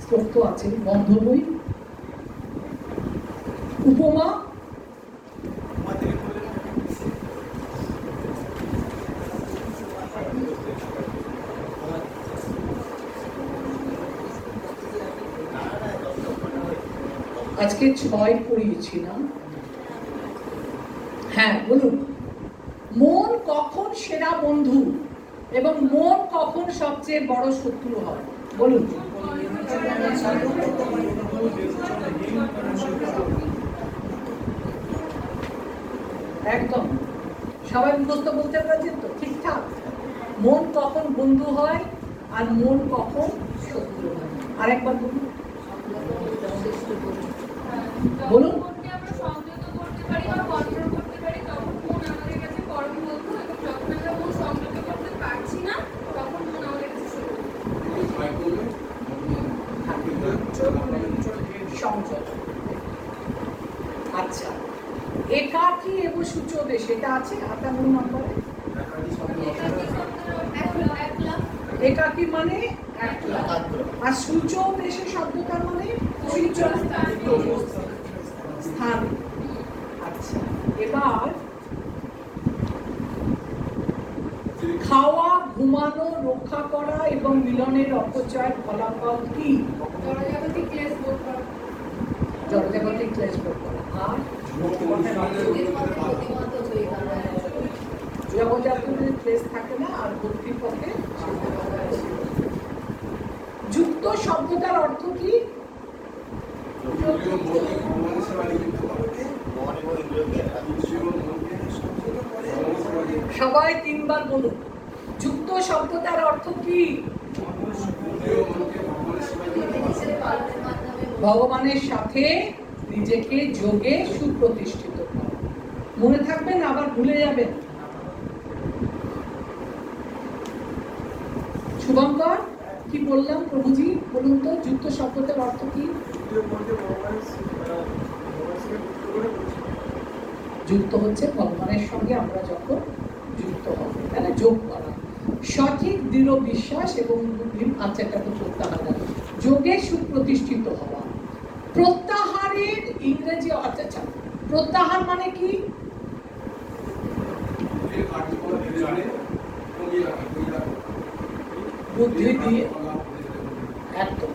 শ্লোক তো আছে। বন্ধ বই, উপমা, আজকে 6 পড়িয়েছিলাম। হ্যাঁ বলুন, মন কখন সেরা বন্ধু এবং মন কখন সবচেয়ে বড় শত্রু হয়? বলুন। একদম সবাই মুখস্থ বলতে পারছেন তো ঠিকঠাক? মন কখন বন্ধু হয় আর মন কখন শত্রু হয়? আরেকবার বলুন। বলুন। আচ্ছা, একাকী এবং সূচদে সেটা আছে 58 নম্বরে। একাকী মানে একলা, আর সূচদেশে শব্দটা মানে স্থান। রক্ষা করা এবং মিলনের অপচয়ের ফলাফল কি? জড়জাগতিক ক্লেশ ভোগ করা। জড়জাগতিক ক্লেশ ভোগ করা। আর যোগের মধ্যে প্রতিমত হয়ে গেল। জগজাগতিক ক্লেশ থাকে না, আর ভক্তির পথে যুক্ত শব্দটার অর্থ কি? সবাই 3 বার বলুন। যুক্ত শব্দটার অর্থ কি? ভগবানের সাথে নিজেকে যোগে সুপ্রতিষ্ঠিত করা। মনে থাকবেন, আবার ভুলে যাবেন। শুভঙ্কর, কি বললাম প্রভুজি? বলুন তো, যুক্ত শব্দটার অর্থ কি? যুক্ত হচ্ছে ভগবানের সঙ্গে আমরা যখন যুক্ত হব, তাহলে যোগ করা, সঠিক দৃঢ় বিশ্বাস এবং বুদ্ধি। আচ্ছা, এটা তো প্রত্যাহার। যোগে সুপ্রতিষ্ঠিত হওয়া। প্রত্যাহারের ইংরেজি, আচ্ছা, প্রত্যাহার মানে কি? বুদ্ধি দিয়ে একদম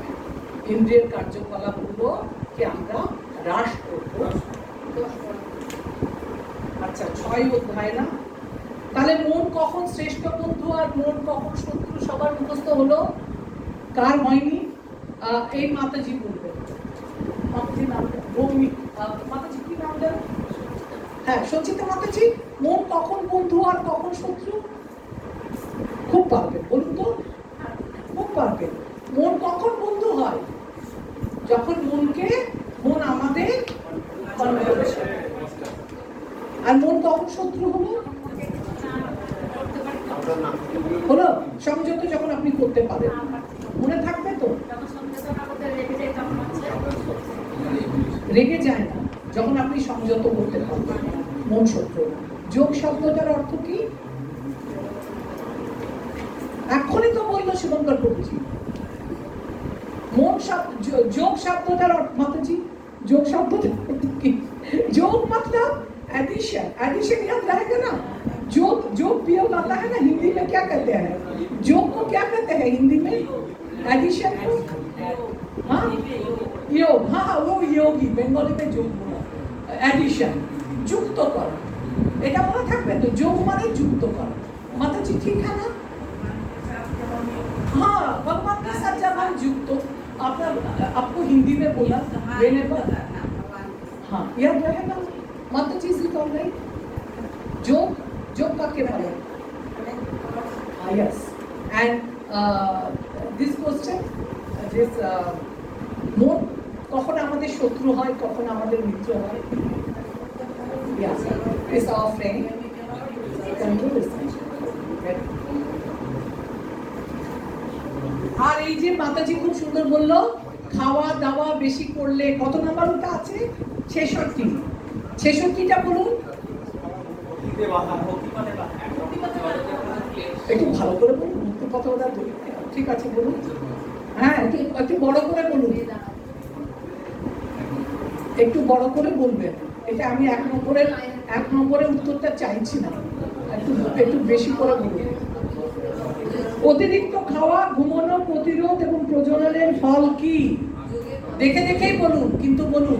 ইন্দ্রিয়ের কার্যকলাপগুলোকে আমরা হ্রাস করব। আচ্ছা, 6 অধ্যায় না? তাহলে মন কখন শ্রেষ্ঠ বন্ধু আর মন কখন শত্রু সবার মুখস্থ হলো? কার হয়নি? এই মাতাজি বলবেন। মাতাজি নাম ভৌমিক মাতাজি, কি নাম দেন? হ্যাঁ, সঞ্চিতা মাতাজি। মন কখন বন্ধু আর কখন শত্রু? খুব পারবেন, বলুন তো। খুব পারবেন। মন কখন বন্ধু হয়? যখন মন আমাদের। আর মন কখন শত্রু হলো? সংযত যখন আপনি করতে পারেন। মনে থাকবে তো? রেগে যায় না যখন আপনি সংযত করতে পারবেন, মন শত্রু। যোগ শব্দটার অর্থ কি? এখনই তো বললো শুভঙ্কর প্রভুজি। যোগ শব্দটার অর্থ, মাতাজি, যোগ শব্দটার অর্থ কি? যোग मतलब एडिशन। एडिशन याद रहेगा ना? जोग वियोग आता है ना, हिंदी में क्या कहते हैं? जोग को क्या कहते हैं हिंदी में? एडिशन को हाँ योग। हाँ, वो योगी बेंगली में जोग बोला। एडिशन, যুক্ত করা। এটা মনে থাকবে তো? যোগ মানে যুক্ত করা। মাতাজি ঠিক है ना? हाँ, भगवान के साथ जब हम युक्त, आपको हिंदी में बोला whenever, हाँ याद रहेगा। माताजी से कौन गई? जोग का क्या बोला? Yes, and this question, this মন কখন আমাদের শত্রু হয়, কখন আমাদের মিত্র হয়? Yes, it's our friend. Control is আর এই যে মাতাজি খুব সুন্দর বললো, খাওয়া দাওয়া বেশি করলে কত নাম্বার ওটা আছে? 66। 66টা বলুন একটু ভালো করে বলুন। মুক্তি কথাটা ঠিক আছে বলুন। হ্যাঁ, একটু বড় করে বলুন, একটু বড় করে বলবেন। এটা আমি 1 নম্বরে উত্তরটা চাইছি না, একটু বেশি করে বলুন। অতিরিক্ত খাওয়া, ঘুমানো, প্রতিরোধ এবং প্রজননের ফল কি? देखे देखे ही बोलूं, किंतु बोलूं।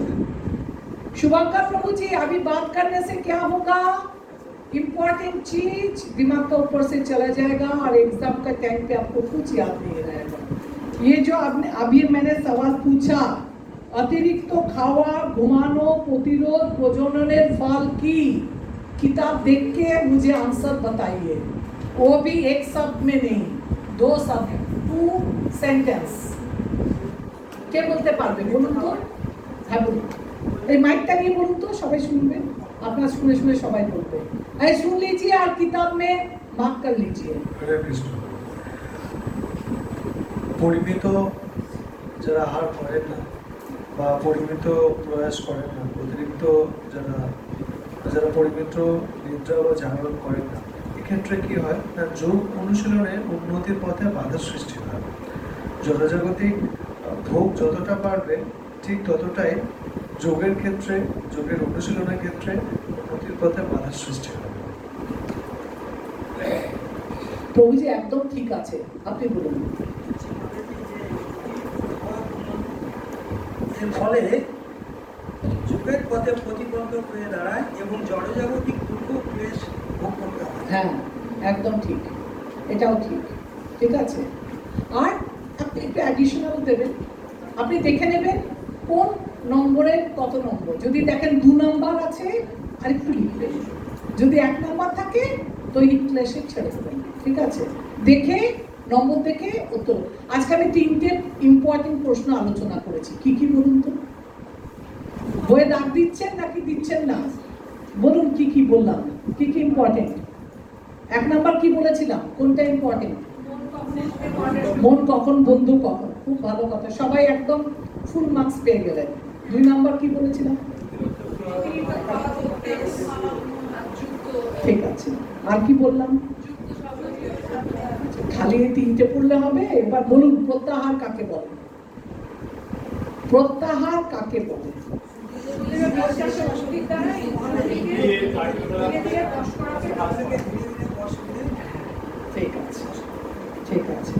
शुभंकर प्रभु जी, अभी बात करने से क्या होगा? इम्पोर्टेंट चीज दिमाग का ऊपर से चला जाएगा और एग्जाम का टाइम पे आपको कुछ याद नहीं रहेगा। ये जो आपने अभी मैंने सवाल पूछा, अतिरिक्त खावा, घुमानो, प्रतिरोध, प्रजननेर फल की, किताब देख के मुझे आंसर बताइए। वो भी एक शब्द में नहीं, 2 शब्द, 2 सेंटेंस। কে বলতে পারবে বলুন তো? হ্যাঁ বলুন, এই মাইকটা নিয়ে বলুন তো, সবাই শুনবে। আপনারা শুনে শুনে সবাই বলবে। এই सुन लीजिए और किताब में मार्क कर लीजिए। हरे कृष्ण। পরিমিত যারা আহার করেন না বা পরিমিত প্রয়াস করেন না, অতিরিক্ত যারা পরিমিত নিদ্রা বা জাগরণ করেন না, এক্ষেত্রে কি হয় না, যোগ অনুশীলনে উন্নতির পথে বাধার সৃষ্টি হয়। জনজাগতিক ভোগ যতটা বাড়বে ঠিক ততটাই যোগের ক্ষেত্রে, যোগের অনুশীলনের ক্ষেত্রে উন্নতির পথে বাধার সৃষ্টি হবে। তো প্রভুজি একদম ঠিক আছে, আপনি বলুন। এর ফলে যুগের পথে প্রতিবন্ধক হয়ে দাঁড়ায় এবং জড়জাগতিক দুঃখ ক্লেশ ভোগ করতে হয়। হ্যাঁ, একদম ঠিক, এটাও ঠিক, ঠিক আছে। আর আপনি একটু অ্যাডিশনাল দেবেন, আপনি দেখে নেবেন কোন নম্বরের কত নম্বর। যদি দেখেন 2 নাম্বার আছে আর একটু লিখবেন, যদি 1 নাম্বার থাকে দৈহিক ক্লেশে ছেড়ে দেবেন, ঠিক আছে। দেখে নম্বর দেখে উত্তর। আজকে আমি 3টে ইম্পর্টেন্ট প্রশ্ন আলোচনা করেছি, কি কি বলুন তো? বইয়ে দাগ দিচ্ছেন নাকি দিচ্ছেন না? বলুন কি কি বললাম, কি কি ইম্পর্টেন্ট। 1 নাম্বার কি বলেছিলাম, কোনটা ইম্পর্টেন্ট? মন কখন, বন্ধু কখন। খুব ভালো কথা, সবাই একদম ফুল মার্কস পেয়ে গেলেন। 2 নাম্বার কি বলেছিলাম? ঠিক আছে। আর কি বললাম? খালি এই 3টে পড়লে হবে? এবার বলুন প্রত্যাহার কাকে বলে? প্রত্যাহার কাকে বলে? ঠিক আছে, ঠিক আছে।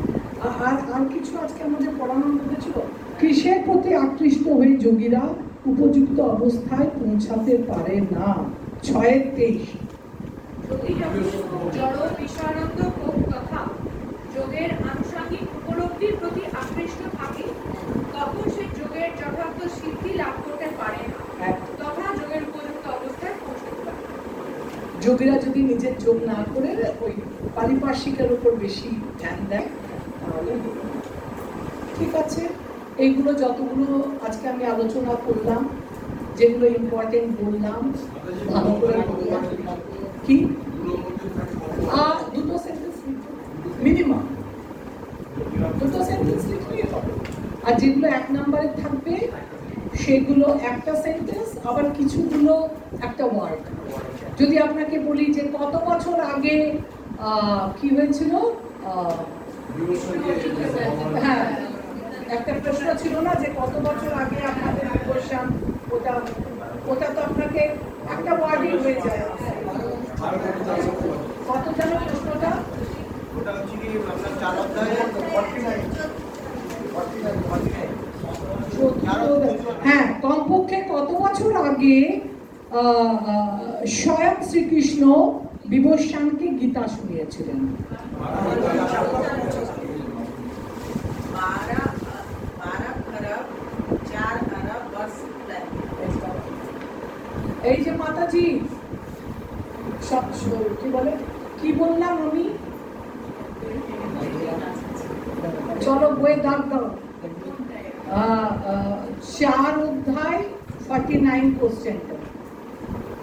আর কিছু আজকে আমাদের পড়ানোর মধ্যে ছিল, কৃষের প্রতি আকৃষ্ট হয়ে যোগীরা উপযুক্ত অবস্থায় পৌঁছাতে পারে না। 6-23। যদি জড় বিষয়ানন্দ ভোগ তথা যোগের আনুষঙ্গিক উপলব্ধির প্রতি আকৃষ্ট থাকে, তখন সে যোগের যথার্থ সিদ্ধি লাভ করতে পারে না, তথা যোগের উপযুক্ত অবস্থায় পৌঁছতে পারে। যোগীরা যদি নিজের যোগ না করে ওই পারিপার্শ্বিকের উপর বেশি ধ্যান দেয় তাহলে হবে। ঠিক আছে, এইগুলো যতগুলো আজকে আমি আলোচনা করলাম, যেগুলো ইম্পর্টেন্ট বললাম, ভালো করে বললাম। কি 2টো সেন্টেন্স মিনিমাম, 2টো সেন্টেন্স লিখলেই হবে। আর যেগুলো 1 নাম্বারে থাকবে সেগুলো একটা সেন্টেন্স, আবার কিছুগুলো একটা ওয়ার্ড। যদি আপনাকে বলি যে কত বছর আগে কি হয়েছিল, হ্যাঁ একটা প্রশ্ন ছিল না যে কত বছর আগে আপনাদের কোশ্চেন, ওটা তো আপনাকে একটা ওয়ার্ডই হয়ে যায়। কত জানো প্রশ্নটা? হ্যাঁ, কমপক্ষে কত বছর আগে স্বয়ং শ্রীকৃষ্ণ বিভীষণকে গীতা শুনিয়েছিলেন? এই যে মাতাজি কি বলে, কি বললাম আমি? চলো বই দাগ দাও। 4 অধ্যায় 49 কোশ্চেনটা।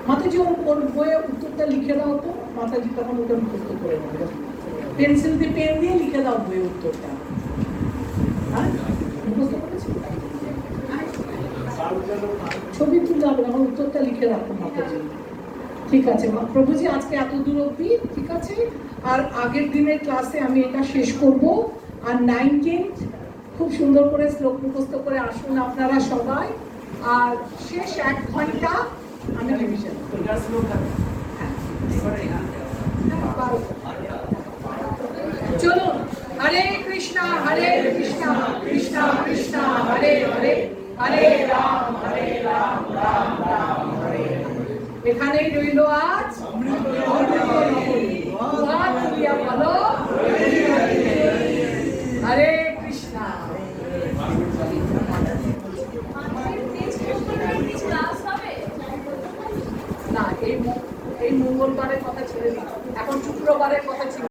মাতাজি ওর বইয়ে উত্তরটা লিখে দাও তো, মাতাজি তখন ওটা মুখস্থ করে নেবে। পেন্সিল দিয়ে পেন দিয়ে লিখে দাও বইয়ের উত্তরটা। হ্যাঁ, মুখস্থ করেছি? ছবি তুলে হবে, আমার উত্তরটা লিখে রাখো মাতাজি। ঠিক আছে প্রভুজি, আজকে এত দূর অবধি, ঠিক আছে। আর আগের দিনের ক্লাসে আমি এটা শেষ করব। আর 19th খুব সুন্দর করে শ্লোক মুখস্থ করে আসুন আপনারা সবাই। আর শেষ 1 ঘন্টা আমি রিভিশন করব। চলুন, হরে কৃষ্ণা কৃষ্ণা কৃষ্ণা হরে হরে, হরে রাম রাম রাম হরে হরে। এখানেই রইল আজ। বলো হরে কৃষ্ণা। না, এই মঙ্গলবারের কথা ছেড়ে দিই, এখন শুক্রবারের কথা ছিল।